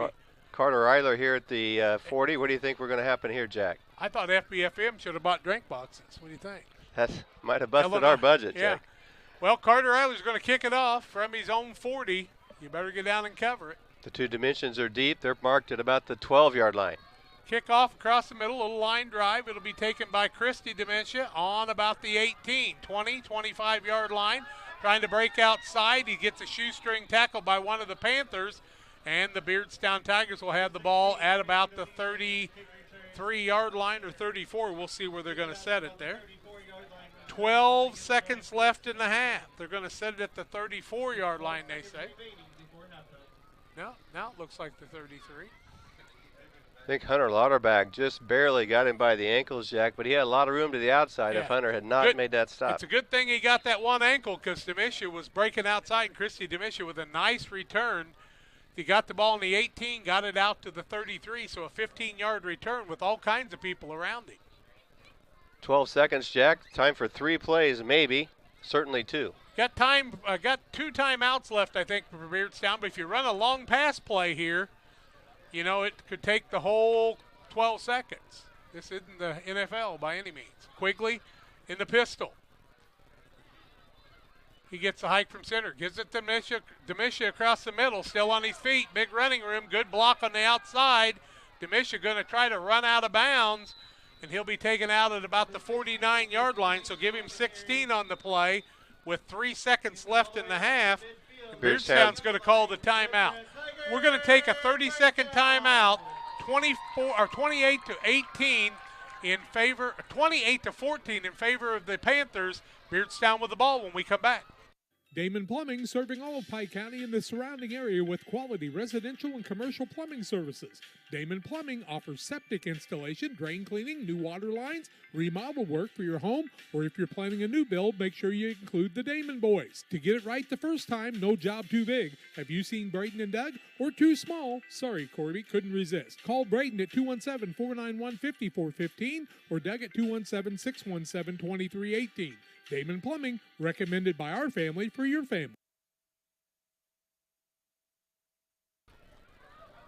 Carter Eiler here at the 40. What do you think we're going to happen here, Jack?
I thought FBFM should have bought drink boxes. What do you think?
That might have busted our budget,
yeah.
Jack.
Well, Carter Eiler's going to kick it off from his own 40. You better get down and cover it.
The two dimensions are deep. They're marked at about the 12-yard line.
Kick off across the middle, little line drive. It'll be taken by Christy Dementia on about the 18, 20, 25-yard line. Trying to break outside. He gets a shoestring tackle by one of the Panthers, and the Beardstown Tigers will have the ball at about the 33-yard line or 34. We'll see where they're going to set it there. 12 seconds left in the half. They're going to set it at the 34-yard line, they say. No, now it looks like the 33.
I think Hunter Lauterbach just barely got him by the ankles, Jack, but he had a lot of room to the outside if Hunter had not made that stop.
It's a good thing he got that one ankle because Demisha was breaking outside, and Christy Demisha with a nice return. He got the ball in the 18, got it out to the 33, so a 15-yard return with all kinds of people around him.
12 seconds, Jack. Time for 3 plays, maybe. Certainly 2.
Got 2 timeouts left, I think, for Beardstown, but if you run a long pass play here, it could take the whole 12 seconds. This isn't the NFL by any means. Quigley in the pistol. He gets a hike from center. Gives it to Demisha across the middle. Still on his feet. Big running room. Good block on the outside. Demisha going to try to run out of bounds, and he'll be taken out at about the 49-yard line. So give him 16 on the play with 3 seconds left in the half. Beardstown's going to call the timeout. We're going to take a 30-second timeout. 28 to 18 in favor, 28 to 14 in favor of the Panthers. Beardstown with the ball when we come back.
Damon Plumbing, serving all of Pike County and the surrounding area with quality residential and commercial plumbing services. Damon Plumbing offers septic installation, drain cleaning, new water lines, remodel work for your home, or if you're planning a new build, make sure you include the Damon boys. To get it right the first time, no job too big. Have you seen Brayton and Doug? Or too small? Sorry, Corby, couldn't resist. Call Brayton at 217-491-5415 or Doug at 217-617-2318. Damon Plumbing, recommended by our family for your family.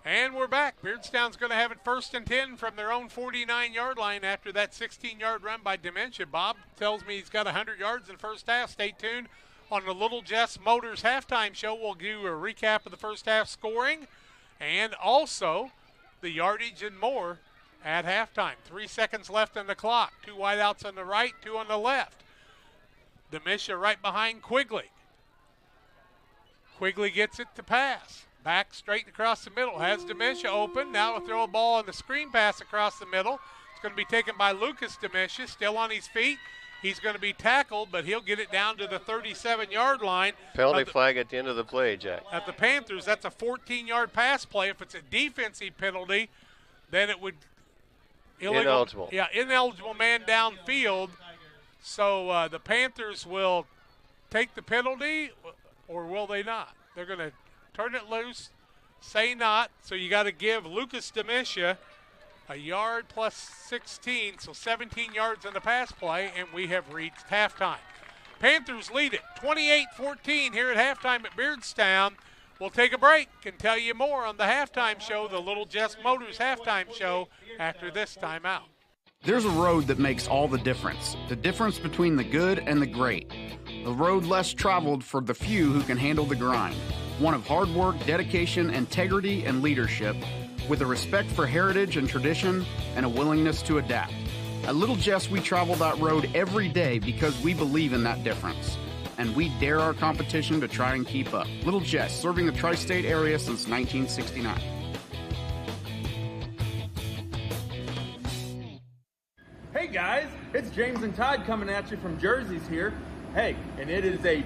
And we're back. Beardstown's going to have it 1st and 10 from their own 49-yard line after that 16-yard run by Dementia. Bob tells me he's got 100 yards in the first half. Stay tuned on the Little Jess Motors halftime show. We'll do a recap of the first half scoring and also the yardage and more at halftime. 3 seconds left on the clock. 2 wideouts on the right, 2 on the left. Demisha right behind Quigley. Quigley gets it to pass. Back straight across the middle. Has Demisha open. Now we'll throw a ball on the screen pass across the middle. It's going to be taken by Lucas Demisha. Still on his feet. He's going to be tackled, but he'll get it down to the 37-yard line.
Penalty flag at the end of the play, Jack.
At the Panthers, that's a 14-yard pass play. If it's a defensive penalty, then it would
ineligible.
Yeah, ineligible man downfield. So the Panthers will take the penalty, or will they not? They're going to turn it loose, say not. So you got to give Lucas Demisha a yard plus 16, so 17 yards on the pass play, and we have reached halftime. Panthers lead it 28-14 here at halftime at Beardstown. We'll take a break and tell you more on the halftime show, the Little Jess Motors halftime show, after this timeout.
There's a road that makes all the difference between the good and the great. The road less traveled for the few who can handle the grind. One of hard work, dedication, integrity, and leadership, with a respect for heritage and tradition and a willingness to adapt. At Little Jess, we travel that road every day because we believe in that difference. And we dare our competition to try and keep up. Little Jess, serving the tri-state area since 1969.
Hey guys, it's James and Todd coming at you from Jersey's here. Hey, and it is a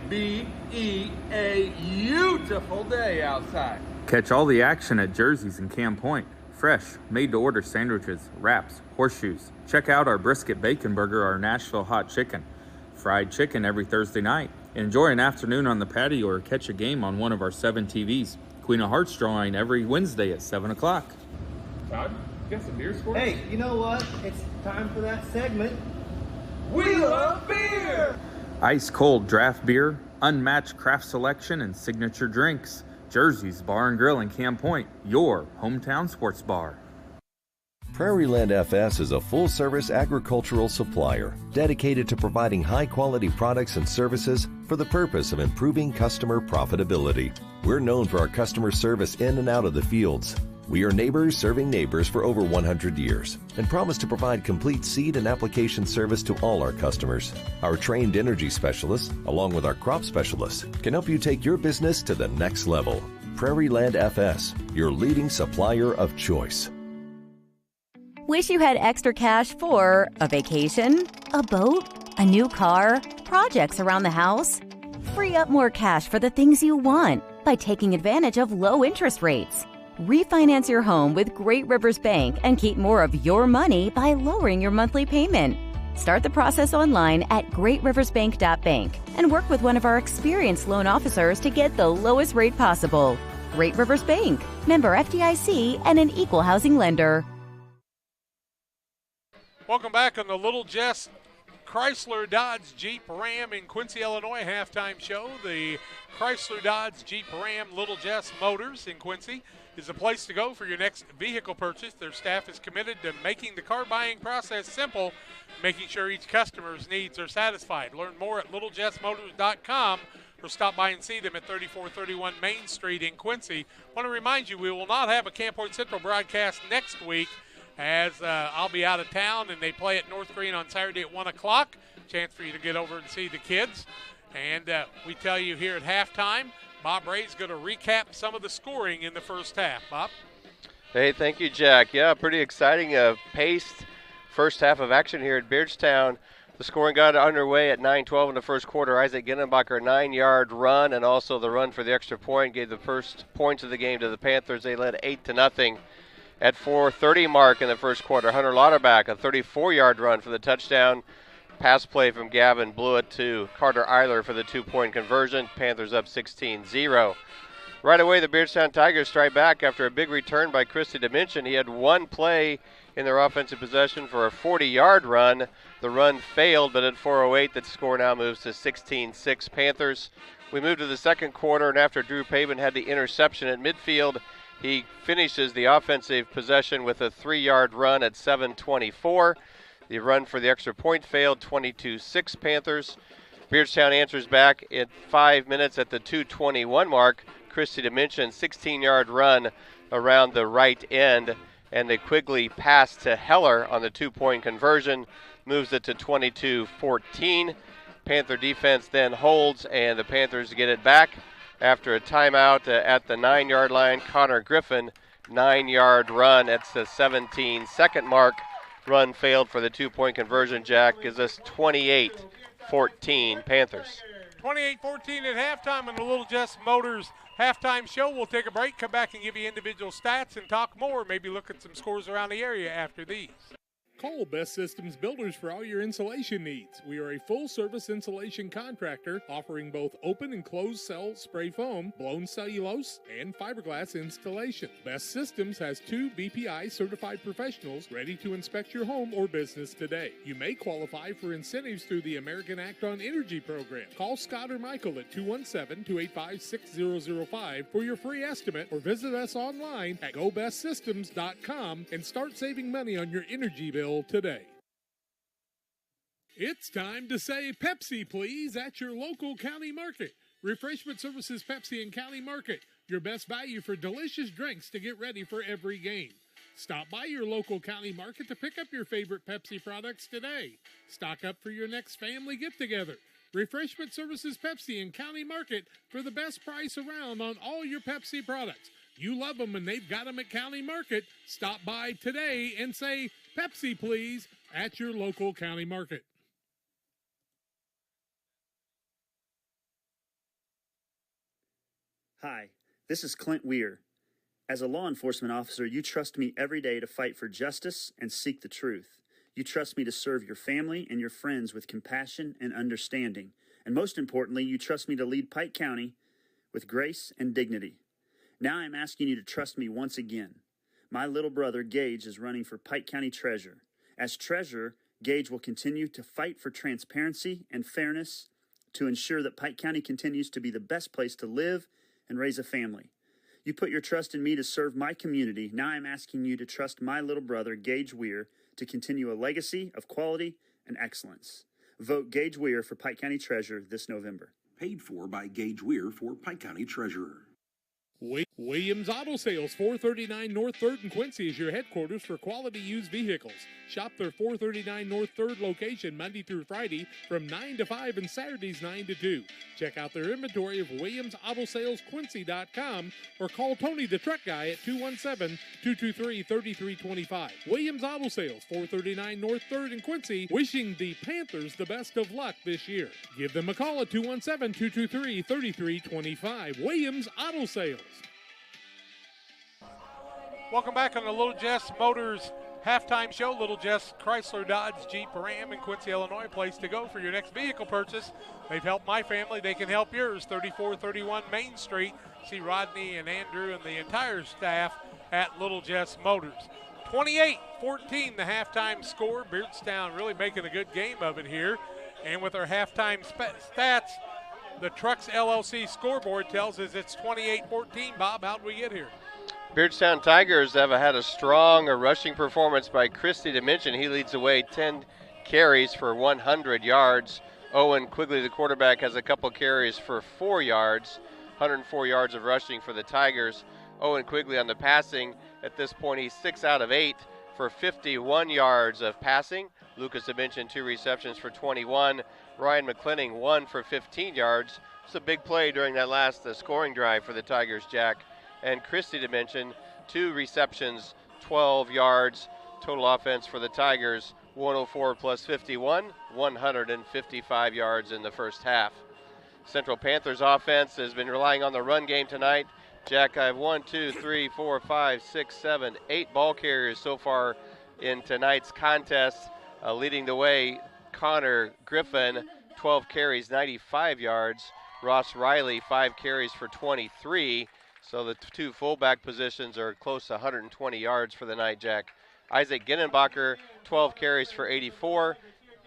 beautiful day outside.
Catch all the action at Jersey's in Camp Point. Fresh, made-to-order sandwiches, wraps, horseshoes. Check out our brisket bacon burger, our Nashville hot chicken. Fried chicken every Thursday night. Enjoy an afternoon on the patio or catch a game on one of our 7 TVs. Queen of Hearts drawing every Wednesday at 7 o'clock.
Todd, you got some beer scores?
Hey, you know what? It's time for that segment.
We love beer!
Ice cold draft beer, unmatched craft selection, and signature drinks. Jersey's Bar and Grill in Camp Point, your hometown sports bar.
Prairieland FS is a full-service agricultural supplier dedicated to providing high-quality products and services for the purpose of improving customer profitability. We're known for our customer service in and out of the fields. We are neighbors serving neighbors for over 100 years and promise to provide complete seed and application service to all our customers. Our trained energy specialists, along with our crop specialists, can help you take your business to the next level. Prairieland FS, your leading supplier of choice.
Wish you had extra cash for a vacation, a boat, a new car, projects around the house? Free up more cash for the things you want by taking advantage of low interest rates. Refinance your home with Great Rivers Bank and keep more of your money by lowering your monthly payment. Start the process online at greatriversbank.bank and work with one of our experienced loan officers to get the lowest rate possible. Great Rivers Bank, member FDIC, and an equal housing lender.
Welcome back on the Little Jess Chrysler Dodge Jeep Ram in Quincy, Illinois halftime show. The Chrysler Dodge Jeep Ram Little Jess Motors in Quincy. is the place to go for your next vehicle purchase. Their staff is committed to making the car buying process simple, making sure each customer's needs are satisfied. Learn more at littlejessmotors.com or stop by and see them at 3431 Main Street in Quincy. I want to remind you, we will not have a Camp Point Central broadcast next week as I'll be out of town, and they play at North Green on Saturday at 1 o'clock. Chance for you to get over and see the kids. And we tell you here at halftime, Bob Ray's going to recap some of the scoring in the first half. Bob?
Hey, thank you, Jack. Yeah, pretty exciting paced first half of action here at Beardstown. The scoring got underway at 9:12 in the first quarter. Isaac Ginnenbacher, 9-yard run, and also the run for the extra point gave the first points of the game to the Panthers. They led 8-0 at 4:30 mark in the first quarter. Hunter Lauterbach, a 34-yard run for the touchdown. Pass play from Gavin Blewett to Carter Eiler for the 2-point conversion. Panthers up 16-0. Right away, the Beardstown Tigers strike back after a big return by Christy Dimension. He had one play in their offensive possession for a 40-yard run. The run failed, but at 4:08, the score now moves to 16-6 Panthers. We move to the second quarter, and after Drew Pavin had the interception at midfield, he finishes the offensive possession with a 3-yard run at 7:24. The run for the extra point failed, 22-6 Panthers. Beardstown answers back at 5 minutes at the 2:21 mark. Christy Dimension, 16-yard run around the right end, and the Quigley pass to Heller on the 2-point conversion moves it to 22-14. Panther defense then holds, and the Panthers get it back after a timeout at the 9-yard line. Connor Griffin, 9-yard run at the 17-second mark. Run failed for the 2-point conversion. Jack gives us 28-14 Panthers.
28-14 at halftime on the Little Jess Motors halftime show. We'll take a break, come back and give you individual stats and talk more. Maybe look at some scores around the area after these.
Call Best Systems Builders for all your insulation needs. We are a full-service insulation contractor offering both open and closed-cell spray foam, blown cellulose, and fiberglass installation. Best Systems has 2 BPI-certified professionals ready to inspect your home or business today. You may qualify for incentives through the American Act on Energy program. Call Scott or Michael at 217-285-6005 for your free estimate, or visit us online at gobestsystems.com and start saving money on your energy bill today. It's time to say Pepsi, please, at your local county market. Refreshment Services Pepsi and County Market, your best value for delicious drinks to get ready for every game. Stop by your local county market to pick up your favorite Pepsi products today. Stock up for your next family get-together. Refreshment Services Pepsi and County Market for the best price around on all your Pepsi products. You love them and they've got them at County Market. Stop by today and say Pepsi, please, at your local county market.
Hi, this is Clint Weir. As a law enforcement officer, you trust me every day to fight for justice and seek the truth. You trust me to serve your family and your friends with compassion and understanding. And most importantly, you trust me to lead Pike County with grace and dignity. Now I'm asking you to trust me once again. My little brother, Gage, is running for Pike County Treasurer. As Treasurer, Gage will continue to fight for transparency and fairness to ensure that Pike County continues to be the best place to live and raise a family. You put your trust in me to serve my community. Now I'm asking you to trust my little brother, Gage Weir, to continue a legacy of quality and excellence. Vote Gage Weir for Pike County Treasurer this November.
Paid for by Gage Weir for Pike County Treasurer.
Williams Auto Sales, 439 North 3rd in Quincy is your headquarters for quality used vehicles. Shop their 439 North 3rd location Monday through Friday from 9 to 5 and Saturdays 9 to 2. Check out their inventory of WilliamsAutoSalesQuincy.com or call Tony the Truck Guy at 217-223-3325. Williams Auto Sales, 439 North 3rd in Quincy, wishing the Panthers the best of luck this year. Give them a call at 217-223-3325. Williams Auto Sales.
Welcome back on the Little Jess Motors halftime show. Little Jess Chrysler Dodge Jeep Ram in Quincy, Illinois. Place to go for your next vehicle purchase. They've helped my family. They can help yours. 3431 Main Street. See Rodney and Andrew and the entire staff at Little Jess Motors. 28-14 the halftime score. Beardstown really making a good game of it here. And with our halftime stats, the Trucks LLC scoreboard tells us it's 28-14. Bob, how'd we get here?
Beardstown Tigers have had a strong rushing performance by Christie Dimension. He leads the way, 10 carries for 100 yards. Owen Quigley, the quarterback, has a couple carries for 4 yards. 104 yards of rushing for the Tigers. Owen Quigley on the passing. At this point, he's 6 out of 8 for 51 yards of passing. Lucas Dimension, 2 receptions for 21. Ryan McClenning, 1 for 15 yards. It's a big play during that last scoring drive for the Tigers, Jack. And Christie Dimension, 2 receptions, 12 yards. Total offense for the Tigers, 104 plus 51, 155 yards in the first half. Central Panthers offense has been relying on the run game tonight. Jack, I have 1, 2, 3, 4, 5, 6, 7, 8 ball carriers so far in tonight's contest. Leading the way, Connor Griffin, 12 carries, 95 yards. Ross Riley, 5 carries for 23. So the 2 fullback positions are close to 120 yards for the night, Jack. Isaac Ginnenbacher, 12 carries for 84.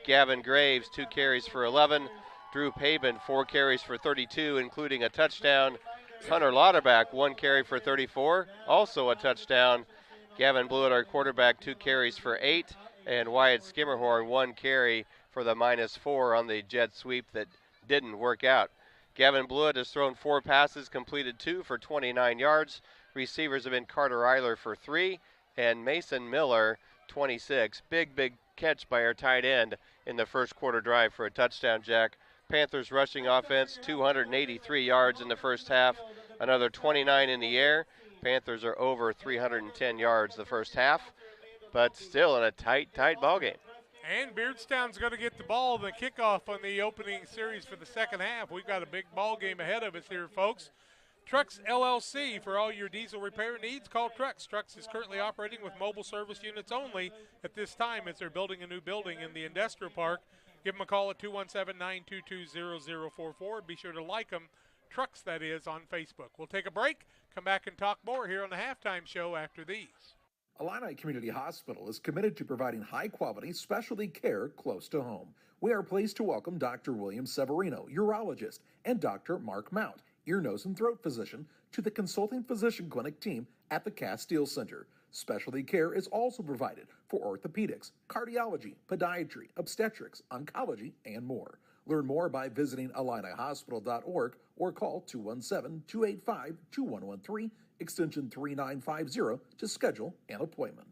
Gavin Graves, 2 carries for 11. Drew Pabin, 4 carries for 32, including a touchdown. Hunter Lauterbach, 1 carry for 34, also a touchdown. Gavin Blewett, our quarterback, 2 carries for 8. And Wyatt Skimmerhorn, 1 carry for the -4 on the jet sweep that didn't work out. Gavin Blewett has thrown 4 passes, completed 2 for 29 yards. Receivers have been Carter Eiler for 3 and Mason Miller, 26. Big catch by our tight end in the first quarter drive for a touchdown, Jack. Panthers rushing offense, 283 yards in the first half, another 29 in the air. Panthers are over 310 yards the first half, but still in a tight ball game.
And Beardstown's going to get the ball, the kickoff on the opening series for the second half. We've got a big ball game ahead of us here, folks. Trucks LLC, for all your diesel repair needs, call Trucks. Trucks is currently operating with mobile service units only at this time as they're building a new building in the industrial park. Give them a call at 217-922-0044. Be sure to like them, Trucks that is, on Facebook. We'll take a break, come back and talk more here on the halftime show after these.
Illini Community Hospital is committed to providing high-quality specialty care close to home. We are pleased to welcome Dr. William Severino, urologist, and Dr. Mark Mount, ear, nose, and throat physician, to the consulting physician clinic team at the Castile Center. Specialty care is also provided for orthopedics, cardiology, podiatry, obstetrics, oncology, and more. Learn more by visiting IlliniHospital.org or call 217-285-2113, extension 3950 to schedule an appointment.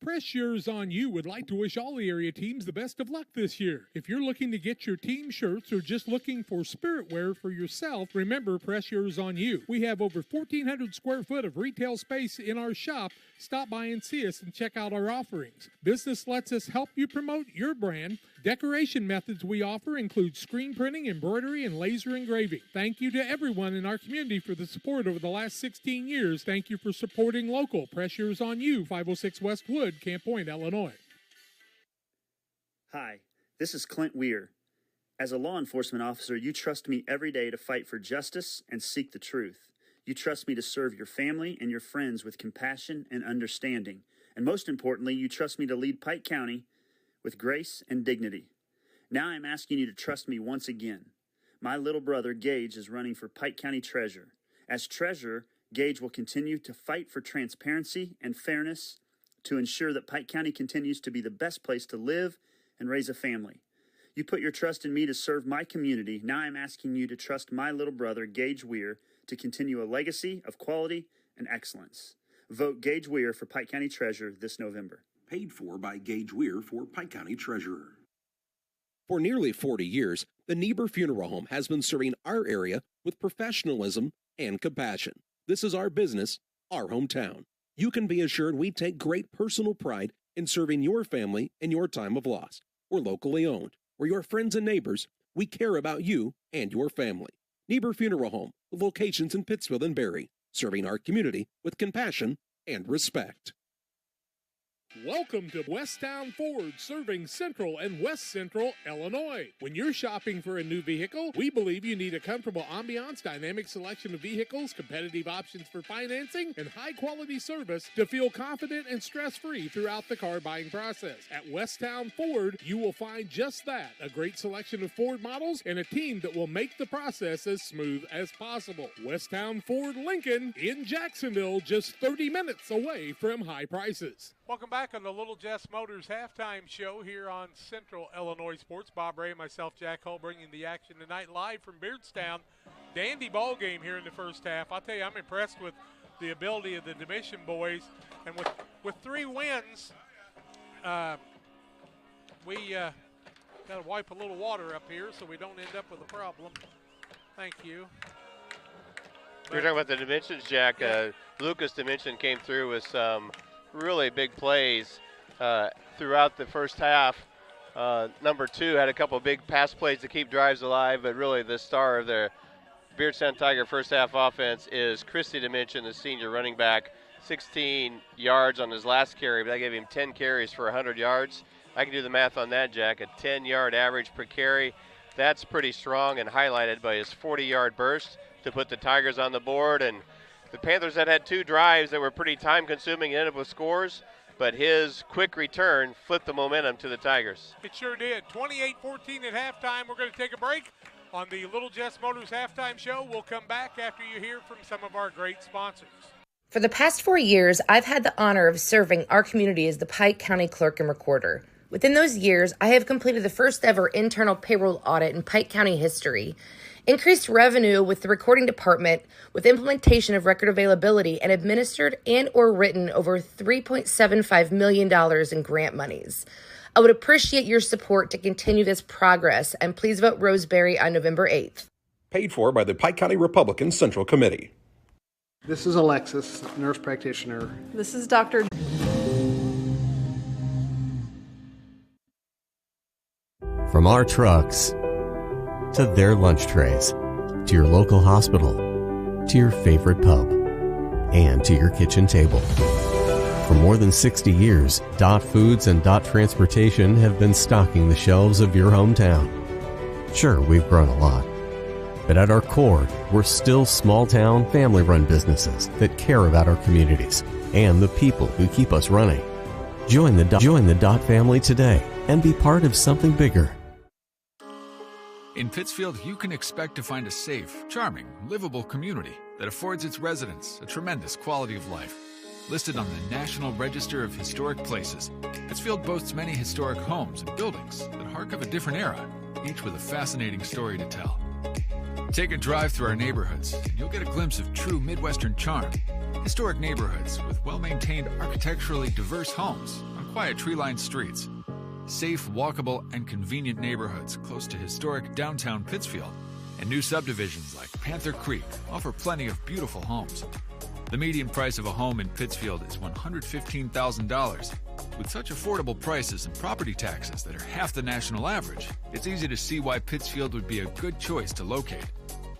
Press Yours On You would like to wish all the area teams the best of luck this year. If you're looking to get your team shirts or just looking for spirit wear for yourself, remember Press Yours On You. We have over 1,400 square foot of retail space in our shop. Stop by and see us and check out our offerings. Business lets us help you promote your brand. Decoration methods we offer include screen printing, embroidery, and laser engraving. Thank you to everyone in our community for the support over the last 16 years. Thank you for supporting local. Press Yours On You, 506 West Wood, Camp Point, Illinois.
Hi, this is Clint Weir. As a law enforcement officer, you trust me every day to fight for justice and seek the truth. You trust me to serve your family and your friends with compassion and understanding. And most importantly, you trust me to lead Pike County with grace and dignity. Now I'm asking you to trust me once again. My little brother, Gage, is running for Pike County Treasurer. As Treasurer, Gage will continue to fight for transparency and fairness to ensure that Pike County continues to be the best place to live and raise a family. You put your trust in me to serve my community. Now I'm asking you to trust my little brother, Gage Weir, to continue a legacy of quality and excellence. Vote Gage Weir for Pike County Treasurer this November.
Paid for by Gage Weir for Pike County Treasurer.
For nearly 40 years, the Niebuhr Funeral Home has been serving our area with professionalism and compassion. This is our business, our hometown. You can be assured we take great personal pride in serving your family in your time of loss. We're locally owned. We're your friends and neighbors. We care about you and your family. Niebuhr Funeral Home, with locations in Pittsfield and Barry, serving our community with compassion and respect.
Welcome to Beardstown Ford, serving Central and West Central Illinois. When you're shopping for a new vehicle, we believe you need a comfortable ambiance, dynamic selection of vehicles, competitive options for financing, and high-quality service to feel confident and stress-free throughout the car buying process. At Beardstown Ford, you will find just that, a great selection of Ford models and a team that will make the process as smooth as possible. Beardstown Ford Lincoln in Jacksonville, just 30 minutes away from high prices.
Welcome back on the Little Jess Motors halftime show here on Central Illinois Sports. Bob Ray, myself, Jack Hull, bringing the action tonight live from Beardstown. Dandy ball game here in the first half. I'll tell you, I'm impressed with the ability of the Domitian boys. And with 3 wins, we got to wipe a little water up here so we don't end up with a problem. Thank you.
You're talking about the dimensions, Jack.
Yeah.
Lucas Dimension came through with some really big plays throughout the first half. Number 2 had a couple of big pass plays to keep drives alive, but really the star of their Beardstown Tiger first half offense is Christy Dimension, the senior running back. 16 yards on his last carry, but I gave him 10 carries for 100 yards. I can do the math on that, Jack. A 10-yard average per carry. That's pretty strong and highlighted by his 40-yard burst to put the Tigers on the board. And the Panthers had 2 drives that were pretty time-consuming and ended up with scores, but his quick return flipped the momentum to the Tigers.
It sure did. 28-14 at halftime. We're going to take a break on the Little Jess Motors halftime show. We'll come back after you hear from some of our great sponsors.
For the past 4 years, I've had the honor of serving our community as the Pike County Clerk and Recorder. Within those years, I have completed the first ever internal payroll audit in Pike County history, increased revenue with the recording department with implementation of record availability, and administered and or written over $3.75 million in grant monies. I would appreciate your support to continue this progress, and please vote Roseberry on November 8th.
Paid for by the Pike County Republican Central Committee.
This is Alexis, nurse practitioner.
This is Dr.
From our trucks to their lunch trays, to your local hospital, to your favorite pub, and to your kitchen table. For more than 60 years, Dot Foods and Dot Transportation have been stocking the shelves of your hometown. Sure, we've grown a lot, but at our core, we're still small-town, family-run businesses that care about our communities and the people who keep us running. Join the Dot family today and be part of something bigger.
In Pittsfield, you can expect to find a safe, charming, livable community that affords its residents a tremendous quality of life. Listed on the National Register of Historic Places, Pittsfield boasts many historic homes and buildings that hark of a different era, each with a fascinating story to tell. Take a drive through our neighborhoods, and you'll get a glimpse of true Midwestern charm. Historic neighborhoods with well-maintained, architecturally diverse homes on quiet tree-lined streets. Safe, walkable, and convenient neighborhoods close to historic downtown Pittsfield. And new subdivisions like Panther Creek offer plenty of beautiful homes. The median price of a home in Pittsfield is $115,000. With such affordable prices and property taxes that are half the national average, it's easy to see why Pittsfield would be a good choice to locate.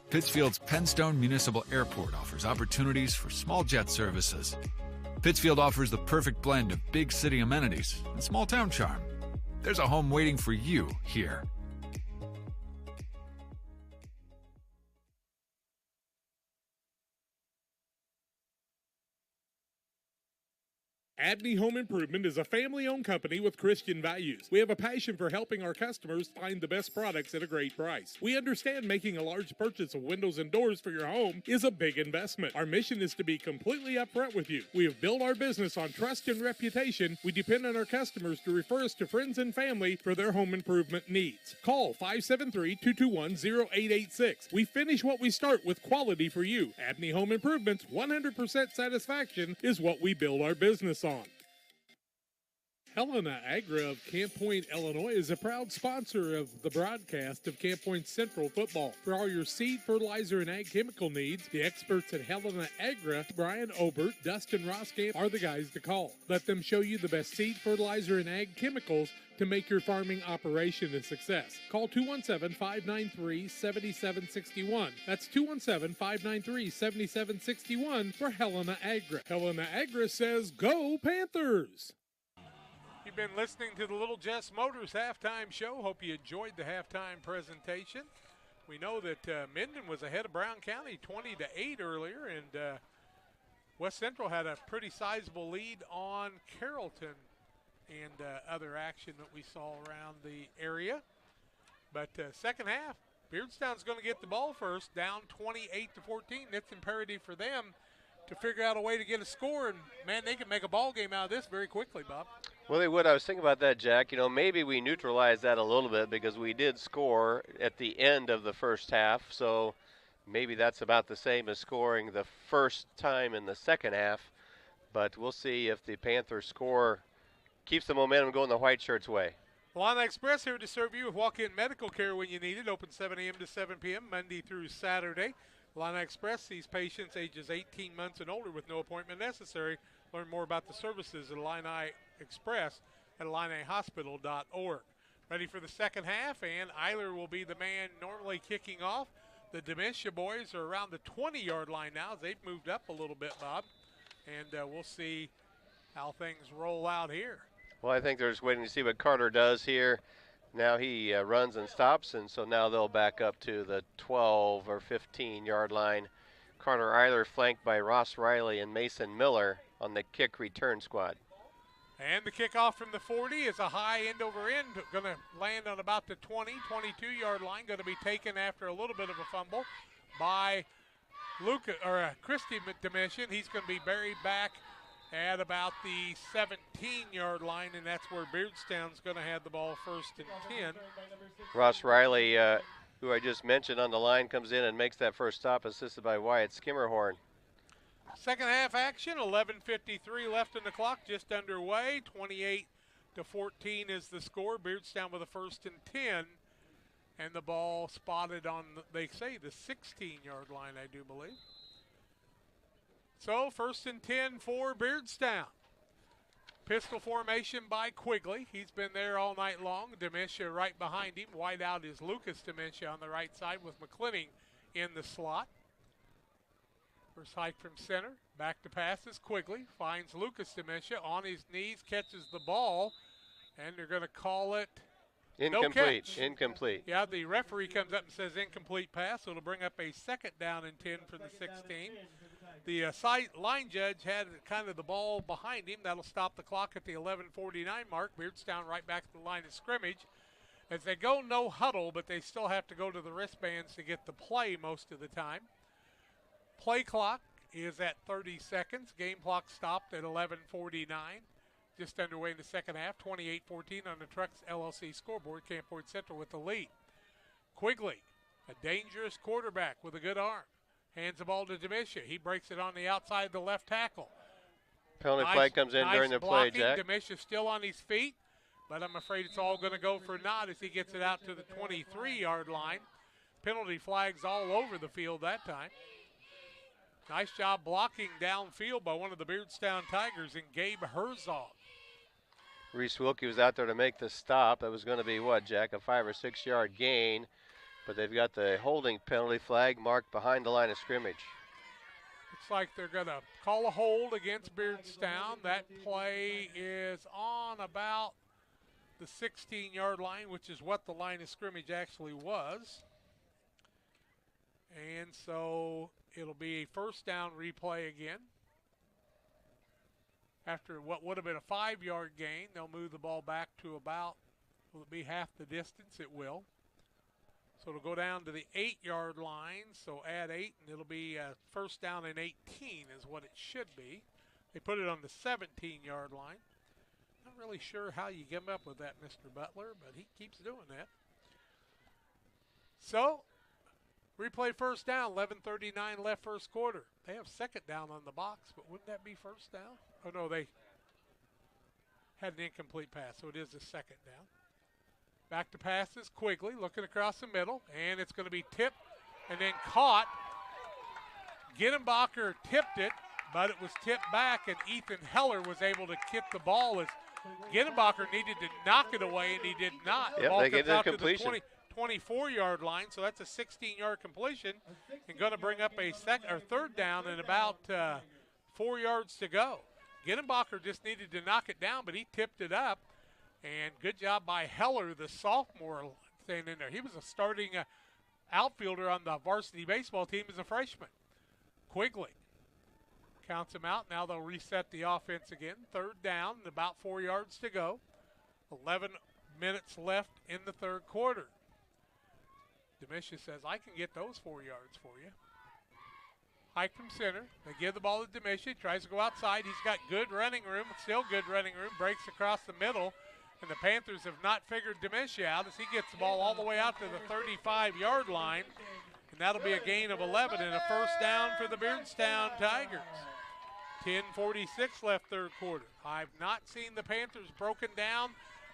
Pittsfield's Penstone Municipal Airport offers opportunities for small jet services. Pittsfield offers the perfect blend of big city amenities and small town charm. There's a home waiting for you here.
Abney Home Improvement is a family-owned company with Christian values. We have a passion for helping our customers find the best products at a great price. We understand making a large purchase of windows and doors for your home is a big investment. Our mission is to be completely upfront with you. We have built our business on trust and reputation. We depend on our customers to refer us to friends and family for their home improvement needs. Call 573-221-0886. We finish what we start with quality for you. Abney Home Improvement's 100% satisfaction is what we build our business on. Helena Agra of Camp Point, Illinois is a proud sponsor of the broadcast of Camp Point Central football. For all your seed, fertilizer, and ag chemical needs, the experts at Helena Agra, Brian Obert, Dustin Roskamp, are the guys to call. Let them show you the best seed, fertilizer, and ag chemicals to make your farming operation a success. Call 217-593-7761. That's 217-593-7761 for Helena Agra. Helena Agra says, go Panthers!
You've been listening to the Little Jess Motors halftime show. Hope you enjoyed the halftime presentation. We know that Minden was ahead of Brown County 20-8 earlier, and West Central had a pretty sizable lead on Carrollton and other action that we saw around the area. But second half, Beardstown's going to get the ball first, down 28-14. It's imperative for them to figure out a way to get a score, and, man, they can make a ball game out of this very quickly, Bob.
Well, they would. I was thinking about that, Jack. You know, maybe we neutralized that a little bit because we did score at the end of the first half, so maybe that's about the same as scoring the first time in the second half. But we'll see if the Panthers score, keeps the momentum going the white shirts' way.
Illini Express here to serve you with walk-in medical care when you need it. Open 7 a.m. to 7 p.m. Monday through Saturday. Illini Express sees patients ages 18 months and older with no appointment necessary. Learn more about the services at Illini Express at IlliniHospital.org. Ready for the second half, and Eiler will be the man normally kicking off. The Dementia boys are around the 20-yard line now. They've moved up a little bit, Bob, and we'll see how things roll out here.
Well, I think they're just waiting to see what Carter does here. Now he runs and stops, and so now they'll back up to the 12 or 15-yard line. Carter Eiler flanked by Ross Riley and Mason Miller on the kick return squad.
And the kickoff from the 40 is a high end over end, going to land on about the 20, 22-yard line, going to be taken after a little bit of a fumble by Christy Dimension. He's going to be buried back at about the 17-yard line, and that's where Beardstown's going to have the ball first and 10.
Ross Riley, who I just mentioned on the line, comes in and makes that first stop, assisted by Wyatt Skimmerhorn.
Second half action, 11:53 left in the clock, just underway. 28-14 is the score. Beardstown with a first and 10, and the ball spotted on, they say, the 16-yard line, I do believe. So first and 10 for Beardstown. Pistol formation by Quigley. He's been there all night long. Dementia right behind him. Wide out is Lucas Dementia on the right side with McClinning in the slot. First hike from center. Back to passes. Quigley finds Lucas Dementia on his knees, catches the ball, and they're going to call it
incomplete.
No catch.
Incomplete.
Yeah, the referee comes up and says incomplete pass, so it'll bring up a second down and 10 for the 16. The line judge had kind of the ball behind him. That'll stop the clock at the 11:49 mark. Beardstown right back to the line of scrimmage. As they go no huddle, but they still have to go to the wristbands to get the play most of the time. Play clock is at 30 seconds. Game clock stopped at 11:49. Just underway in the second half. 28-14 on the Trucks LLC scoreboard. Camp Point Central with the lead. Quigley, a dangerous quarterback with a good arm. Hands the ball to Demisha. He breaks it on the outside of the left tackle.
Penalty flag comes in during the play, Jack.
Demisha still on his feet, but I'm afraid it's all going to go for naught as he gets it out to the 23-yard line. Penalty flags all over the field that time. Nice job blocking downfield by one of the Beardstown Tigers and Gabe Herzog.
Reese Wilkie was out there to make the stop. That was going to be what, Jack, a 5 or 6 yard gain. But they've got the holding penalty flag marked behind the line of scrimmage.
Looks like they're going to call a hold against Beardstown. That play is on about the 16-yard line, which is what the line of scrimmage actually was. And so it'll be a first down replay again. After what would have been a 5-yard gain, they'll move the ball back to about, will it be half the distance? It will. So it'll go down to the 8-yard line, so add 8, and it'll be first down and 18 is what it should be. They put it on the 17-yard line. Not really sure how you come up with that, Mr. Butler, but he keeps doing that. So, replay first down, 11:39 left first quarter. They have second down on the box, but wouldn't that be first down? Oh, no, they had an incomplete pass, so it is a second down. Back to passes, Quigley looking across the middle, and it's going to be tipped and then caught. Gittenbacher tipped it, but it was tipped back, and Ethan Heller was able to get the ball as Gittenbacher needed to knock it away, and he did not.
Yep,
the ball
they
comes
get
out
the
to
completion.
the 24-yard line, so that's a 16-yard completion, and going to bring up a third down and about 4 yards to go. Gittenbacher just needed to knock it down, but he tipped it up. And good job by Heller, the sophomore, staying in there. He was a starting outfielder on the varsity baseball team as a freshman. Quigley counts him out. Now they'll reset the offense again. Third down, about 4 yards to go. 11 minutes left in the third quarter. Demisha says, I can get those 4 yards for you. Hike from center. They give the ball to Demisha. He tries to go outside. He's got good running room, still good running room. Breaks across the middle. And the Panthers have not figured Demisha out as he gets the ball all the way out to the 35-yard line. And that'll be a gain of 11 and a first down for the Beardstown Tigers. 10:46 left third quarter. I've not seen the Panthers broken down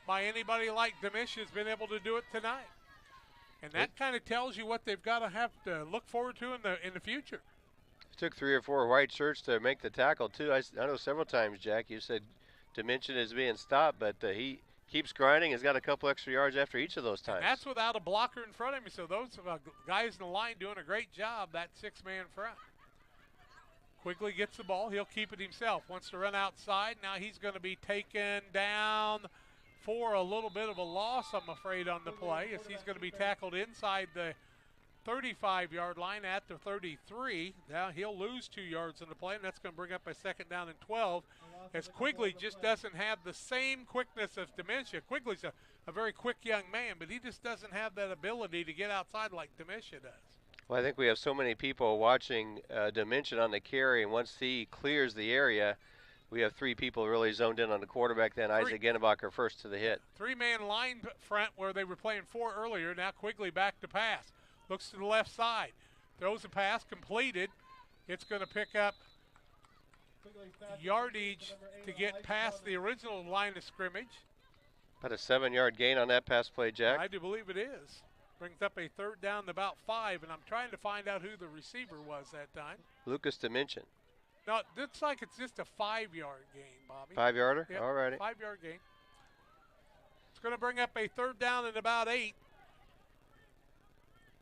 by anybody like Demisha's been able to do it tonight. And that kind of tells you what they've got to have to look forward to in the future.
It took 3 or 4 white shirts to make the tackle, too. I know several times, Jack, you said Dimension is being stopped, but he keeps grinding. Has got a couple extra yards after each of those times.
And that's without a blocker in front of him. So those guys in the line doing a great job, that 6-man front. Quigley gets the ball. He'll keep it himself. Wants to run outside. Now he's going to be taken down for a little bit of a loss, I'm afraid, on the play, as he's going to be tackled inside the 35-yard line at the 33. Now he'll lose 2 yards on the play, and that's going to bring up a second down and 12, as Quigley just doesn't have the same quickness as Demisha. Quigley's a very quick young man, but he just doesn't have that ability to get outside like Demisha does.
Well, I think we have so many people watching Dimension on the carry, and once he clears the area, we have 3 people really zoned in on the quarterback. Then Isaac Gennebacher first to the hit.
3-man line front where they were playing 4 earlier. Now Quigley back to pass. Looks to the left side. Throws a pass, completed. It's going to pick up yardage to get past the original line of scrimmage.
About a 7-yard gain on that pass play, Jack.
I do believe it is. Brings up a third down to about 5, and I'm trying to find out who the receiver was that time.
Lucas Dimension.
No, it looks like it's just a 5-yard gain, Bobby.
5-yarder?
Yep,
All righty.
5-yard gain. It's going to bring up a third down and about 8.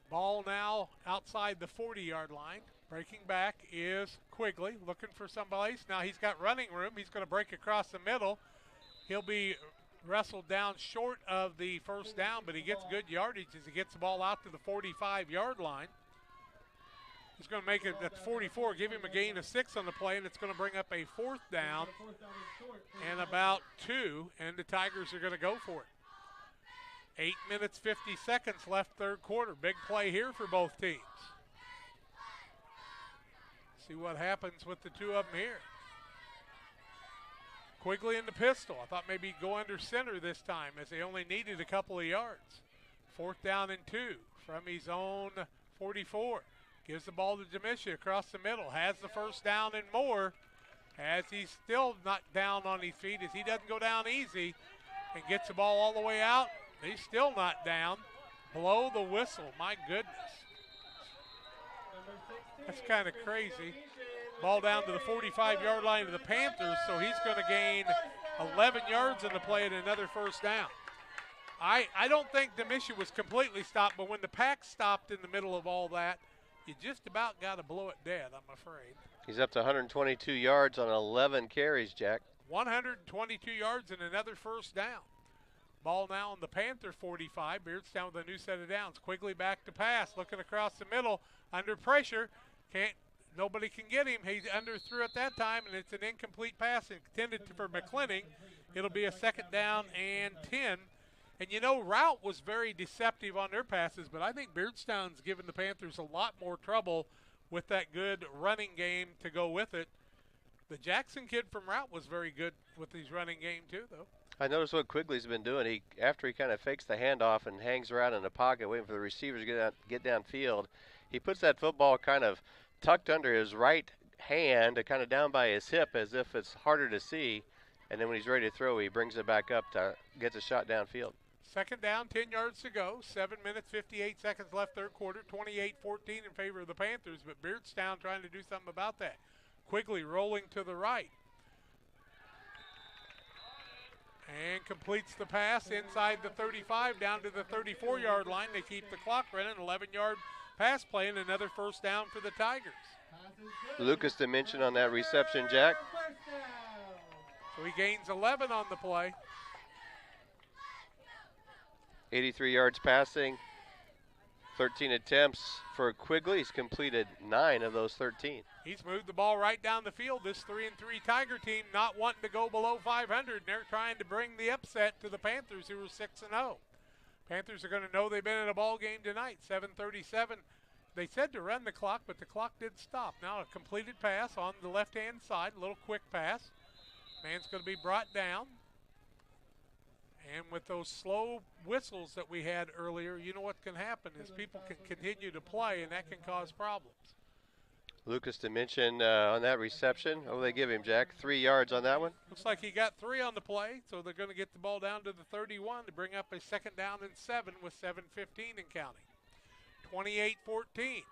Ball now outside the 40-yard line. Breaking back is Quigley, looking for someplace. Now he's got running room. He's going to break across the middle. He'll be wrestled down short of the first down, but he gets good yardage as he gets the ball out to the 45-yard line. He's going to make it at 44, give him a gain of 6 on the play, and it's going to bring up a fourth down and about 2, and the Tigers are going to go for it. 8 minutes, 50 seconds left third quarter. Big play here for both teams. See what happens with the two of them here. Quigley in the pistol. I thought maybe he'd go under center this time as they only needed a couple of yards. Fourth down and 2 from his own 44. Gives the ball to Demisha across the middle. Has the first down and more as he's still not down on his feet as he doesn't go down easy and gets the ball all the way out. He's still not down. Blow the whistle. My goodness. That's kind of crazy. Ball down to the 45-yard line of the Panthers, so he's going to gain 11 yards in the play and another first down. I don't think Demisha was completely stopped, but when the pack stopped in the middle of all that, you just about got to blow it dead, I'm afraid.
He's up to 122 yards on 11 carries, Jack.
122 yards and another first down. Ball now on the Panther 45. Beardstown with a new set of downs. Quigley back to pass, looking across the middle, under pressure. Nobody can get him. He's underthrew at that time, and it's an incomplete pass intended for McClinning. It'll be a second down and 10. And you know, Route was very deceptive on their passes, but I think Beardstown's given the Panthers a lot more trouble with that good running game to go with it. The Jackson kid from Route was very good with his running game too, though.
I noticed what Quigley's been doing. After he kind of fakes the handoff and hangs around in the pocket waiting for the receivers to get downfield, he puts that football kind of tucked under his right hand, kind of down by his hip as if it's harder to see. And then when he's ready to throw, he brings it back up to get a shot downfield.
Second down, 10 yards to go. 7 minutes, 58 seconds left third quarter. 28-14 in favor of the Panthers, but Beardstown trying to do something about that. Quigley rolling to the right. And completes the pass inside the 35 down to the 34-yard line. They keep the clock running. 11-yard pass play and another first down for the Tigers.
Lucas Dimension on that reception, Jack.
So he gains 11 on the play.
83 yards passing, 13 attempts for Quigley. He's completed 9 of those 13.
He's moved the ball right down the field. This 3-3 Tiger team not wanting to go below 500, and they're trying to bring the upset to the Panthers, who are 6-0. Panthers are going to know they've been in a ball game tonight. 7:37. They said to run the clock, but the clock did stop. Now a completed pass on the left-hand side, a little quick pass. Man's going to be brought down. And with those slow whistles that we had earlier, you know what can happen is people can continue to play, and that can cause problems.
Lucas to mention on that reception. What will they give him, Jack? 3 yards on that one?
Looks like he got 3 on the play, so they're going to get the ball down to the 31 to bring up a 2nd down and 7 with 7:15 and counting. 28-14.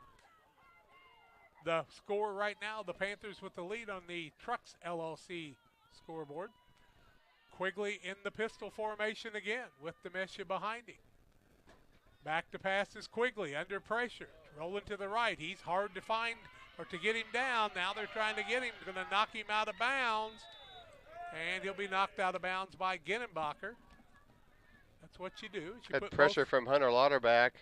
The score right now, the Panthers with the lead on the Trucks LLC scoreboard. Quigley in the pistol formation again with Demesha behind him. Back to pass is Quigley under pressure. Rolling to the right. He's hard to find or to get him down. Now they're trying to get him. Going to knock him out of bounds. And he'll be knocked out of bounds by Ginnenbacher. That's what you do. You
Had pressure from Hunter Lauterbach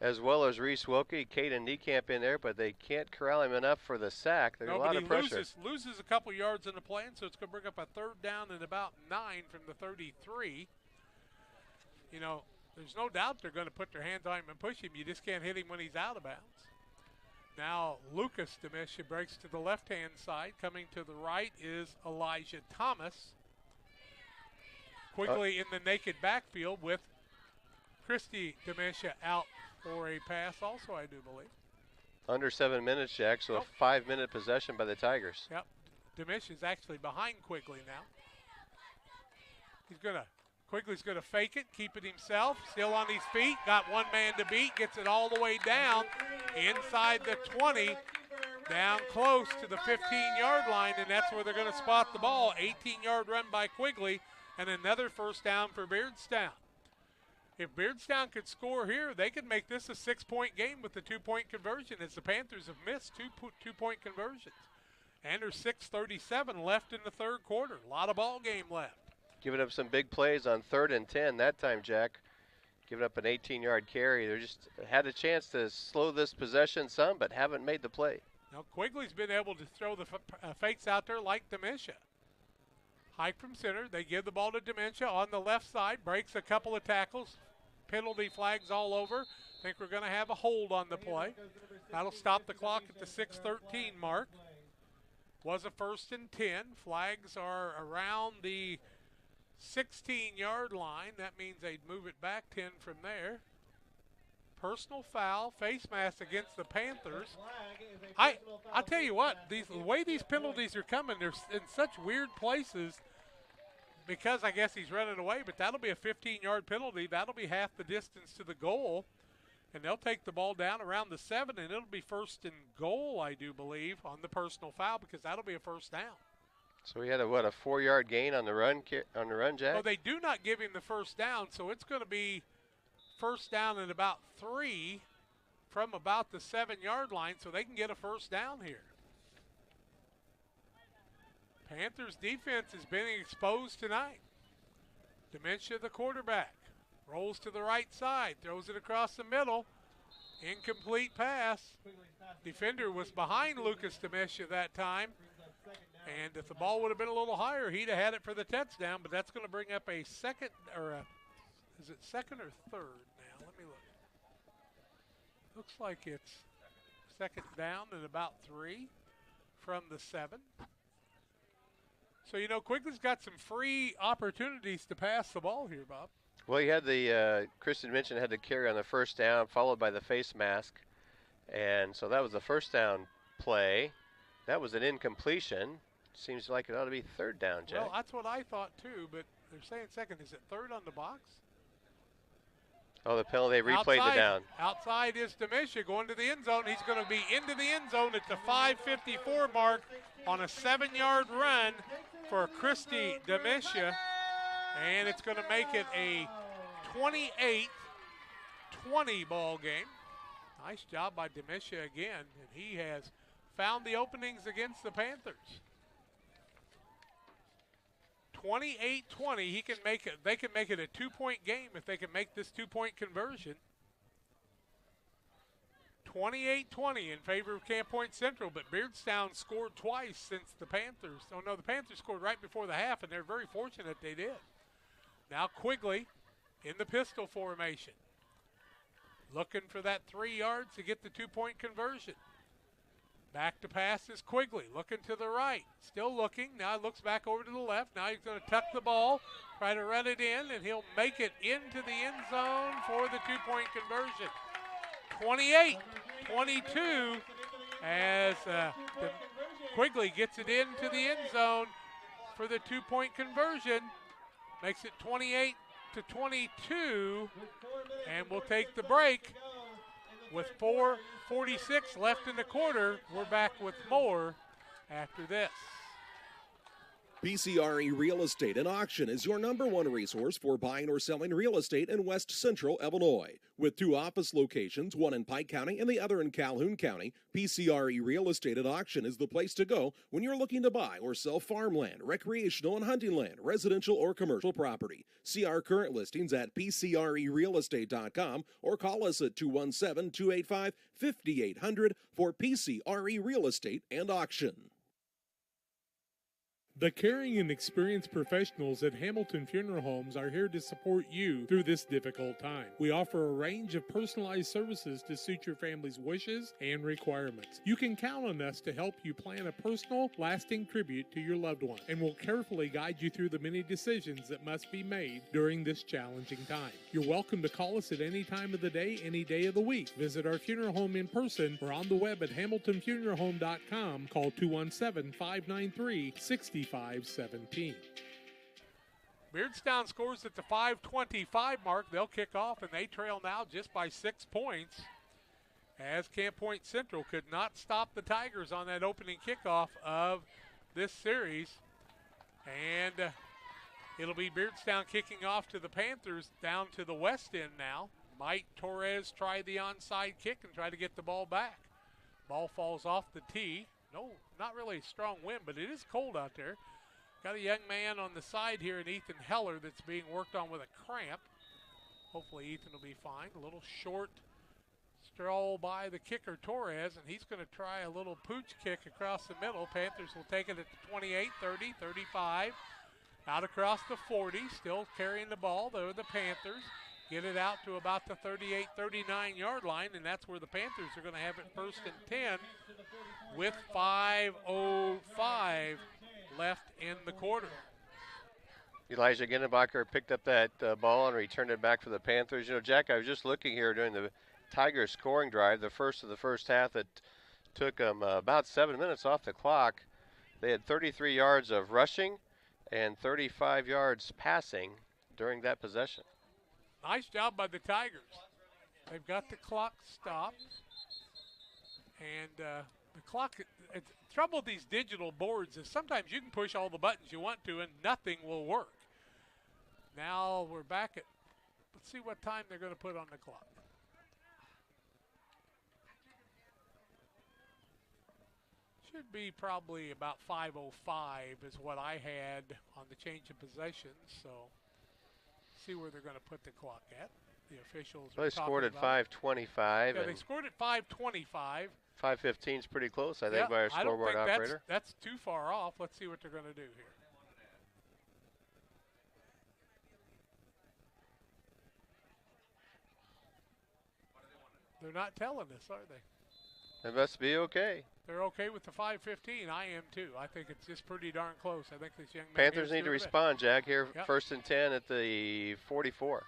as well as Reese Wilkie, Caden Niekamp in there, but they can't corral him enough for the sack. There's a lot of pressure.
Loses a couple yards in the play, and so it's going to bring up a 3rd down and about 9 from the 33. You know, there's no doubt they're going to put their hands on him and push him. You just can't hit him when he's out of bounds. Now Lucas Demesha breaks to the left-hand side. Coming to the right is Elijah Thomas. Quigley in the naked backfield with Christy Demesha out for a pass also, I do believe.
Under 7 minutes, Jack, so a 5-minute possession by the Tigers.
Yep. Demesha's actually behind Quigley now. Quigley's gonna fake it, keep it himself, still on his feet, got one man to beat, gets it all the way down, inside the 20, down close to the 15-yard line, and that's where they're gonna spot the ball. 18-yard run by Quigley, and another 1st down for Beardstown. If Beardstown could score here, they could make this a 6-point game with the 2-point conversion, as the Panthers have missed two-point conversions. And there's 6:37 left in the 3rd quarter. A lot of ball game left.
Giving up some big plays on 3rd and 10 that time, Jack. Giving up an 18-yard carry. They just had a chance to slow this possession some, but haven't made the play.
Now Quigley's been able to throw the fakes out there like Demesha. Hike from center. They give the ball to Demesha on the left side. Breaks a couple of tackles. Penalty flags all over. Think we're going to have a hold on the play. That'll stop the clock at the 6:13 mark. Was a 1st and 10. Flags are around the 16-yard line. That means they'd move it back 10 from there. Personal foul, face mask against the Panthers. I'll tell you what, the way these penalties are coming, they're in such weird places because I guess he's running away, but that'll be a 15-yard penalty. That'll be half the distance to the goal, and they'll take the ball down around the 7, and it'll be 1st and goal, I do believe, on the personal foul because that'll be a 1st down.
So we had a 4-yard gain on the run, Jack?
Well, they do not give him the 1st down, so it's going to be 1st down and about 3 from about the 7-yard line, so they can get a 1st down here. Panthers defense is being exposed tonight. Demesha, the quarterback, rolls to the right side, throws it across the middle. Incomplete pass. Defender was behind Lucas Demesha that time. And if the ball would have been a little higher, he'd have had it for the touchdown, but that's going to bring up a second, is it 2nd or 3rd now? Let me look. Looks like it's 2nd down and about 3 from the 7. So, you know, Quigley's got some free opportunities to pass the ball here, Bob.
Well, you had the, Kristen mentioned had to carry on the 1st down, followed by the face mask. And so that was the 1st down play. That was an incompletion. Seems like it ought to be 3rd down, Jack.
Well, that's what I thought too, but they're saying 2nd. Is it 3rd on the box?
Oh, the penalty, they replayed the down.
Outside is Demesha going to the end zone. He's going to be into the end zone at the 5:54 mark on a 7-yard run for Christy Demesha. And it's going to make it a 28-20 ball game. Nice job by Demesha again, and he has found the openings against the Panthers. 28-20. He can make it. They can make it a 2-point game if they can make this 2-point conversion. 28-20 in favor of Camp Point Central, but Beardstown scored twice since the Panthers. Oh, no, the Panthers scored right before the half, and they're very fortunate they did. Now Quigley in the pistol formation. Looking for that 3 yards to get the 2-point conversion. Back to pass is Quigley, looking to the right. Still looking, now he looks back over to the left. Now he's going to tuck the ball, try to run it in, and he'll make it into the end zone for the 2-point conversion. 28-22 as Quigley gets it into the end zone for the 2-point conversion. Makes it 28-22, and we'll take the break. With 4:46 left in the quarter, we're back with more after this.
PCRE Real Estate and Auction is your #1 resource for buying or selling real estate in West Central Illinois. With 2 office locations, one in Pike County and the other in Calhoun County, PCRE Real Estate and Auction is the place to go when you're looking to buy or sell farmland, recreational and hunting land, residential or commercial property. See our current listings at PCRERealestate.com or call us at 217-285-5800 for PCRE Real Estate and Auction.
The caring and experienced professionals at Hamilton Funeral Homes are here to support you through this difficult time. We offer a range of personalized services to suit your family's wishes and requirements. You can count on us to help you plan a personal, lasting tribute to your loved one, and we'll carefully guide you through the many decisions that must be made during this challenging time. You're welcome to call us at any time of the day, any day of the week. Visit our funeral home in person or on the web at hamiltonfuneralhome.com. Call 217-593-6517.
Beardstown scores at the 5:25 mark. They'll kick off, and they trail now just by 6 points, as Camp Point Central could not stop the Tigers on that opening kickoff of this series. And it'll be Beardstown kicking off to the Panthers down to the west end now. Might Torres try the onside kick and try to get the ball back. Ball falls off the tee. No, not really a strong wind, but it is cold out there. Got a young man on the side here in Ethan Heller that's being worked on with a cramp. Hopefully Ethan will be fine. A little short stroll by the kicker Torres, and he's going to try a little pooch kick across the middle. Panthers will take it at the 28, 30, 35. Out across the 40, still carrying the ball. They're the Panthers. Get it out to about the 38, 39-yard line, and that's where the Panthers are going to have it 1st and 10 with 5:05 left in the quarter.
Elijah Ginnebacher picked up that ball and returned it back for the Panthers. You know, Jack, I was just looking here during the Tigers scoring drive, the first of the first half that took them about 7 minutes off the clock. They had 33 yards of rushing and 35 yards passing during that possession.
Nice job by the Tigers. They've got the clock stopped. And the clock, trouble with these digital boards is sometimes you can push all the buttons you want to and nothing will work. Now we're back at, let's see what time they're going to put on the clock. Should be probably about 5:05 is what I had on the change of possession. So see where they're going to put the clock at. The officials
They scored at 5:25.
Yeah, they scored at 5:25.
5:15 is pretty close, I think, by our scoreboard
operator.
operator.
That's too far off. Let's see what they're going to do here. They're not telling us, are they?
They must be okay.
They're okay with the 5:15. I am too. I think it's just pretty darn close. I think this young man
Panthers need to respond, Jack, here.
Yep.
1st and 10 at the 44.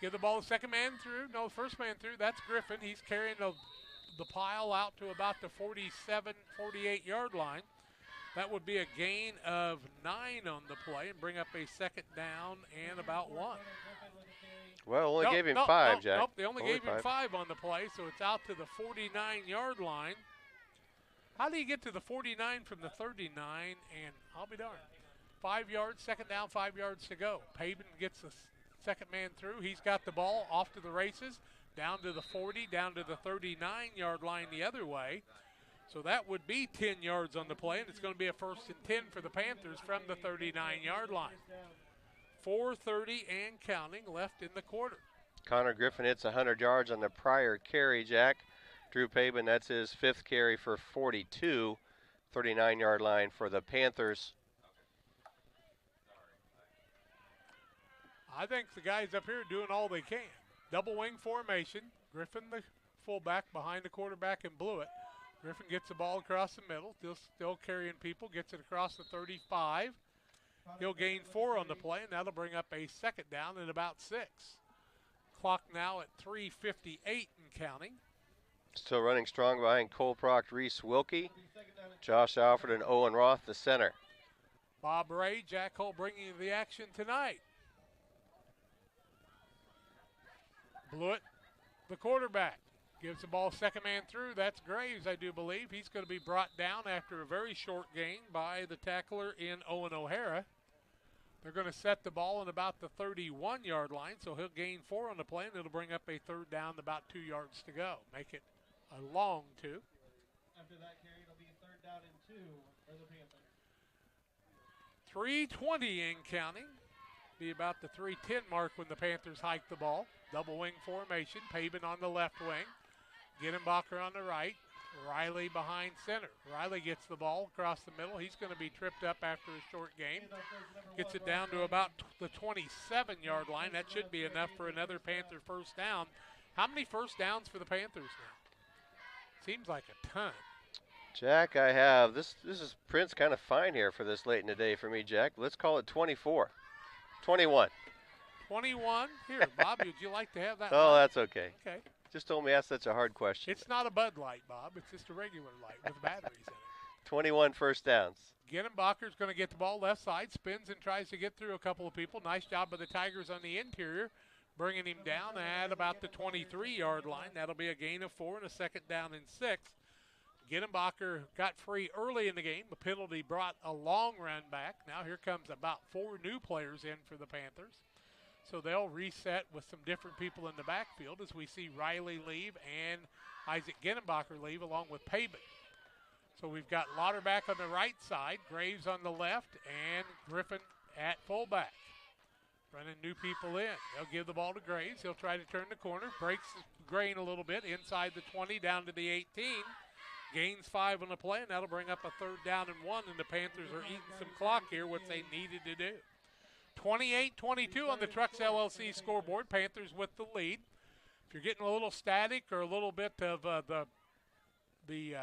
Give the ball to second man through. No, first man through. That's Griffin. He's carrying the pile out to about the 47, 48-yard line. That would be a gain of 9 on the play and bring up a 2nd down and about 1.
Well, only gave him 5, Jack.
Nope, they only gave him 5 on the play, so it's out to the 49-yard line. How do you get to the 49 from the 39? And I'll be darned. 5 yards, 2nd down, 5 yards to go. Paven gets the second man through. He's got the ball off to the races, down to the 40, down to the 39-yard line the other way. So that would be 10 yards on the play, and it's going to be a 1st and 10 for the Panthers from the 39-yard line. 4:30 and counting left in the quarter.
Connor Griffin hits 100 yards on the prior carry, Jack. Drew Pabin, that's his 5th carry for 42. 39-yard line for the Panthers.
I think the guys up here are doing all they can. Double wing formation. Griffin, the fullback, behind the quarterback in Blewett. Griffin gets the ball across the middle, still carrying people, gets it across the 35. He'll gain 4 on the play, and that'll bring up a 2nd down and about 6. Clock now at 3:58 and counting.
Still running strong behind Cole Proct, Reese Wilkie, Josh Alford, and Owen Roth, the center.
Bob Ray, Jack Cole bringing you the action tonight. Blewett, the quarterback, gives the ball 2nd man through. That's Graves, I do believe. He's going to be brought down after a very short gain by the tackler in Owen O'Hara. They're going to set the ball in about the 31-yard line, so he'll gain 4 on the play, and it'll bring up a 3rd down, about 2 yards to go. Make it a long 2.
After that carry, it'll be 3rd down and 2 for the Panthers.
3:20 in counting. Be about the 3:10 mark when the Panthers hike the ball. Double wing formation. Pabin on the left wing. Gittenbacher on the right. Riley behind center. Riley gets the ball across the middle. He's going to be tripped up after a short gain. Gets it down to about the 27-yard line. That should be enough for another Panther 1st down. How many 1st downs for the Panthers now? Seems like a ton.
Jack, I have, this is Prince kind of fine here for this late in the day for me, Jack. Let's call it 24. 21.
21. Here, Bob, would you like to have that?
Oh,
line?
that's okay.
Okay.
Just told me ask such a hard question.
It's not a Bud Light, Bob. It's just a regular light with batteries in it.
21 1st downs.
Gittenbacher's going to get the ball left side, spins and tries to get through a couple of people. Nice job by the Tigers on the interior, bringing him down at about the 23-yard line. That'll be a gain of 4 and a 2nd down and 6. Gittenbacher got free early in the game. The penalty brought a long run back. Now here comes about 4 new players in for the Panthers. So they'll reset with some different people in the backfield as we see Riley leave and Isaac Gittenbacher leave along with Pabin. So we've got Lauterbach on the right side, Graves on the left, and Griffin at fullback. Running new people in. They'll give the ball to Graves. He'll try to turn the corner, breaks the grain a little bit inside the 20 down to the 18. Gains 5 on the play, and that'll bring up a 3rd down and 1, and the Panthers are eating some clock here, which they needed to do. 28-22 on the Trucks LLC scoreboard. Panthers with the lead. If you're getting a little static or a little bit of the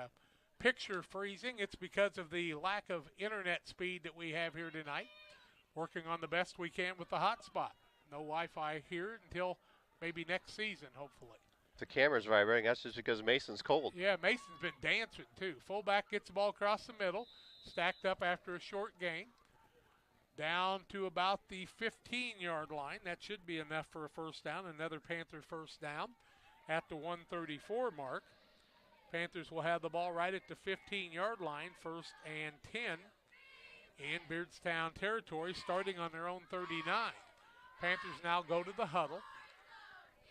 picture freezing, it's because of the lack of internet speed that we have here tonight. Working on the best we can with the hotspot. No Wi-Fi here until maybe next season, hopefully.
The camera's vibrating. That's just because Mason's cold.
Yeah, Mason's been dancing too. Fullback gets the ball across the middle, stacked up after a short gain. Down to about the 15-yard line. That should be enough for a 1st down. Another Panther 1st down at the 134 mark. Panthers will have the ball right at the 15-yard line, 1st and 10 in Beardstown territory, starting on their own 39. Panthers now go to the huddle.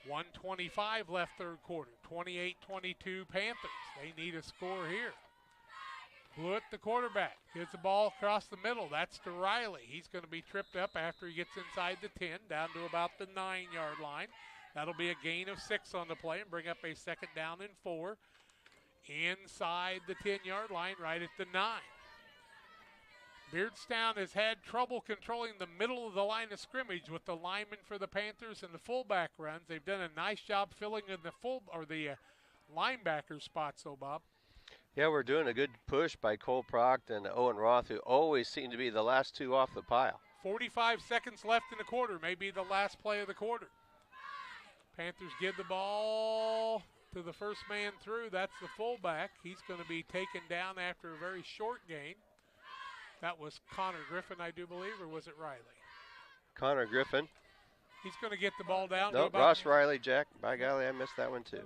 1:25 left 3rd quarter. 28-22 Panthers. They need a score here. Blewett, the quarterback, gets the ball across the middle. That's to Riley. He's going to be tripped up after he gets inside the 10, down to about the 9-yard line. That'll be a gain of 6 on the play and bring up a 2nd down and 4. Inside the 10-yard line, right at the 9. Beardstown has had trouble controlling the middle of the line of scrimmage with the linemen for the Panthers and the fullback runs. They've done a nice job filling in the linebacker spots, though, Bob.
Yeah, we're doing a good push by Cole Proct and Owen Roth, who always seem to be the last 2 off the pile.
45 seconds left in the quarter, maybe the last play of the quarter. Panthers give the ball to the 1st man through. That's the fullback. He's going to be taken down after a very short gain. That was Connor Griffin, I do believe, or was it Riley?
Connor Griffin.
He's going to get the ball down.
No, Ross Riley, Jack. By golly, I missed that one too.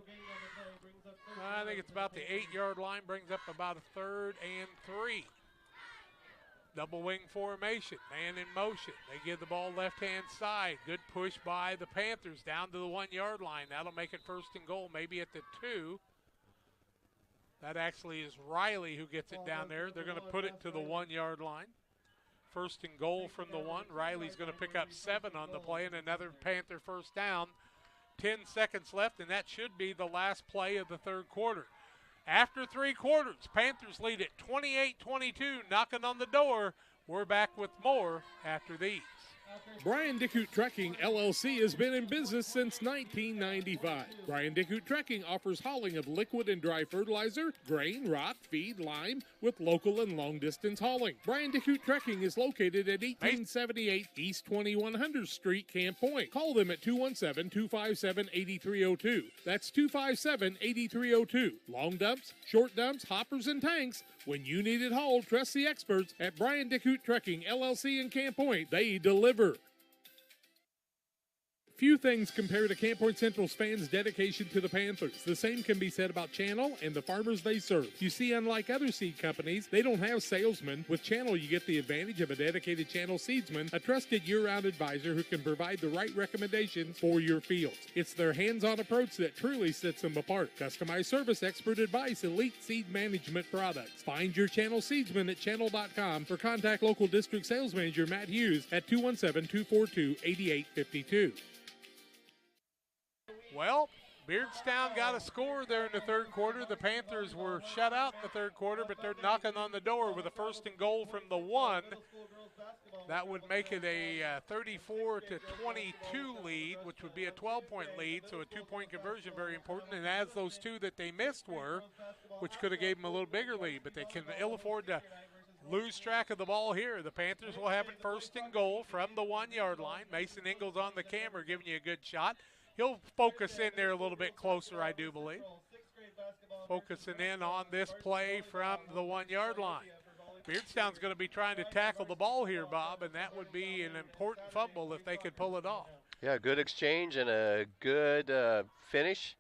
I think it's about the 8-yard line, brings up about a 3rd and 3. Double wing formation, man in motion. They give the ball left-hand side. Good push by the Panthers down to the 1-yard line. That'll make it 1st and goal, maybe at the 2. That actually is Riley who gets it down there. They're going to put it to the 1-yard line. First and goal from the 1. Riley's going to pick up 7 on the play and another Panther first down. 10 seconds left, and that should be the last play of the third quarter. After 3 quarters, Panthers lead at 28-22, knocking on the door. We're back with more after these.
Brian Dickut Trucking, LLC has been in business since 1995. Brian Dickut Trucking offers hauling of liquid and dry fertilizer, grain, rock, feed, lime, with local and long-distance hauling. Brian Dickut Trucking is located at 1878 East 2100 Street, Camp Point. Call them at 217-257-8302. That's 257-8302. Long dumps, short dumps, hoppers, and tanks. When you need it hauled, trust the experts at Brian Dickut Trucking, LLC in Camp Point. They deliver. Few things compare to Camp Point Central's fans' dedication to the Panthers. The same can be said about Channel and the farmers they serve. You see, unlike other seed companies, they don't have salesmen. With Channel, you get the advantage of a dedicated Channel seedsman, a trusted year-round advisor who can provide the right recommendations for your fields. It's their hands-on approach that truly sets them apart. Customized service, expert advice, elite seed management products. Find your Channel seedsman at channel.com or contact local district sales manager Matt Hughes at 217-242-8852.
Well, Beardstown got a score there in the third quarter. The Panthers were shut out in the third quarter, but they're knocking on the door with a first and goal from the 1. That would make it a 34-22 lead, which would be a 12-point lead, so a 2-point conversion very important. And as those 2 that they missed were, which could have gave them a little bigger lead, but they can ill afford to lose track of the ball here. The Panthers will have it first and goal from the 1-yard line. Mason Ingalls on the camera giving you a good shot. He'll focus in there a little bit closer, I do believe. Focusing in on this play from the 1-yard line. Beardstown's going to be trying to tackle the ball here, Bob, and that would be an important fumble if they could pull it off.
Yeah, good exchange and a good finish.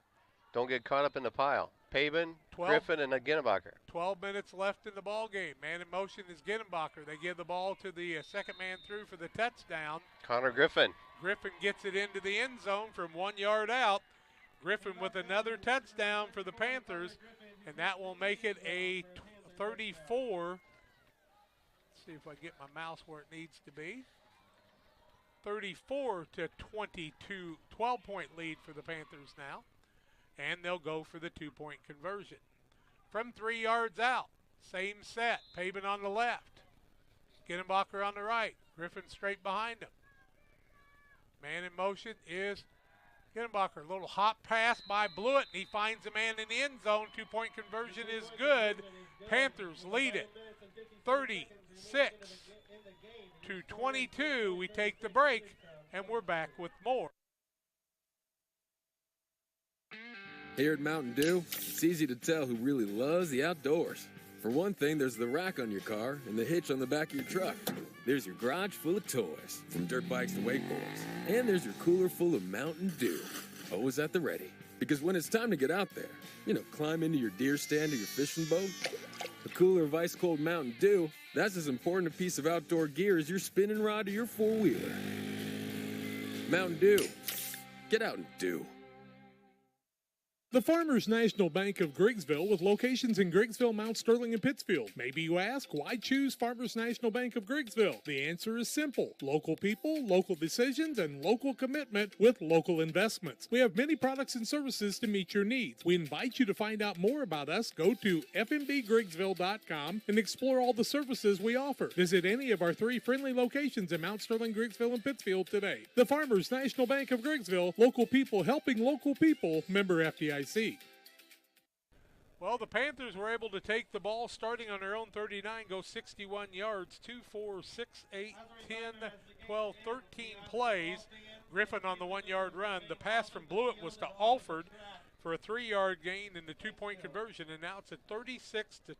Don't get caught up in the pile. Pabin, Griffin, and Ginnebacher.
12 minutes left in the ball game. Man in motion is Ginnebacher. They give the ball to the second man through for the touchdown.
Connor Griffin.
Griffin gets it into the end zone from 1 yard out. Griffin with another touchdown for the Panthers, and that will make it a 34. Let's see if I get my mouse where it needs to be. 34-22, 12-point lead for the Panthers now. And they'll go for the 2-point conversion. From 3 yards out, same set. Pabin on the left. Ginnebacher on the right. Griffin straight behind him. Man in motion is Ginnebacher. A little hop pass by Blewett, and he finds a man in the end zone. 2-point conversion is good. Panthers lead it 36-22. We take the break, and we're back with more.
Here at Mountain Dew, it's easy to tell who really loves the outdoors. For one thing, there's the rack on your car and the hitch on the back of your truck. There's your garage full of toys, from dirt bikes to wakeboards. And there's your cooler full of Mountain Dew, always at the ready. Because when it's time to get out there, climb into your deer stand or your fishing boat, a cooler of ice-cold Mountain Dew, that's as important a piece of outdoor gear as your spinning rod or your four-wheeler. Mountain Dew. Get out and do.
The Farmers National Bank of Griggsville, with locations in Griggsville, Mount Sterling, and Pittsfield. Maybe you ask, why choose Farmers National Bank of Griggsville? The answer is simple. Local people, local decisions, and local commitment with local investments. We have many products and services to meet your needs. We invite you to find out more about us. Go to fmbgriggsville.com and explore all the services we offer. Visit any of our 3 friendly locations in Mount Sterling, Griggsville, and Pittsfield today. The Farmers National Bank of Griggsville, local people helping local people, member FDIC.
Well, the Panthers were able to take the ball starting on their own 39, go 61 yards, 2, 4, 6, 8, 10, 12, 13 plays. Griffin on the 1 yard run. The pass from Blewett was to Alford for a 3 yard gain in the 2-point conversion, and now it's a 36-22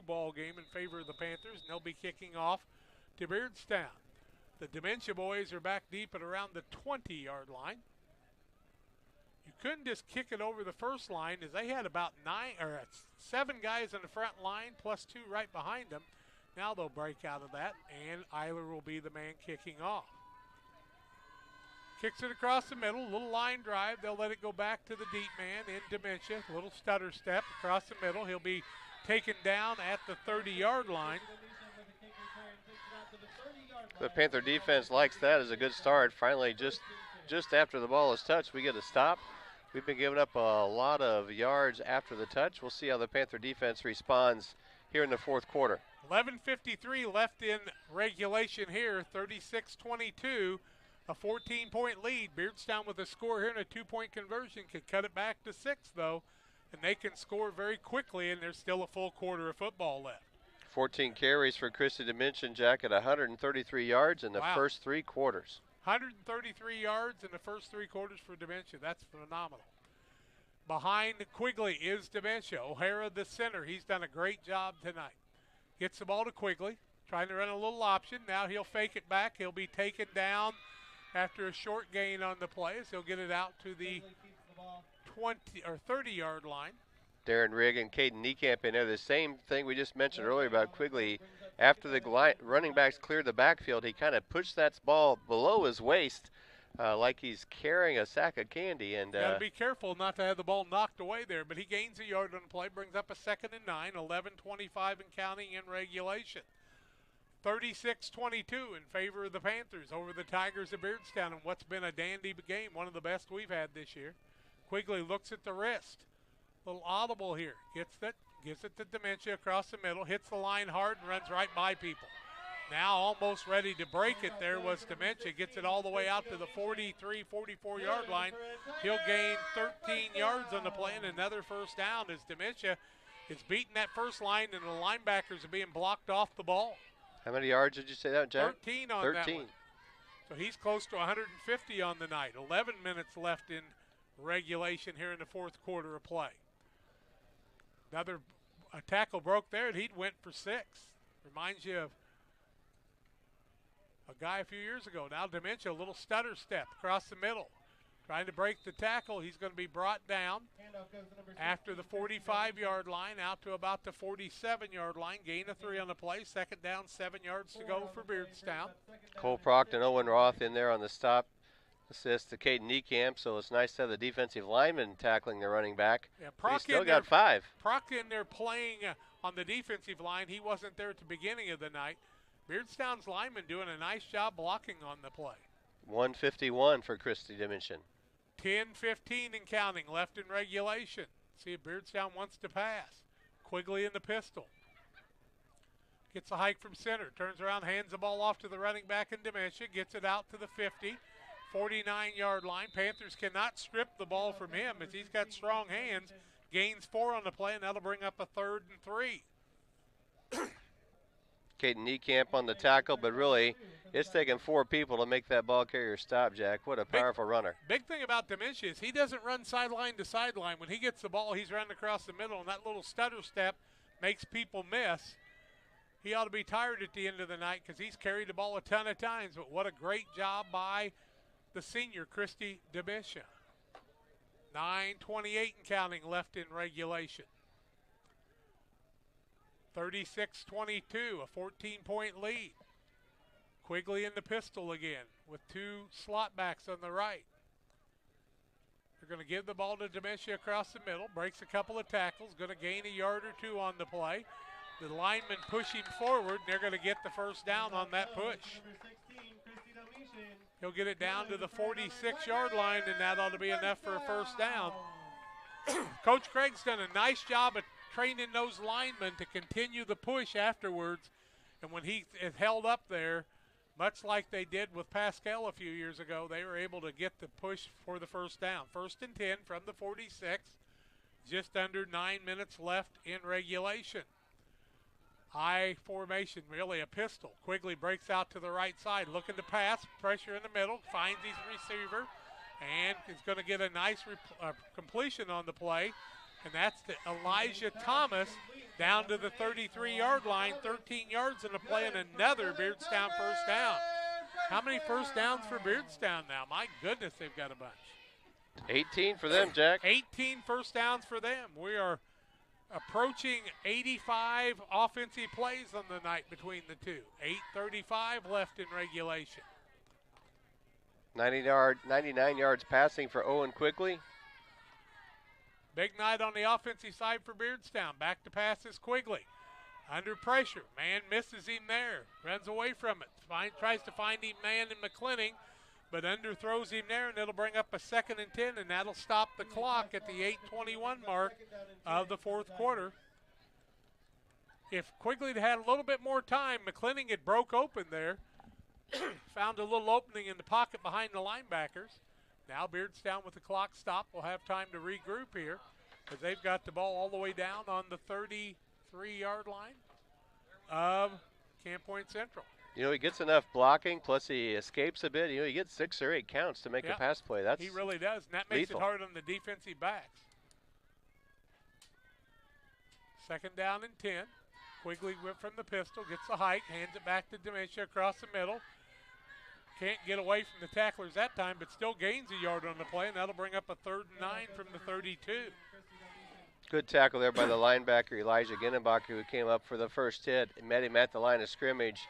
ball game in favor of the Panthers, and they'll be kicking off to Beardstown. The Dementia boys are back deep at around the 20 yard line. You couldn't just kick it over the first line, as they had about 7 guys on the front line plus 2 right behind them. Now they'll break out of that, and Eiler will be the man kicking off. Kicks it across the middle, little line drive. They'll let it go back to the deep man in Dementia. Little stutter step across the middle. He'll be taken down at the 30-yard line.
The Panther defense likes that as a good start. Finally, just after the ball is touched, we get a stop. We've been giving up a lot of yards after the touch. We'll see how the Panther defense responds here in the fourth quarter.
11:53 left in regulation here, 36-22, a 14-point lead. Beardstown with a score here and a 2-point conversion could cut it back to 6, though, and they can score very quickly, and there's still a full quarter of football left.
14 carries for Christy Dimension, Jack, at 133 yards in the first 3 quarters.
133 yards in the first 3 quarters for Dementia. That's phenomenal. Behind Quigley is Dementia. O'Hara, the center. He's done a great job tonight. Gets the ball to Quigley, trying to run a little option. Now he'll fake it back. He'll be taken down after a short gain on the play. So he'll get it out to the 20 or 30-yard line.
Darren Rigg and Caden Niekamp in there. The same thing we just mentioned earlier about Quigley. After the running backs cleared the backfield, he kind of pushed that ball below his waist like he's carrying a sack of candy. And
got to be careful not to have the ball knocked away there. But he gains a yard on the play, brings up a 2nd and 9, 11:25 and counting in regulation. 36-22 in favor of the Panthers over the Tigers of Beardstown in what's been a dandy game, one of the best we've had this year. Quigley looks at the wrist. Little audible here. Gets it to Dementia across the middle. Hits the line hard and runs right by people. Now almost ready to break it there was Dementia. Gets it all the way out to the 43, 44-yard line. He'll gain 13 yards on the play and another first down as Dementia is beating that first line and the linebackers are being blocked off the ball.
How many yards did you say that, Jack?
13 on that one. So he's close to 150 on the night. 11 minutes left in regulation here in the fourth quarter of play. Another tackle broke there, and he'd went for 6. Reminds you of a guy a few years ago. Now Dementia, a little stutter step across the middle. Trying to break the tackle. He's going to be brought down after the 45-yard line out to about the 47-yard line. Gain of 3 on the play. 2nd down, 7 yards to go for Beardstown.
Cole Proct and Owen Roth in there on the stop. Assist to Caden Niekamp, so it's nice to have the defensive lineman tackling the running back.
Yeah,
He's still got 5.
Proct in there playing on the defensive line. He wasn't there at the beginning of the night. Beardstown's lineman doing a nice job blocking on the play.
151 for Christy Dimension.
10:15 and counting left in regulation. See if Beardstown wants to pass. Quigley in the pistol. Gets a hike from center. Turns around, hands the ball off to the running back in Dementia. Gets it out to the 50. 49-yard line. Panthers cannot strip the ball from him as he's got strong hands. Gains 4 on the play, and that'll bring up a 3rd and 3.
Caden Niekamp on the tackle, but really it's taking 4 people to make that ball carrier stop, Jack. What a powerful runner.
Big thing about Dementia is he doesn't run sideline to sideline. When he gets the ball, he's running across the middle, and that little stutter step makes people miss. He ought to be tired at the end of the night because he's carried the ball a ton of times, but what a great job by the senior, Christy Dementia. 9:28 and counting left in regulation. 36-22, a 14-point lead. Quigley in the pistol again with 2 slot backs on the right. They're going to give the ball to Dementia across the middle. Breaks a couple of tackles. Going to gain a yard or 2 on the play. The linemen push him forward, and they're going to get the first down on that push. He'll get it down to the 46-yard line, and that ought to be enough for a first down. Coach Craig's done a nice job of training those linemen to continue the push afterwards. And when he is held up there, much like they did with Pascal a few years ago, they were able to get the push for the first down. 1st and 10 from the 46. Just under 9 minutes left in regulation. High formation, really a pistol. Quigley breaks out to the right side, looking to pass. Pressure in the middle, finds his receiver, and is going to get a nice completion on the play. And that's to Elijah Thomas down to the 33-yard line, 13 yards in the play, and another Beardstown first down. How many first downs for Beardstown now? My goodness, they've got a bunch. 18
for them, Jack.
18 first downs for them. We are approaching 85 offensive plays on the night between the two. 8:35 left in regulation.
99 yards passing for Owen Quigley.
Big night on the offensive side for Beardstown. Back to pass is Quigley. Under pressure. Man misses him there. Runs away from it. Tries to find him man in McClinning, but underthrows him there, and it'll bring up a 2nd and 10, and that'll stop the clock at the 8:21 mark of the fourth quarter. If Quigley had a little bit more time, McClinning had broke open there. Found a little opening in the pocket behind the linebackers. Now Beardstown with the clock stopped will have time to regroup here because they've got the ball all the way down on the 33-yard line of Camp Point Central.
You know, he gets enough blocking, plus he escapes a bit. You know, he gets 6 or 8 counts to make a pass play.
He really does, and that makes it hard on the defensive backs. 2nd down and 10. Quigley whipped from the pistol, gets the hike, hands it back to Dementia across the middle. Can't get away from the tacklers that time, but still gains a yard on the play, and that'll bring up a 3rd and 9 from the 32.
Good tackle there by the linebacker, Elijah Ginnenbacher, who came up for the first hit and met him at the line of scrimmage.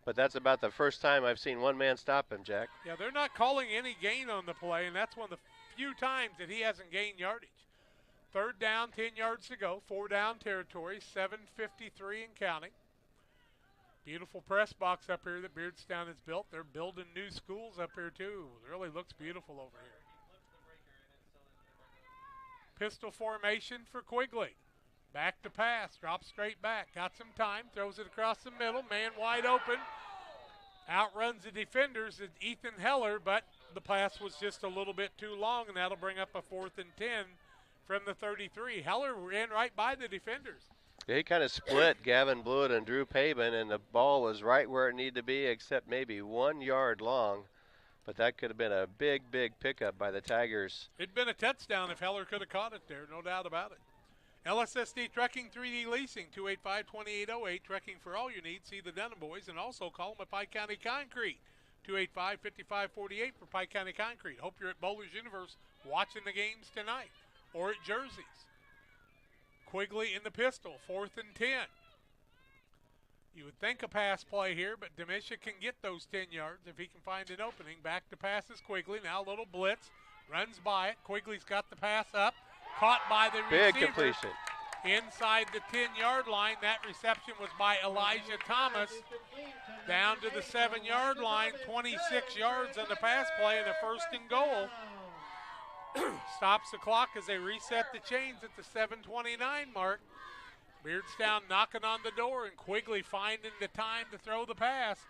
But that's about the first time I've seen one man stop him, Jack.
Yeah, they're not calling any gain on the play, and that's one of the few times that he hasn't gained yardage. 3rd down, 10 yards to go, 4-down territory, 7:53 and counting. Beautiful press box up here that Beardstown has built. They're building new schools up here too. It really looks beautiful over here. Pistol formation for Quigley. Back to pass, drops straight back. Got some time, throws it across the middle. Man wide open. Outruns the defenders, Ethan Heller, but the pass was just a little bit too long, and that'll bring up a 4th and 10 from the 33. Heller ran right by the defenders.
Yeah, he kind of split Gavin Blewett and Drew Pabin, and the ball was right where it needed to be, except maybe 1 yard long. But that could have been a big, big pickup by the Tigers.
It'd been a touchdown if Heller could have caught it there, no doubt about it. LSSD Trucking 3D Leasing, 285-2808. Trucking for all you need. See the Dunham boys, and also call them at Pike County Concrete, 285-5548 for Pike County Concrete. Hope you're at Bowlers Universe watching the games tonight, or at Jersey's. Quigley in the pistol, 4th and 10. You would think a pass play here, but Demisha can get those 10 yards if he can find an opening. Back to passes Quigley. Now a little blitz. Runs by it. Quigley's got the pass up. Caught by the receiver.
Big completion.
Inside the 10-yard line. That reception was by Elijah Thomas. Down to the 7-yard line. 26 yards on the pass play and a 1st and goal. Stops the clock as they reset the chains at the 7:29 mark. Beardstown knocking on the door, and Quigley finding the time to throw the pass.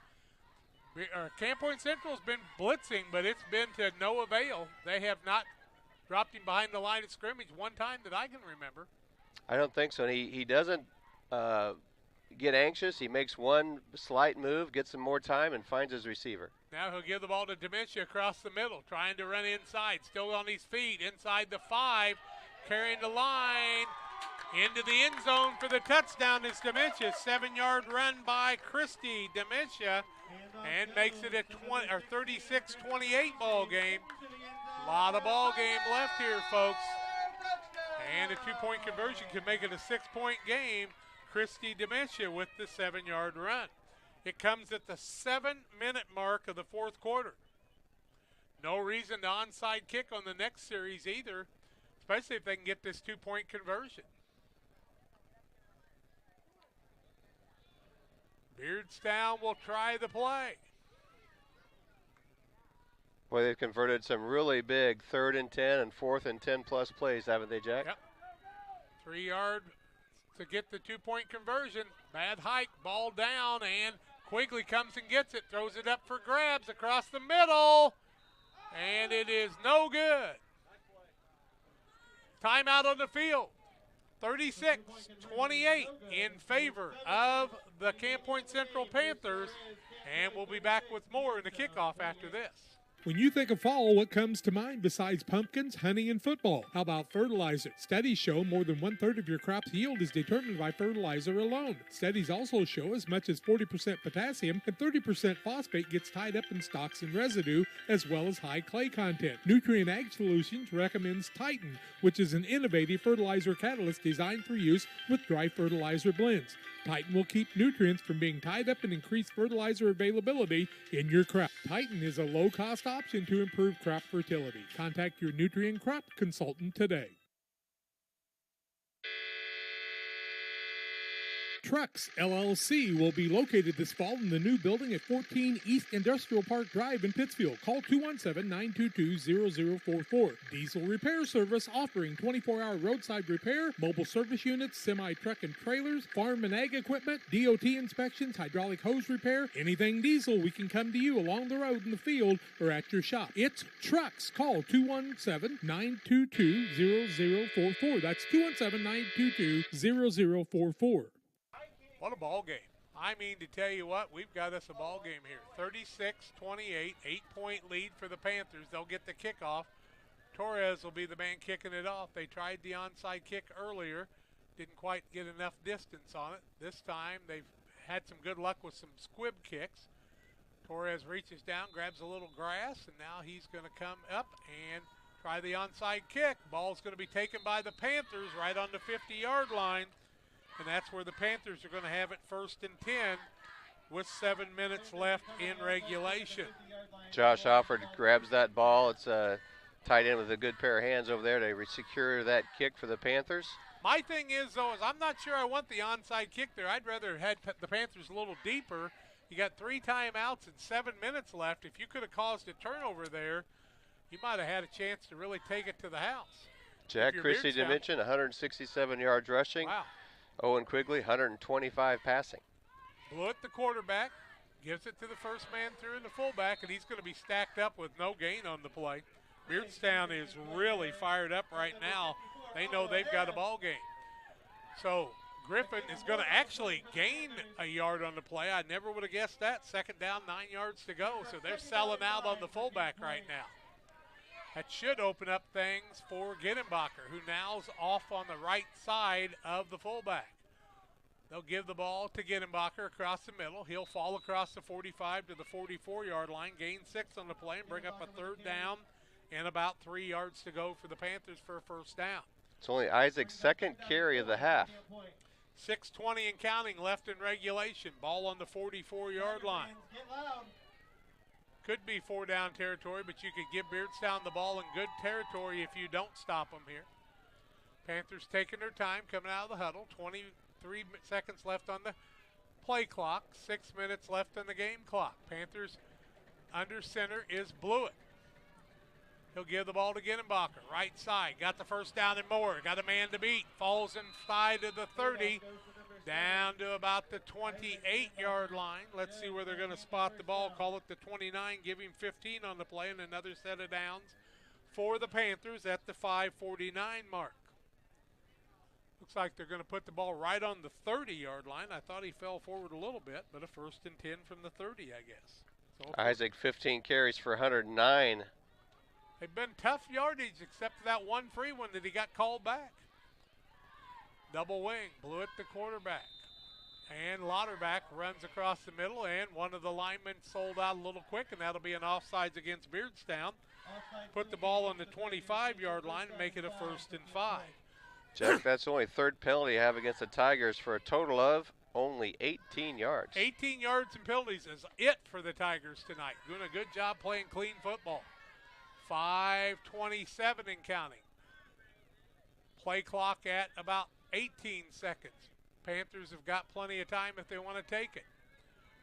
Camp Point Central's been blitzing, but it's been to no avail. They have not dropped him behind the line of scrimmage one time that I can remember.
I don't think so. He doesn't get anxious. He makes one slight move, gets some more time, and finds his receiver.
Now he'll give the ball to Dementia across the middle, trying to run inside. Still on his feet, inside the 5, carrying the line. Into the end zone for the touchdown is Dementia. 7-yard run by Christy Dementia, and makes it a 36-28 ball game. A lot of ball game left here, folks. And a 2-point conversion can make it a 6-point game. Christy Dementia with the 7-yard run. It comes at the 7-minute mark of the fourth quarter. No reason to onside kick on the next series either, especially if they can get this 2-point conversion. Beardstown will try the play.
Boy, they've converted some really big 3rd and 10 and 4th and 10 plus plays, haven't they, Jack?
Yep. 3-yard to get the 2-point conversion. Bad hike, ball down, and Quigley comes and gets it, throws it up for grabs across the middle, and it is no good. Timeout on the field. 36-28 in favor of the Camp Point Central Panthers, and we'll be back with more in the kickoff after this.
When you think of fall, what comes to mind besides pumpkins, honey, and football? How about fertilizer? Studies show more than 1/3 of your crop's yield is determined by fertilizer alone. Studies also show as much as 40% potassium and 30% phosphate gets tied up in stalks and residue, as well as high clay content. Nutrient Ag Solutions recommends Titan, which is an innovative fertilizer catalyst designed for use with dry fertilizer blends. Titan will keep nutrients from being tied up and increase fertilizer availability in your crop. Titan is a low-cost option to improve crop fertility. Contact your nutrient crop consultant today. Trucks LLC will be located this fall in the new building at 14 East Industrial Park Drive in Pittsfield. Call 217-922-0044. Diesel repair service offering 24-hour roadside repair, mobile service units, semi-truck and trailers, farm and ag equipment, DOT inspections, hydraulic hose repair, anything diesel, we can come to you along the road in the field or at your shop. It's Trucks. Call 217-922-0044. That's 217-922-0044.
What a ball game. I mean, to tell you what, we've got us a ball game here. 36-28, 8-point lead for the Panthers. They'll get the kickoff. Torres will be the man kicking it off. They tried the onside kick earlier. Didn't quite get enough distance on it. This time they've had some good luck with some squib kicks. Torres reaches down, grabs a little grass, and now he's going to come up and try the onside kick. Ball's going to be taken by the Panthers right on the 50-yard line. And that's where the Panthers are going to have it 1st and 10 with 7 minutes left in regulation.
Josh Alford grabs that ball. It's tied in with a good pair of hands over there to secure that kick for the Panthers.
My thing is, though, is I'm not sure I want the onside kick there. I'd rather have had the Panthers a little deeper. You got 3 timeouts and 7 minutes left. If you could have caused a turnover there, you might have had a chance to really take it to the house.
Jack Christie did mention 167 yards rushing.
Wow.
Owen Quigley, 125 passing.
Blewett, the quarterback, gives it to the first man through and the fullback, and he's going to be stacked up with no gain on the play. Beardstown is really fired up right now. They know they've got a ball game. So Griffin is going to actually gain a yard on the play. I never would have guessed that. 2nd down, 9 yards to go. So they're selling out on the fullback right now. That should open up things for Gittenbacher, who now's off on the right side of the fullback. They'll give the ball to Gittenbacher across the middle. He'll fall across the 45 to the 44-yard line, gain 6 on the play, and bring up a 3rd down and about 3 yards to go for the Panthers for a 1st down.
It's only Isaac's 2nd carry of the half.
6:20 and counting left in regulation. Ball on the 44-yard line. Could be 4-down territory, but you could give Beardstown the ball in good territory if you don't stop them here. Panthers taking their time, coming out of the huddle. 23 seconds left on the play clock. 6 minutes left on the game clock. Panthers under center is Blewett. He'll give the ball to Gittenbacher. Right side. Got the 1st down and more. Got a man to beat. Falls inside of the 30. Down to about the 28-yard line. Let's see where they're going to spot the ball. Call it the 29. Give him 15 on the play and another set of downs for the Panthers at the 5:49 mark. Looks like they're going to put the ball right on the 30-yard line. I thought he fell forward a little bit, but a 1st and 10 from the 30, I guess. So
Isaac, 15 carries for 109.
They've been tough yardage except for that one free one that he got called back. Double wing, Blewett the quarterback. And Lauterbach runs across the middle, and one of the linemen sold out a little quick, and that'll be an offsides against Beardstown. Put the ball on the 25-yard line and make it a 1st and 5.
Jack, that's the only 3rd penalty you have against the Tigers for a total of only 18 yards.
18 yards and penalties is it for the Tigers tonight. Doing a good job playing clean football. 5:27 and counting. Play clock at about 18 seconds. Panthers have got plenty of time if they want to take it.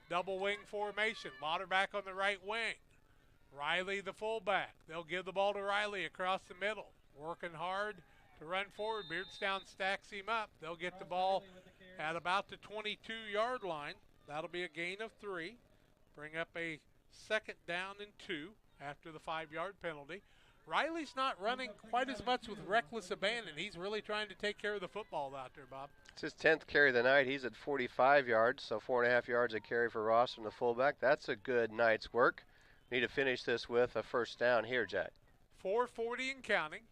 Double wing formation. Lauterbach on the right wing. Riley the fullback. They'll give the ball to Riley across the middle. Working hard to run forward. Beardstown stacks him up. They'll get the ball at about the 22-yard line. That'll be a gain of 3. Bring up a 2nd down and 2 after the 5-yard penalty. Riley's not running quite as much with reckless abandon. He's really trying to take care of the football out there, Bob.
It's his 10th carry of the night. He's at 45 yards, so 4.5 yards a carry for Ross from the fullback. That's a good night's work. Need to finish this with a 1st down here, Jack.
4:40 and counting.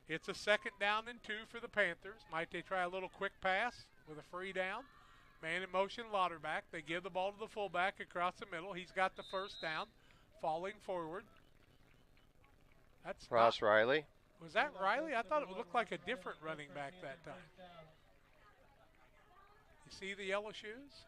It's a 2nd down and 2 for the Panthers. Might they try a little quick pass with a free down? Man in motion, Lauterbach. They give the ball to the fullback across the middle. He's got the 1st down, falling forward. That's
Ross Riley.
Was that Riley? I thought it looked like a different running back that time. You see the yellow shoes?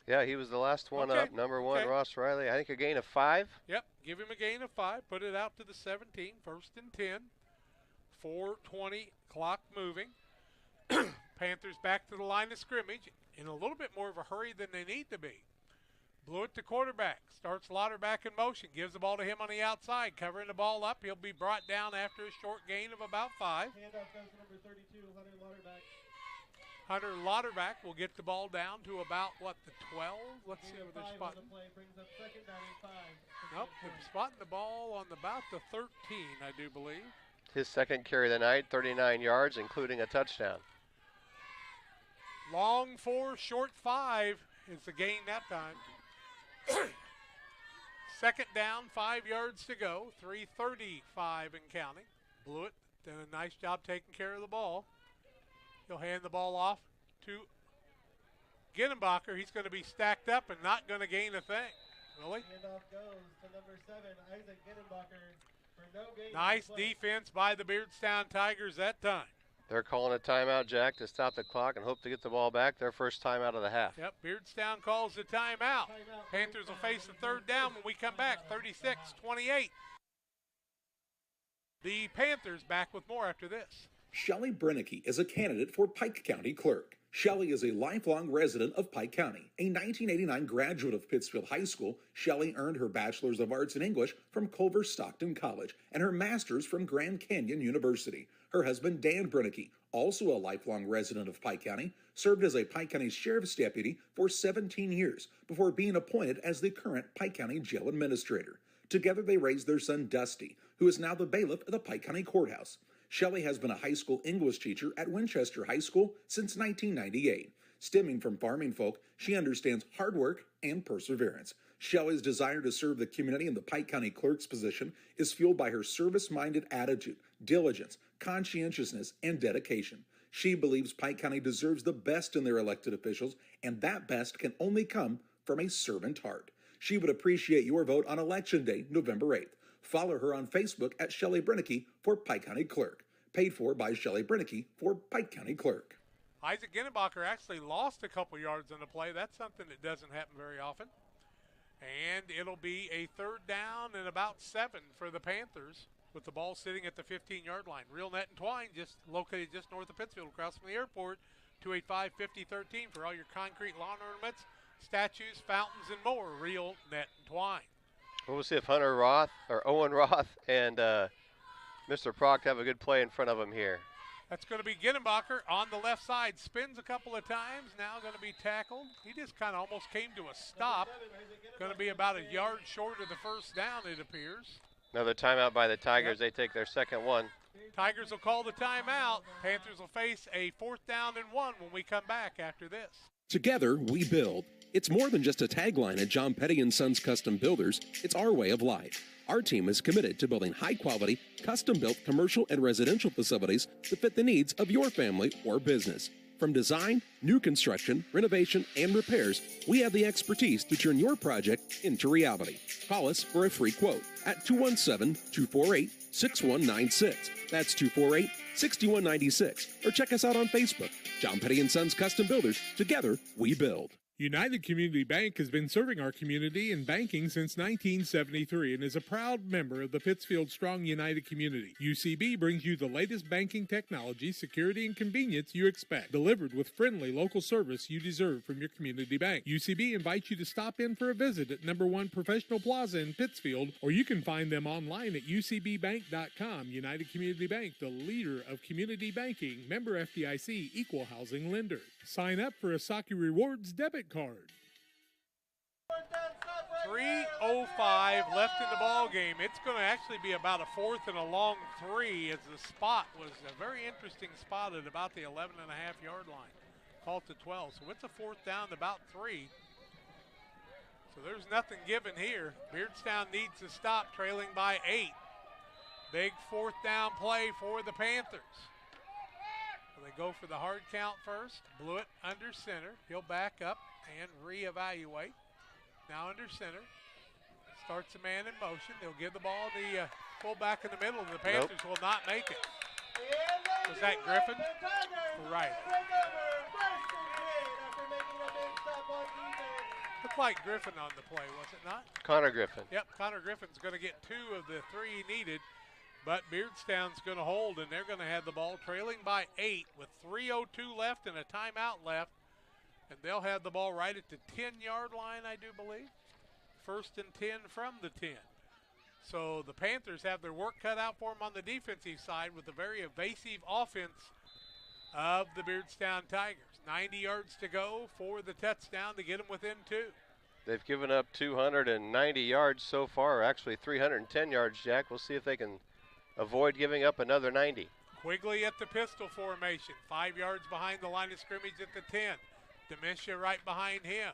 Yeah, he was the last one
Okay,
up. Number 1,
okay.
Ross Riley. I think a gain of 5.
Yep, give him a gain of 5. Put it out to the 17, 1st and 10. 4:20, clock moving. Panthers back to the line of scrimmage in a little bit more of a hurry than they need to be. Blew it to quarterback. Starts Lauderback in motion. Gives the ball to him on the outside. Covering the ball up. He'll be brought down after a short gain of about 5.
Handoff goes to number 32, Hunter Lauderback.
Hunter Lauderback will get the ball down to about, the 12? Let's see where they're spotting.
Brings up 2nd down and 5.
Nope, they're spotting the ball on about the 13, I do believe.
His second carry of the night, 39 yards, including a touchdown.
Long 4, short 5 is the gain that time. 2nd down, 5 yards to go. 3:35 and counting. Blew it. Done a nice job taking care of the ball. He'll hand the ball off to Ginenbacher. He's going to be stacked up and not going to gain a thing. Really?
Handoff goes to number 7, Isaac Ginenbacher, for no gain.
Nice defense by the Beardstown Tigers that time.
They're calling a timeout, Jack, to stop the clock and hope to get the ball back. Their first time out of the half.
Yep, Beardstown calls the timeout. Panthers will face the 3rd down when we come back, 36-28. The Panthers back with more after this.
Shelley Brennicky is a candidate for Pike County Clerk. Shelley is a lifelong resident of Pike County. A 1989 graduate of Pittsfield High School, Shelley earned her Bachelor's of Arts in English from Culver Stockton College and her Master's from Grand Canyon University. Her husband, Dan Brennicky, also a lifelong resident of Pike County, served as a Pike County Sheriff's Deputy for 17 years before being appointed as the current Pike County Jail Administrator. Together they raised their son, Dusty, who is now the bailiff at the Pike County Courthouse. Shelley has been a high school English teacher at Winchester High School since 1998. Stemming from farming folk, she understands hard work and perseverance. Shelley's desire to serve the community in the Pike County Clerk's position is fueled by her service-minded attitude, diligence, conscientiousness, and dedication. She believes Pike County deserves the best in their elected officials, and that best can only come from a servant heart. She would appreciate your vote on Election Day, November 8th. Follow her on Facebook at Shelley Brennicky for Pike County Clerk. Paid for by Shelley Brennicky for Pike County Clerk.
Isaac Ginenbacher actually lost a couple yards on the play. That's something that doesn't happen very often. And it'll be a 3rd down and about 7 for the Panthers with the ball sitting at the 15-yard line. Real Net and Twine, just located just north of Pittsfield, across from the airport. 285-5013 for all your concrete lawn ornaments, statues, fountains, and more. Real Net and Twine.
Well, we'll see if Owen Roth and Mr. Proct have a good play in front of him here.
That's going to be Ginenbacher on the left side. Spins a couple of times. Now going to be tackled. He just kind of almost came to a stop. Going to be about a yard short of the 1st down, it appears.
Another timeout by the Tigers. They take their second one.
Tigers will call the timeout. Panthers will face a 4th down and 1 when we come back after this.
Together, we build. It's more than just a tagline at John Petty & Sons Custom Builders. It's our way of life. Our team is committed to building high-quality, custom-built commercial and residential facilities that fit the needs of your family or business. From design, new construction, renovation, and repairs, we have the expertise to turn your project into reality. Call us for a free quote at 217-248-6196. That's 248-6196. Or check us out on Facebook. John Petty & Sons Custom Builders. Together, we build.
United Community Bank has been serving our community in banking since 1973 and is a proud member of the Pittsfield Strong United community. UCB brings you the latest banking technology, security, and convenience you expect, delivered with friendly local service you deserve from your community bank. UCB invites you to stop in for a visit at number 1 Professional Plaza in Pittsfield, or you can find them online at ucbbank.com. United Community Bank, the leader of community banking, member FDIC, equal housing lender. Sign up for a Saki Rewards debit card.
3:05 left in the ball game. It's going to actually be about a 4th and a long 3, as the spot was a very interesting spot at about the 11.5-yard line. Called to 12, so it's a 4th down to about 3. So there's nothing given here. Beardstown needs to stop, trailing by 8. Big 4th down play for the Panthers. They go for the hard count first. Blew it under center. He'll back up and reevaluate. Now under center. Starts a man in motion. They'll give the ball to the fullback in the middle, and the Panthers will not make it. Was that Griffin? Right. looked like Griffin on the play, was it not?
Connor Griffin.
Yep, Connor Griffin's going to get 2 of the 3 he needed, but Beardstown's going to hold, and they're going to have the ball trailing by 8 with 3:02 left and a timeout left, and they'll have the ball right at the 10-yard line, I do believe. 1st and 10 from the 10. So the Panthers have their work cut out for them on the defensive side with a very evasive offense of the Beardstown Tigers. 90 yards to go for the touchdown to get them within 2.
They've given up 290 yards so far, actually 310 yards, Jack. We'll see if they can avoid giving up another 90.
Quigley at the pistol formation, 5 yards behind the line of scrimmage at the 10. Demisha right behind him.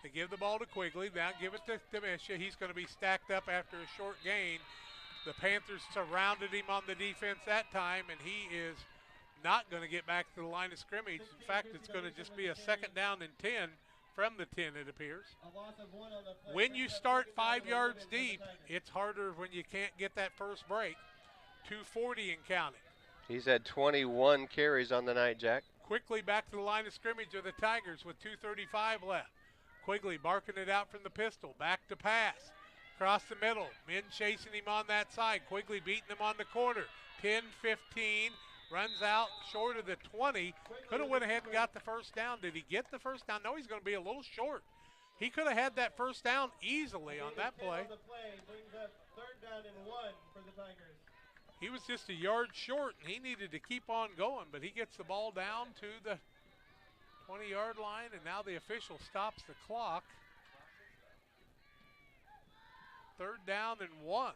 They give the ball to Quigley, now give it to Demisha. He's going to be stacked up after a short gain. The Panthers surrounded him on the defense that time, and he is not going to get back to the line of scrimmage. In fact, it's going to just be a 2nd down and 10 from the 10, it appears. When you start 5 yards deep, it's harder when you can't get that first break. 2:40 and counting.
He's had 21 carries on the night, Jack.
Quickly back to the line of scrimmage of the Tigers with 2:35 left. Quigley barking it out from the pistol. Back to pass. Across the middle. Men chasing him on that side. Quigley beating him on the corner. 10-15. Runs out short of the 20. Could have went ahead and got the first down. Did he get the first down? No, he's going to be a little short. He could have had that first down easily on that play.
Brings up 3rd down and 1 for the Tigers.
He was just a yard short, and he needed to keep on going, but he gets the ball down to the 20-yard line, and now the official stops the clock. 3rd down and 1.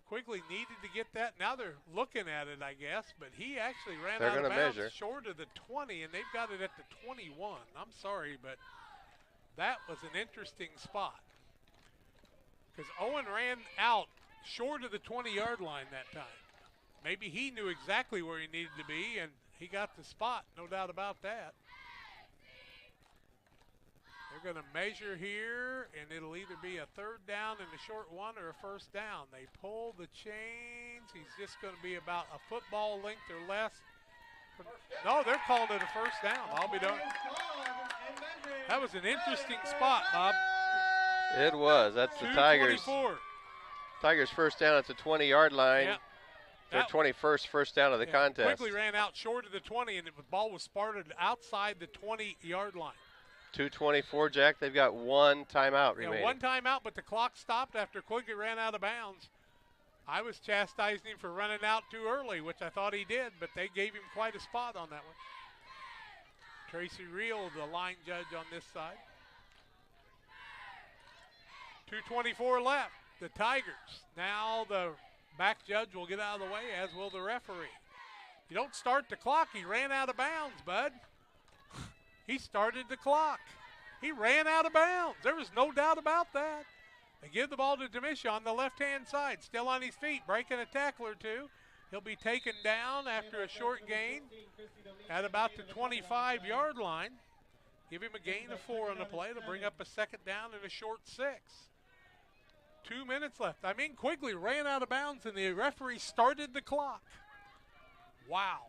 Quigley needed to get that. Now they're looking at it, I guess, but he actually ran out of bounds short of the 20, and they've got it at the 21. I'm sorry, but that was an interesting spot because Owen ran out short of the 20-yard line that time. Maybe he knew exactly where he needed to be, and he got the spot, no doubt about that. They're going to measure here, and it'll either be a 3rd down and a short one or a first down. They pull the chains. He's just going to be about a football length or less. No, they're calling it a first down. I'll be done. That was an interesting spot, Bob.
It was. That's the Tigers. Tigers first down at the 20-yard line.
Yep.
Their 21st first down of the contest.
Quigley ran out short of the 20, and the ball was spotted outside the 20-yard line.
2:24, Jack. They've got 1 timeout remaining.
1 timeout, but the clock stopped after Quigley ran out of bounds. I was chastising him for running out too early, which I thought he did, but they gave him quite a spot on that one. Tracy Reel, the line judge on this side. 2:24 left. The Tigers. Now the back judge will get out of the way, as will the referee. You don't start the clock. He ran out of bounds, bud. He started the clock. He ran out of bounds. There was no doubt about that. They give the ball to Demisha on the left-hand side, still on his feet, breaking a tackle or two. He'll be taken down after a short gain at about the 25-yard line. Give him a gain of 4 on the play to bring up a 2nd down and a short 6. 2 minutes left. I mean, Quigley ran out of bounds, and the referee started the clock. Wow.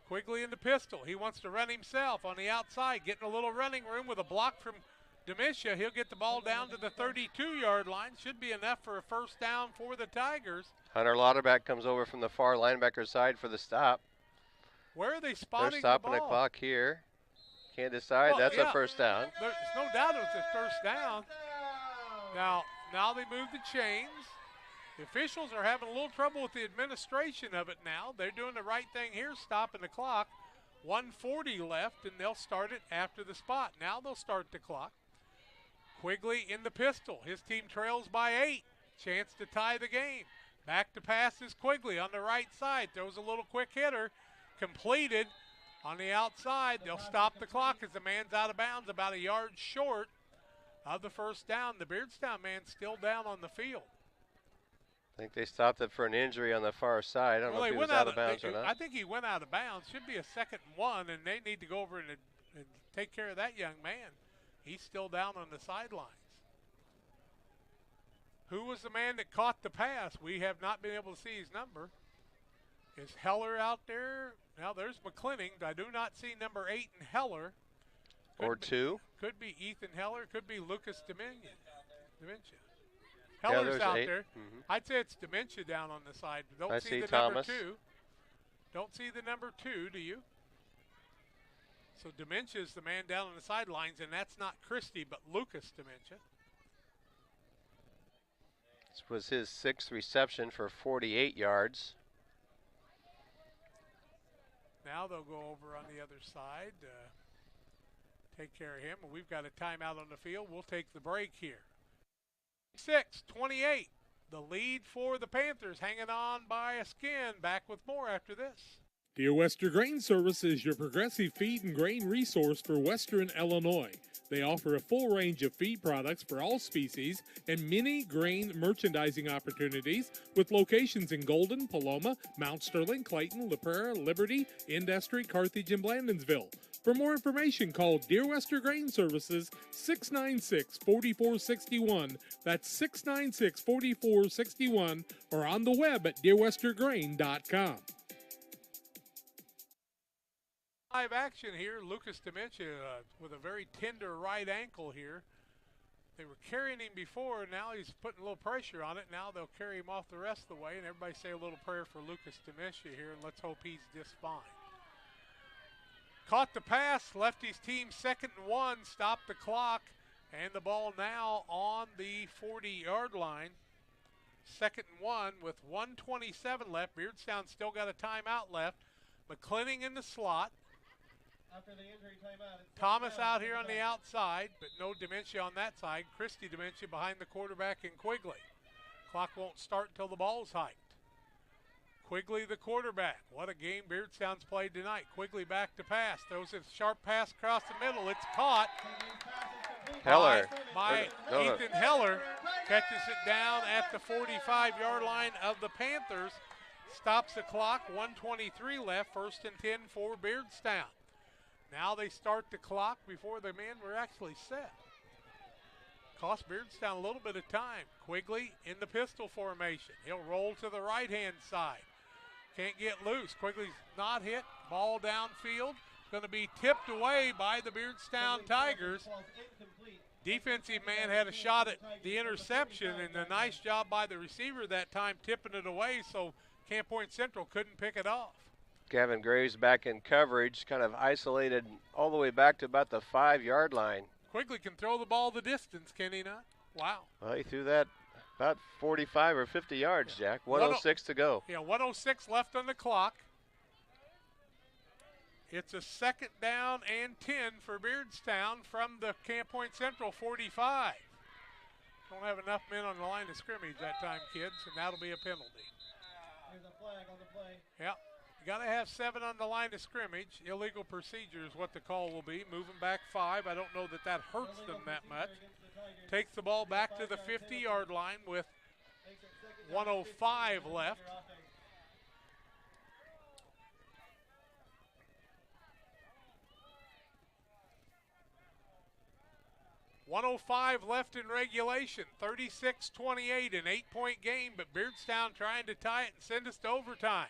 Quigley in the pistol. He wants to run himself on the outside, getting a little running room with a block from Demisha. He'll get the ball down to the 32-yard line. Should be enough for a first down for the Tigers.
Hunter Lauterbach comes over from the far linebacker side for the stop.
Where are they spotting
They're stopping
the ball?
the clock here. Can't decide. That's a first down.
There's no doubt it was a first down. Now they move the chains. The officials are having a little trouble with the administration of it now. They're doing the right thing here, stopping the clock. 1:40 left, and they'll start it after the spot. Now they'll start the clock. Quigley in the pistol. His team trails by 8. Chance to tie the game. Back to pass is Quigley on the right side. Throws a little quick hitter. Completed on the outside. They'll stop the clock as the man's out of bounds, about a yard short of the first down. The Beardstown man's still down on the field.
I think they stopped it for an injury on the far side. I don't know if he was out of bounds or not.
I think he went out of bounds. Should be a 2nd and 1, and they need to go over and take care of that young man. He's still down on the sidelines. Who was the man that caught the pass? We have not been able to see his number. Is Heller out there? Now there's McClinning. I do not see number 8 in Heller.
or two.
Could be Ethan Heller. Could be Lucas Dementia.
Yeah,
Heller's
there's
out
8.
there.
Mm-hmm.
I'd say it's Dementia down on the side. Don't
I
see
see
the
Thomas.
number 2. Don't see the number 2, do you? So Dementia is the man down on the sidelines, and that's not Christie, but Lucas Dementia.
This was his 6th reception for 48 yards.
Now they'll go over on the other side, take care of him. And we've got a timeout on the field. We'll take the break here. 6-28, the lead for the Panthers, hanging on by a skin. Back with more after this.
Dear Western Grain Service is your progressive feed and grain resource for Western Illinois. They offer a full range of feed products for all species and many grain merchandising opportunities with locations in Golden, Paloma, Mount Sterling, Clayton, La Prairie, Liberty, Industry, Carthage, and Blandonsville. For more information, call Dear Western Grain Services 696-4461. That's 696-4461, or on the web at dearwesterngrain.com.
Live action here. Lucas Dementia with a very tender right ankle here. They were carrying him before. Now he's putting a little pressure on it. Now they'll carry him off the rest of the way. And everybody say a little prayer for Lucas Dementia here. And let's hope he's just fine. Caught the pass. Left his team 2nd and 1. Stopped the clock. And the ball now on the 40-yard line. 2nd and 1 with 1:27 left. Beardstown still got a timeout left. McClinning in the slot.
After the injury timeout,
Thomas out here on the outside, but no Dementia on that side. Christie Dementia behind the quarterback and Quigley. Clock won't start until the ball's hiked. Quigley the quarterback. What a game Beardstown's played tonight. Quigley back to pass. Throws a sharp pass across the middle. It's caught.
Heller.
By Ethan Heller. Catches it down at the 45-yard line of the Panthers. Stops the clock. 1:23 left. 1st and 10 for Beardstown. Now they start the clock before the men were actually set. Cost Beardstown a little bit of time. Quigley in the pistol formation. He'll roll to the right-hand side. Can't get loose. Quigley's not hit. Ball downfield. Going to be tipped away by the Beardstown Tigers. Defensive man had a shot at the interception, and a nice job by the receiver that time tipping it away, so Camp Point Central couldn't pick it off.
Gavin Graves back in coverage, kind of isolated all the way back to about the 5-yard line.
Quigley can throw the ball the distance, can he not? Wow.
Well, he threw that about 45 or 50 yards, Jack. 1:06 to go.
Yeah, 1:06 left on the clock. It's a 2nd down and 10 for Beardstown from the Camp Point Central 45. Don't have enough men on the line of scrimmage that time, kids, and that'll be a penalty.
There's a flag on the play.
Yep. You got to have 7 on the line of scrimmage. Illegal procedure is what the call will be. Moving back 5. I don't know that that hurts them that much. Takes the ball back to the 50-yard line with 1:05 left. .105 left in regulation. 36-28, an 8-point game, but Beardstown trying to tie it and send us to overtime.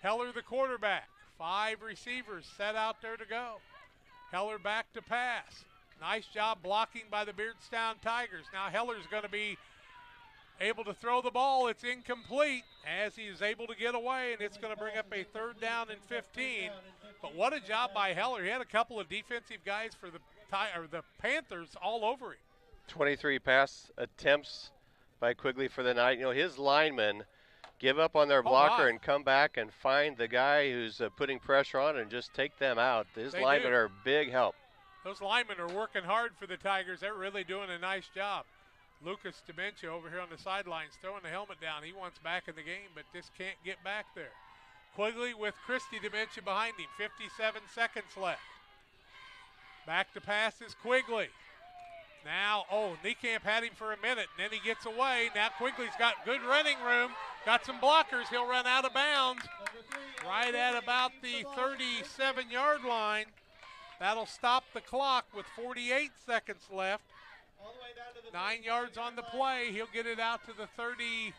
Heller the quarterback. 5 receivers set out there to go. Heller back to pass. Nice job blocking by the Beardstown Tigers. Now Heller's going to be able to throw the ball. It's incomplete as he is able to get away, and it's going to bring up a 3rd down and 15. But what a job by Heller. He had a couple of defensive guys for the Panthers all over him.
23 pass attempts by Quigley for the night. You know, his linemen give up on their blocker and come back and find the guy who's putting pressure on and just take them out. His linemen are big help.
Those linemen are working hard for the Tigers. They're really doing a nice job. Lucas Dementia over here on the sidelines throwing the helmet down. He wants back in the game, but just can't get back there. Quigley with Christie Dementia behind him. 57 seconds left. Back to pass is Quigley. Now, Niekamp had him for a minute, and then he gets away. Now Quigley's got good running room, got some blockers. He'll run out of bounds right at about the 37-yard line. That'll stop the clock with 48 seconds left. 9 yards on the play. He'll get it out to the 30.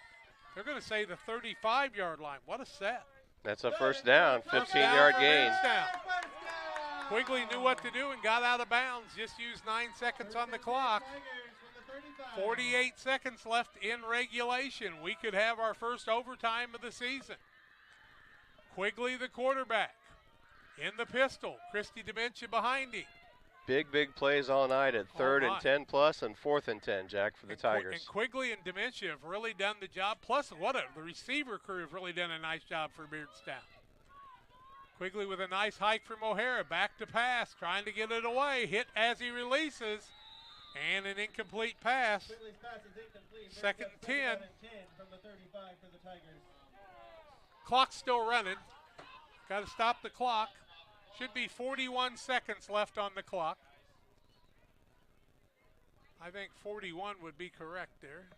They're going to say the 35-yard line. What a set.
That's a 1st down, 15-yard gain.
Quigley knew what to do and got out of bounds. Just used 9 seconds on the clock. 48 seconds left in regulation. We could have our first overtime of the season. Quigley, the quarterback, in the pistol. Christy Dementia behind him.
Big plays all night at 3rd and 10 plus and 4th and 10, Jack, for the Tigers.
And Quigley and Dementia have really done the job. Plus, the receiver crew have really done a nice job for Beardstown. Quigley with a nice hike from O'Hara. Back to pass, trying to get it away. Hit as he releases. And an incomplete pass. Second and 10.
From the 35 for the Tigers.
Clock's still running. Got to stop the clock. Should be 41 seconds left on the clock. I think 41 would be correct there.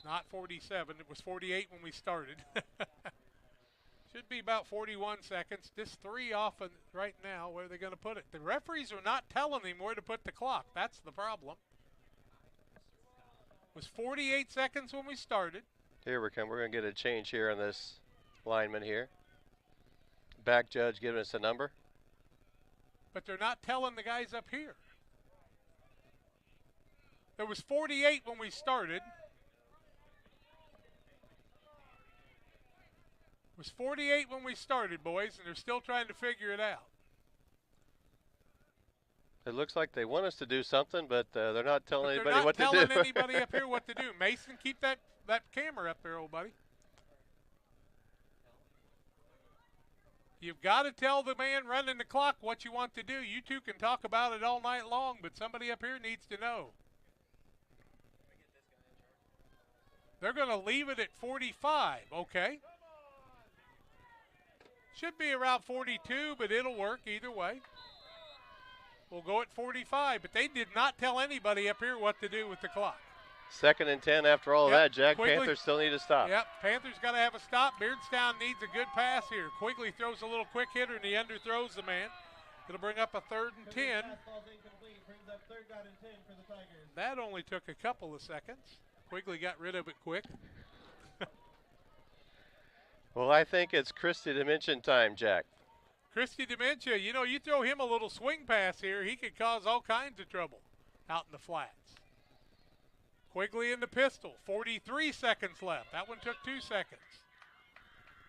Not 47. It was 48 when we started. Should be about 41 seconds. Just 3 off right now. Where are they going to put it? The referees are not telling him where to put the clock. That's the problem. It was 48 seconds when we started.
Here we come. We're going to get a change here on this lineman here. Back judge giving us a number.
But they're not telling the guys up here. There was 48 when we started. It was 48 when we started, boys, and they're still trying to figure it out.
It looks like they want us to do something, but they're not telling anybody what to do.
They're not telling anybody up here what to do. Mason, keep that camera up there, old buddy. You've got to tell the man running the clock what you want to do. You two can talk about it all night long, but somebody up here needs to know. They're going to leave it at 45, okay? Should be around 42, but it'll work either way. We'll go at 45, but they did not tell anybody up here what to do with the clock.
2nd and 10 after all that, Jack.
Quigley,
Panthers still need to stop.
Yep, Panthers got to have a stop. Beardstown needs a good pass here. Quigley throws a little quick hitter, and he underthrows the man. It'll bring up a 3rd and 10. That only took a couple of seconds. Quigley got rid of it quick.
Well, I think it's Christy Dimension time, Jack.
Christy Dementia, you know, you throw him a little swing pass here, he could cause all kinds of trouble out in the flats. Quigley in the pistol, 43 seconds left. That one took 2 seconds.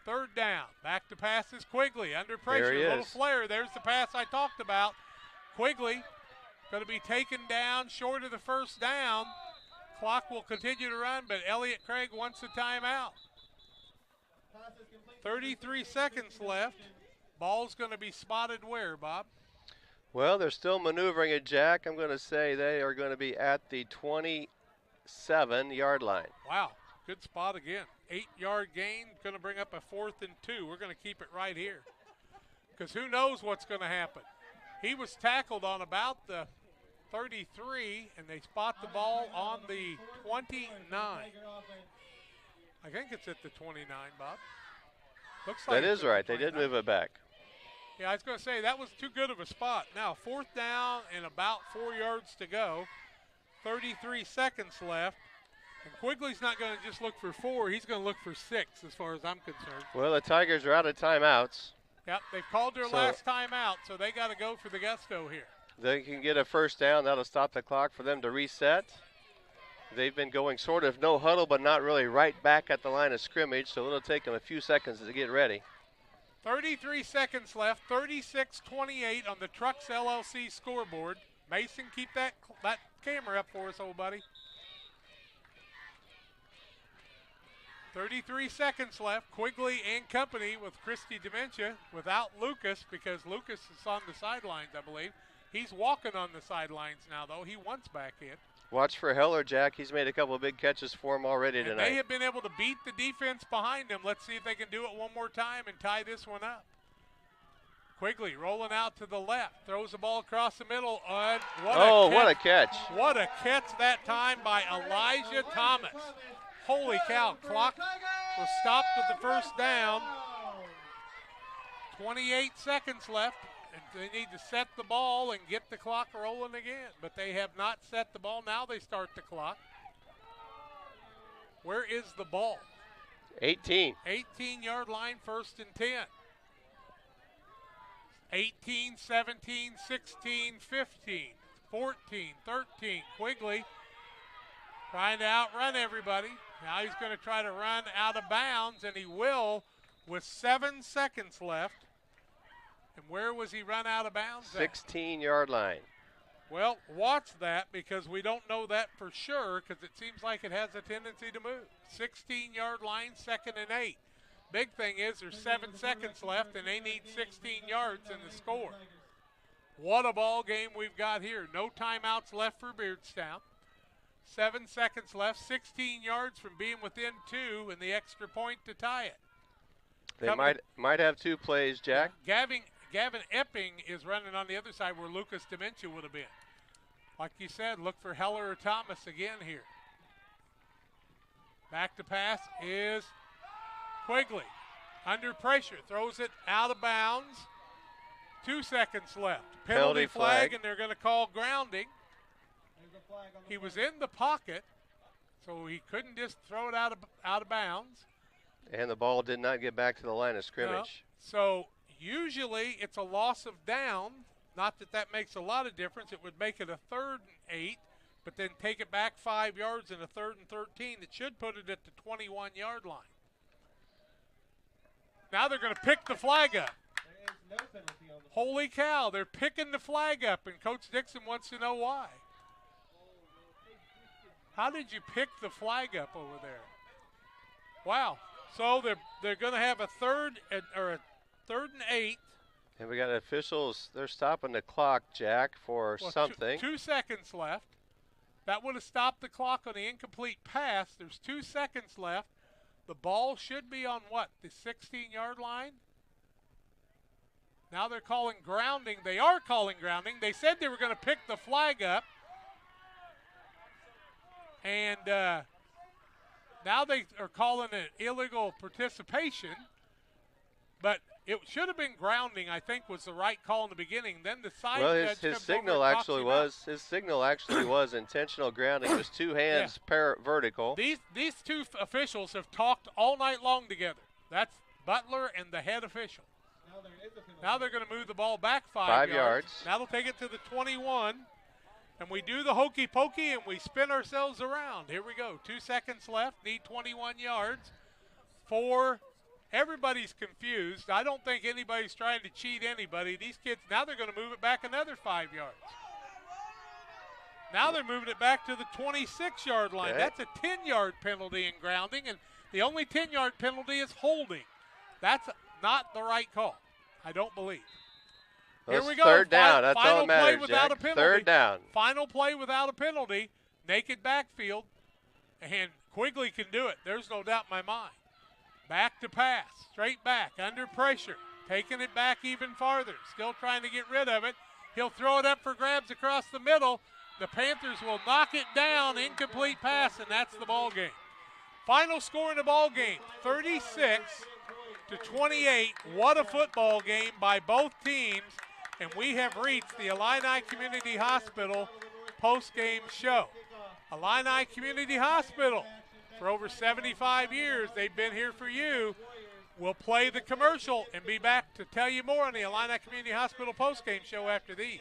3rd down, back to passes Quigley, under pressure,
there he
a little
is.
flare. There's the pass I talked about. Quigley going to be taken down short of the 1st down. Clock will continue to run, but Elliott Craig wants a timeout. 33 seconds left. Ball's going to be spotted where, Bob?
Well, they're still maneuvering it, Jack. I'm going to say they are going to be at the 27-yard line.
Wow, good spot again. 8-yard gain, going to bring up a 4th and 2. We're going to keep it right here because who knows what's going to happen. He was tackled on about the 33, and they spot the ball on the 29. I think it's at the 29, Bob. Looks like
that is right. They did move it back.
Yeah, I was going to say that was too good of a spot. Now 4th down and about 4 yards to go. 33 seconds left. And Quigley's not going to just look for 4. He's going to look for 6 as far as I'm concerned.
Well, the Tigers are out of timeouts.
Yep, they've called their last timeout, so they got to go for the gusto here.
They can get a 1st down. That'll stop the clock for them to reset. They've been going sort of no huddle, but not really right back at the line of scrimmage, so it'll take them a few seconds to get ready.
33 seconds left, 36-28 on the Trucks LLC scoreboard. Mason, keep that camera up for us, old buddy. 33 seconds left. Quigley and company with Christy Dementia without Lucas because Lucas is on the sidelines, I believe. He's walking on the sidelines now, though. He wants back in.
Watch for Heller, Jack. He's made a couple of big catches for him already tonight.
They have been able to beat the defense behind them. Let's see if they can do it one more time and tie this one up. Quigley rolling out to the left. Throws the ball across the middle. What a catch. What a catch that time by Elijah Thomas. Holy cow. Clock was stopped with the 1st down. 28 seconds left. And they need to set the ball and get the clock rolling again. But they have not set the ball. Now they start the clock. Where is the ball?
18.
18-yard line, 1st and 10. 18, 17, 16, 15, 14, 13. Quigley trying to outrun everybody. Now he's going to try to run out of bounds, and he will with 7 seconds left. And where was he run out of bounds at?
16-yard line.
Well, watch that because we don't know that for sure because it seems like it has a tendency to move. 16-yard line, 2nd and 8. Big thing is there's 7 seconds left, and they need 16 yards in the score. What a ball game we've got here. No timeouts left for Beardstown. 7 seconds left, 16 yards from being within 2 and the extra point to tie it.
They might have 2 plays, Jack.
Gavin Epping is running on the other side where Lucas Dementia would have been. Like you said, look for Heller or Thomas again here. Back to pass is Quigley. Under pressure, throws it out of bounds. 2 seconds left. Penalty flag, and they're going to call grounding. He was in the pocket, so he couldn't just throw it out of bounds.
And the ball did not get back to the line of scrimmage.
No. So usually it's a loss of down. Not that that makes a lot of difference. It would make it a 3rd and 8, but then take it back 5 yards and a 3rd and 13. It should put it at the 21-yard line. Now they're going to pick the flag up. Holy cow, they're picking the flag up, and Coach Dixon wants to know why. How did you pick the flag up over there? Wow. So they're going to have a 3rd and 8.
And we got officials, they're stopping the clock, Jack, for something.
2 seconds left. That would have stopped the clock on the incomplete pass. There's 2 seconds left. The ball should be on what? The 16-yard line? Now they're calling grounding. They are calling grounding. They said they were going to pick the flag up. And now they are calling it illegal participation. But it should have been grounding, I think, was the right call in the beginning. Then the side judge
his signal actually was intentional grounding. It was 2 hands vertical.
These 2 officials have talked all night long together. That's Butler and the head official. Now they're going to move the ball back 5 yards. Now they'll take it to the 21. And we do the hokey pokey and we spin ourselves around. Here we go. 2 seconds left. Need 21 yards. Everybody's confused. I don't think anybody's trying to cheat anybody. These kids, now they're going to move it back another 5 yards. Now they're moving it back to the 26-yard line.
Okay.
That's a 10-yard penalty in grounding, and the only 10-yard penalty is holding. That's not the right call, I don't believe. Here we go.
3rd down. That's all that matters,
play without
Jack.
a penalty.
3rd down.
Final play without a penalty. Naked backfield. And Quigley can do it. There's no doubt in my mind. Back to pass. Straight back. Under pressure. Taking it back even farther. Still trying to get rid of it. He'll throw it up for grabs across the middle. The Panthers will knock it down. Incomplete pass, and that's the ball game. Final score in the ball game, 36-28. What a football game by both teams. And we have reached the Illini Community Hospital post-game show. Illini Community Hospital, for over 75 years, they've been here for you. We'll play the commercial and be back to tell you more on the Illini Community Hospital post-game show after these.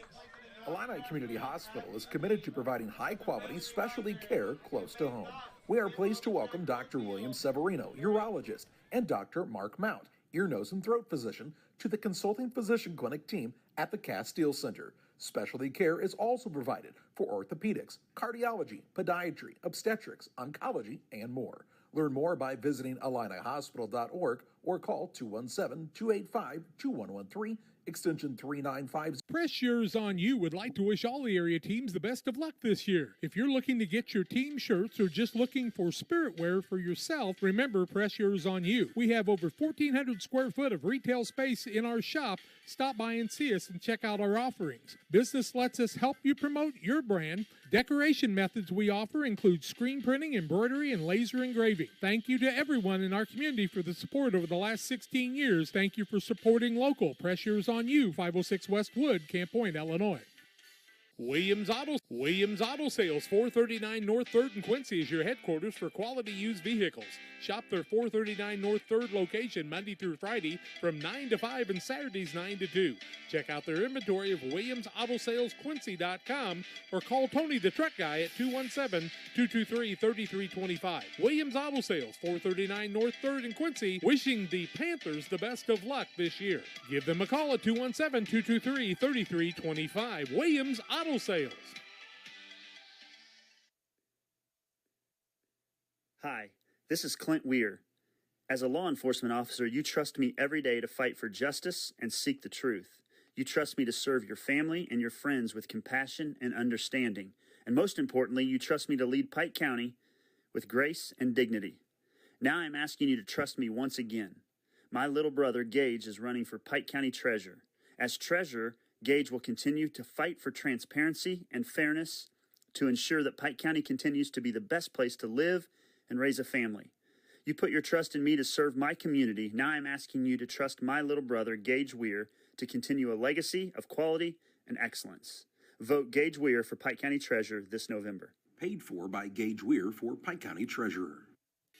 Illini Community Hospital is committed to providing high-quality specialty care close to home. We are pleased to welcome Dr. William Severino, urologist, and Dr. Mark Mount, ear, nose, and throat physician, to the consulting physician clinic team at the Castile Center. Specialty care is also provided for orthopedics, cardiology, podiatry, obstetrics, oncology, and more. Learn more by visiting IlliniHospital.org or call 217-285-2113, extension 395.
Press Yours On You would like to wish all the area teams the best of luck this year. If you're looking to get your team shirts or just looking for spirit wear for yourself, remember Press Yours On You. We have over 1,400 square foot of retail space in our shop. Stop by and see us and check out our offerings. Business lets us help you promote your brand. Decoration methods we offer include screen printing, embroidery, and laser engraving. Thank you to everyone in our community for the support over the last 16 years. Thank you for supporting local. Press Yours On You, 506 West Wood, Camp Point, Illinois. Williams Auto Sales, 439 North 3rd in Quincy is your headquarters for quality used vehicles. Shop their 439 North 3rd location Monday through Friday from 9 to 5 and Saturdays 9 to 2. Check out their inventory of WilliamsAutoSalesQuincy.com or call Tony the Truck Guy at 217-223-3325. Williams Auto Sales, 439 North 3rd in Quincy, wishing the Panthers the best of luck this year. Give them a call at 217-223-3325. Williams Auto Sales.
Hi, this is Clint Weir. As a law enforcement officer, you trust me every day to fight for justice and seek the truth. You trust me to serve your family and your friends with compassion and understanding. And most importantly, you trust me to lead Pike County with grace and dignity. Now I'm asking you to trust me once again. My little brother, Gage, is running for Pike County Treasurer. As Treasurer, Gage will continue to fight for transparency and fairness to ensure that Pike County continues to be the best place to live and raise a family. You put your trust in me to serve my community. Now I'm asking you to trust my little brother, Gage Weir, to continue a legacy of quality and excellence. Vote Gage Weir for Pike County Treasurer this November.
Paid for by Gage Weir for Pike County Treasurer.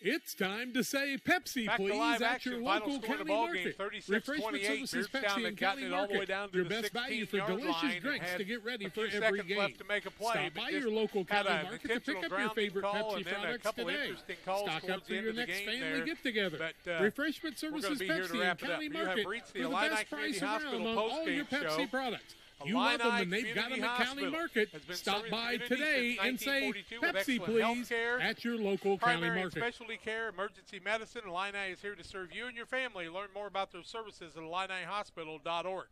It's time to say Pepsi,
Back
please,
to live
at
action.
your
Final
local
score of the
county
ball
market.
game, 36-28.
Refreshment services,
Beardstown
Pepsi
had
and
gotten
County
it all the way
Market.
down to
Your
the
best value for
16-yard
delicious
line.
drinks
Had
to get ready
a
for
few
every
seconds
game.
left to make a play,
Stop
but
by
just
your local
had
county
an
market to pick
intentional
up your
grounding
favorite
call
Pepsi
and then a
products
couple
today.
interesting calls
Stock
towards
up for
the end
your
of the
next
game
family
there.
get-together.
But,
Refreshment
we're going
services,
to be here to
Pepsi
wrap
and
it up.
County
You have
Market
reached the
for the
Illini
best price
Community
around
Hospital
on all your
postgame
Pepsi
show.
products. You love them when they've got them at County Market. Stop by today and say, Pepsi, please, at your local county
Primary and
market.
specialty care, emergency medicine. Illini is here to serve you and your family. Learn more about their services at IlliniHospital.org.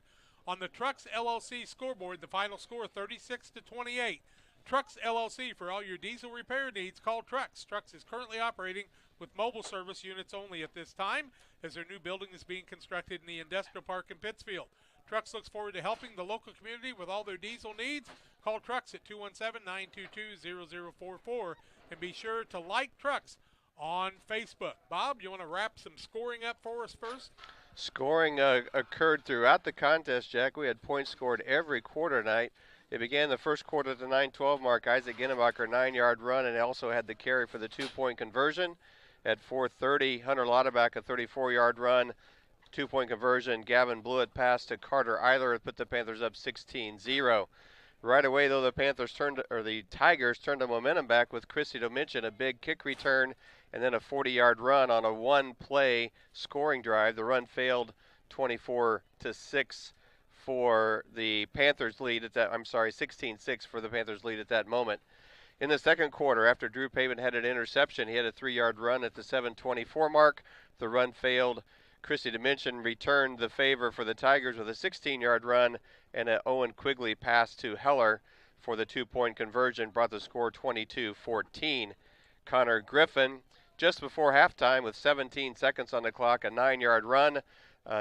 On the Trucks LLC scoreboard, the final score 36-28. Trucks LLC, for all your diesel repair needs, call Trucks. Trucks is currently operating with mobile service units only at this time, as their new building is being constructed in the industrial park in Pittsfield. Trucks looks forward to helping the local community with all their diesel needs. Call Trucks at 217-922-0044, and be sure to like Trucks on Facebook. Bob, you want to wrap some scoring up for us first?
Scoring occurred throughout the contest, Jack. We had points scored every quarter tonight. It began the first quarter at the 9:12 mark. Isaac Ginnenbacher, 9-yard run, and also had the carry for the 2-point conversion. At 4:30, Hunter Lauterbach, a 34-yard run, 2-point conversion. Gavin Blewett passed to Carter Eiler, put the Panthers up 16-0. Right away, though, the Tigers turned the momentum back with Chrissy Dominion, a big kick return, and then a 40-yard run on a one-play scoring drive. The run failed, 24-6 for the Panthers lead at that. 16-6 for the Panthers lead at that moment. In the second quarter, after Drew Pavin had an interception, he had a 3-yard run at the 7:24 mark. The run failed. Chrissy Dominion returned the favor for the Tigers with a 16-yard run, and an Owen Quigley pass to Heller for the 2-point conversion brought the score 22-14. Connor Griffin, just before halftime with 17 seconds on the clock, a 9-yard run,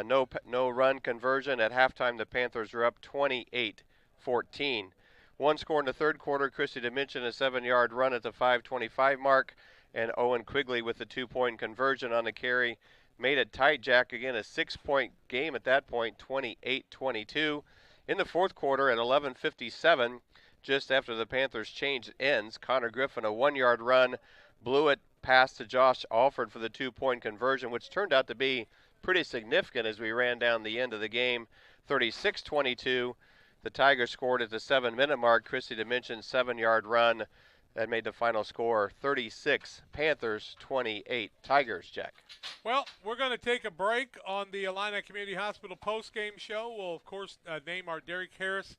no run conversion. At halftime, the Panthers were up 28-14. One score in the third quarter, Chrissy Dominion, a 7-yard run at the 5:25 mark, and Owen Quigley with the 2-point conversion on the carry. Made it tight, Jack. Again, a 6-point game at that point, 28-22. In the fourth quarter at 11:57, just after the Panthers changed ends, Connor Griffin, a 1-yard run, Blewett passed to Josh Alford for the 2-point conversion, which turned out to be pretty significant as we ran down the end of the game. 36-22. The Tigers scored at the 7-minute mark. Chrissy Dominion, 7-yard run. That made the final score 36 Panthers, 28 Tigers, Jack.
Well, we're going to take a break on the Illini Community Hospital postgame show. We'll, of course, name our Derek Harris,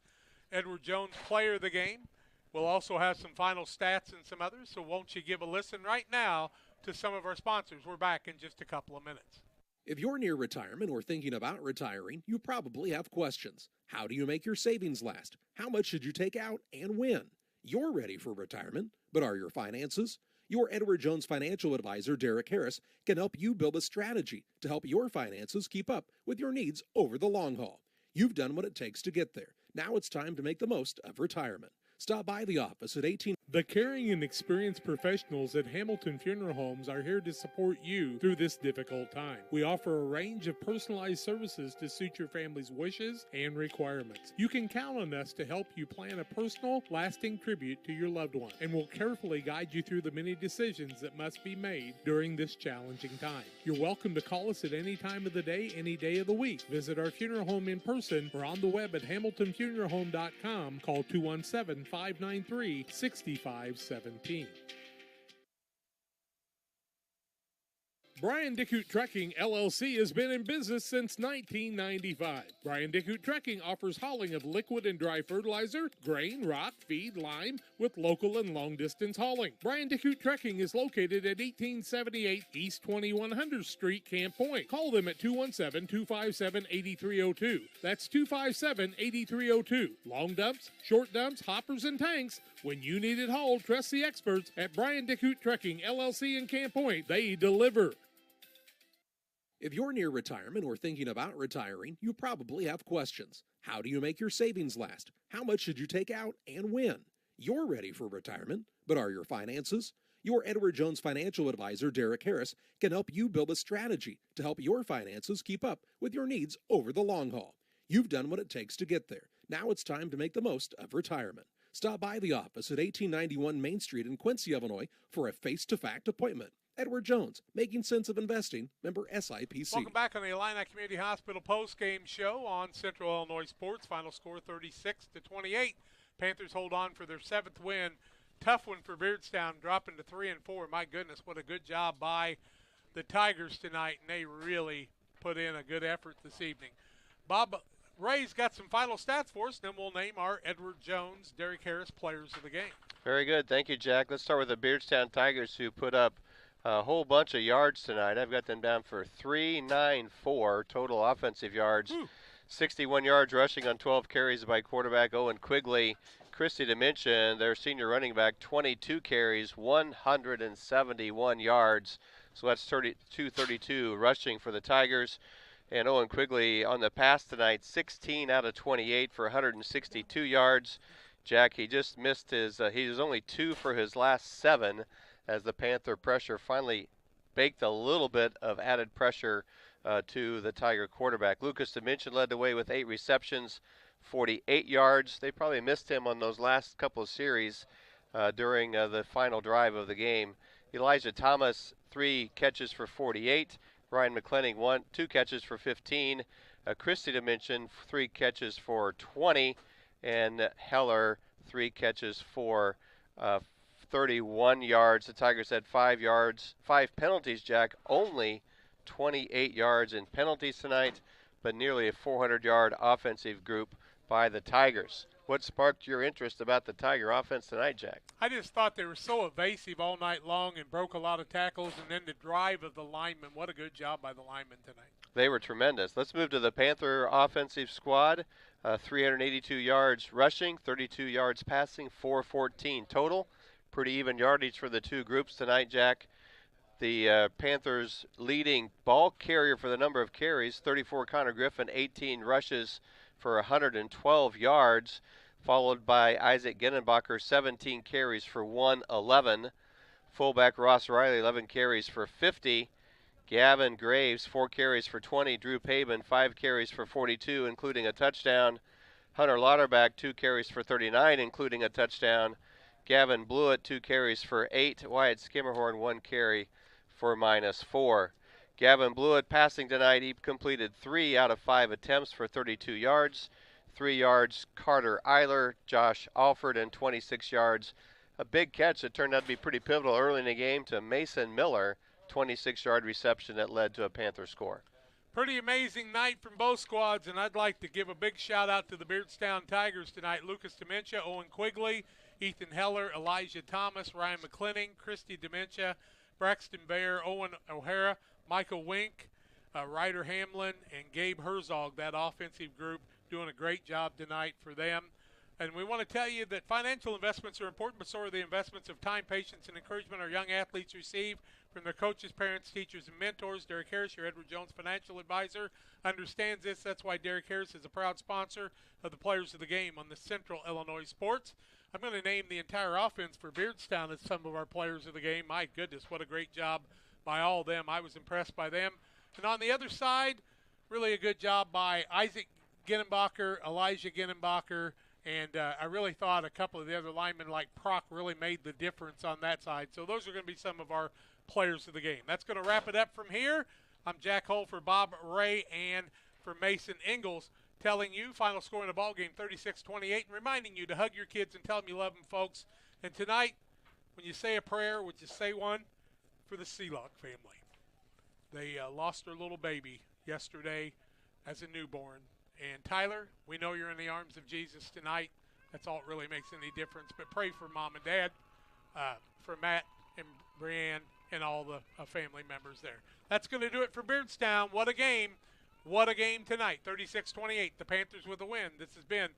Edward Jones player of the game. We'll also have some final stats and some others, so won't you give a listen right now to some of our sponsors. We're back in just a couple of minutes.
If you're near retirement or thinking about retiring, you probably have questions. How do you make your savings last? How much should you take out and when? You're ready for retirement, but are your finances? Your Edward Jones financial advisor, Derek Harris, can help you build a strategy to help your finances keep up with your needs over the long haul. You've done what it takes to get there. Now it's time to make the most of retirement. Stop by the office at 18.
The caring and experienced professionals at Hamilton Funeral Homes are here to support you through this difficult time. We offer a range of personalized services to suit your family's wishes and requirements. You can count on us to help you plan a personal, lasting tribute to your loved one, and we'll carefully guide you through the many decisions that must be made during this challenging time. You're welcome to call us at any time of the day, any day of the week. Visit our funeral home in person or on the web at hamiltonfuneralhome.com. Call 217-593-6517. Brian Dickut Trucking, LLC has been in business since 1995. Brian Dickut Trucking offers hauling of liquid and dry fertilizer, grain, rock, feed, lime, with local and long-distance hauling. Brian Dickut Trucking is located at 1878 East 2100 Street, Camp Point. Call them at 217-257-8302. That's 257-8302. Long dumps, short dumps, hoppers, and tanks. When you need it hauled, trust the experts at Brian Dickut Trucking, LLC in Camp Point. They deliver.
If you're near retirement or thinking about retiring, you probably have questions. How do you make your savings last? How much should you take out and when? You're ready for retirement, but are your finances? Your Edward Jones financial advisor, Derek Harris, can help you build a strategy to help your finances keep up with your needs over the long haul. You've done what it takes to get there. Now it's time to make the most of retirement. Stop by the office at 1891 Main Street in Quincy, Illinois for a face-to-fact appointment. Edward Jones, making sense of investing, member SIPC.
Welcome back on the Illini Community Hospital post-game show on Central Illinois Sports. Final score 36-28. Panthers hold on for their 7th win. Tough one for Beardstown, dropping to 3-4. My goodness, what a good job by the Tigers tonight, and they really put in a good effort this evening. Bob Ray's got some final stats for us, then we'll name our Edward Jones, Derek Harris players of the game.
Very good. Thank you, Jack. Let's start with the Beardstown Tigers, who put up a whole bunch of yards tonight. I've got them down for 394 total offensive yards. 61 yards rushing on 12 carries by quarterback Owen Quigley. Christy to mention, their senior running back, 22 carries, 171 yards. So that's 232 rushing for the Tigers. And Owen Quigley on the pass tonight, 16 out of 28 for 162 yards. Jack, he just missed his, he was only 2 for his last 7 as the Panther pressure finally baked a little bit of added pressure to the Tiger quarterback. Lucas Dimension led the way with 8 receptions, 48 yards. They probably missed him on those last couple of series during the final drive of the game. Elijah Thomas, 3 catches for 48. Ryan McClenning, 2 catches for 15. Christy Dimension, 3 catches for 20. And Heller, 3 catches for 31 yards. The Tigers had 5 penalties, Jack. Only 28 yards in penalties tonight, but nearly a 400-yard offensive group by the Tigers. What sparked your interest about the Tiger offense tonight, Jack?
I just thought they were so evasive all night long and broke a lot of tackles, and then the drive of the linemen. What a good job by the linemen tonight.
They were tremendous. Let's move to the Panther offensive squad. 382 yards rushing, 32 yards passing, 414 total. Pretty even yardage for the two groups tonight, Jack. The Panthers' leading ball carrier for the number of carries, 34 Connor Griffin, 18 rushes for 112 yards, followed by Isaac Genenbacher, 17 carries for 111. Fullback Ross Riley, 11 carries for 50. Gavin Graves, 4 carries for 20. Drew Pabin, 5 carries for 42, including a touchdown. Hunter Lauterbach, 2 carries for 39, including a touchdown. Gavin Blewett, 2 carries for 8. Wyatt Skimmerhorn, 1 carry for -4. Gavin Blewett passing tonight, he completed 3 out of 5 attempts for 32 yards. 3 yards, Carter Eiler, Josh Alford, and 26 yards. A big catch that turned out to be pretty pivotal early in the game to Mason Miller, 26-yard reception that led to a Panther score.
Pretty amazing night from both squads, and I'd like to give a big shout-out to the Beardstown Tigers tonight. Lucas Dementia, Owen Quigley, Ethan Heller, Elijah Thomas, Ryan McClenning, Christy Dementia, Braxton Bear, Owen O'Hara, Michael Wink, Ryder Hamlin, and Gabe Herzog, that offensive group, doing a great job tonight for them. And we want to tell you that financial investments are important, but so are the investments of time, patience, and encouragement our young athletes receive from their coaches, parents, teachers, and mentors. Derek Harris, your Edward Jones financial advisor, understands this. That's why Derek Harris is a proud sponsor of the Players of the Game on the Central Illinois Sports. I'm going to name the entire offense for Beardstown as some of our players of the game. My goodness, what a great job by all of them. I was impressed by them. And on the other side, really a good job by Isaac Ginnenbacher, Elijah Ginnenbacher, and I really thought a couple of the other linemen like Proc really made the difference on that side. So those are going to be some of our players of the game. That's going to wrap it up from here. I'm Jack Hull for Bob Ray and for Mason Ingalls, telling you final score in the ball game 36-28, and reminding you to hug your kids and tell them you love them, folks. And tonight, when you say a prayer, would you say one for the Sealock family? They lost their little baby yesterday as a newborn. And Tyler, we know you're in the arms of Jesus tonight. That's all that really makes any difference. But pray for Mom and Dad, for Matt and Brianne, and all the family members there. That's going to do it for Beardstown. What a game. What a game tonight. 36-28. The Panthers with a win. This has been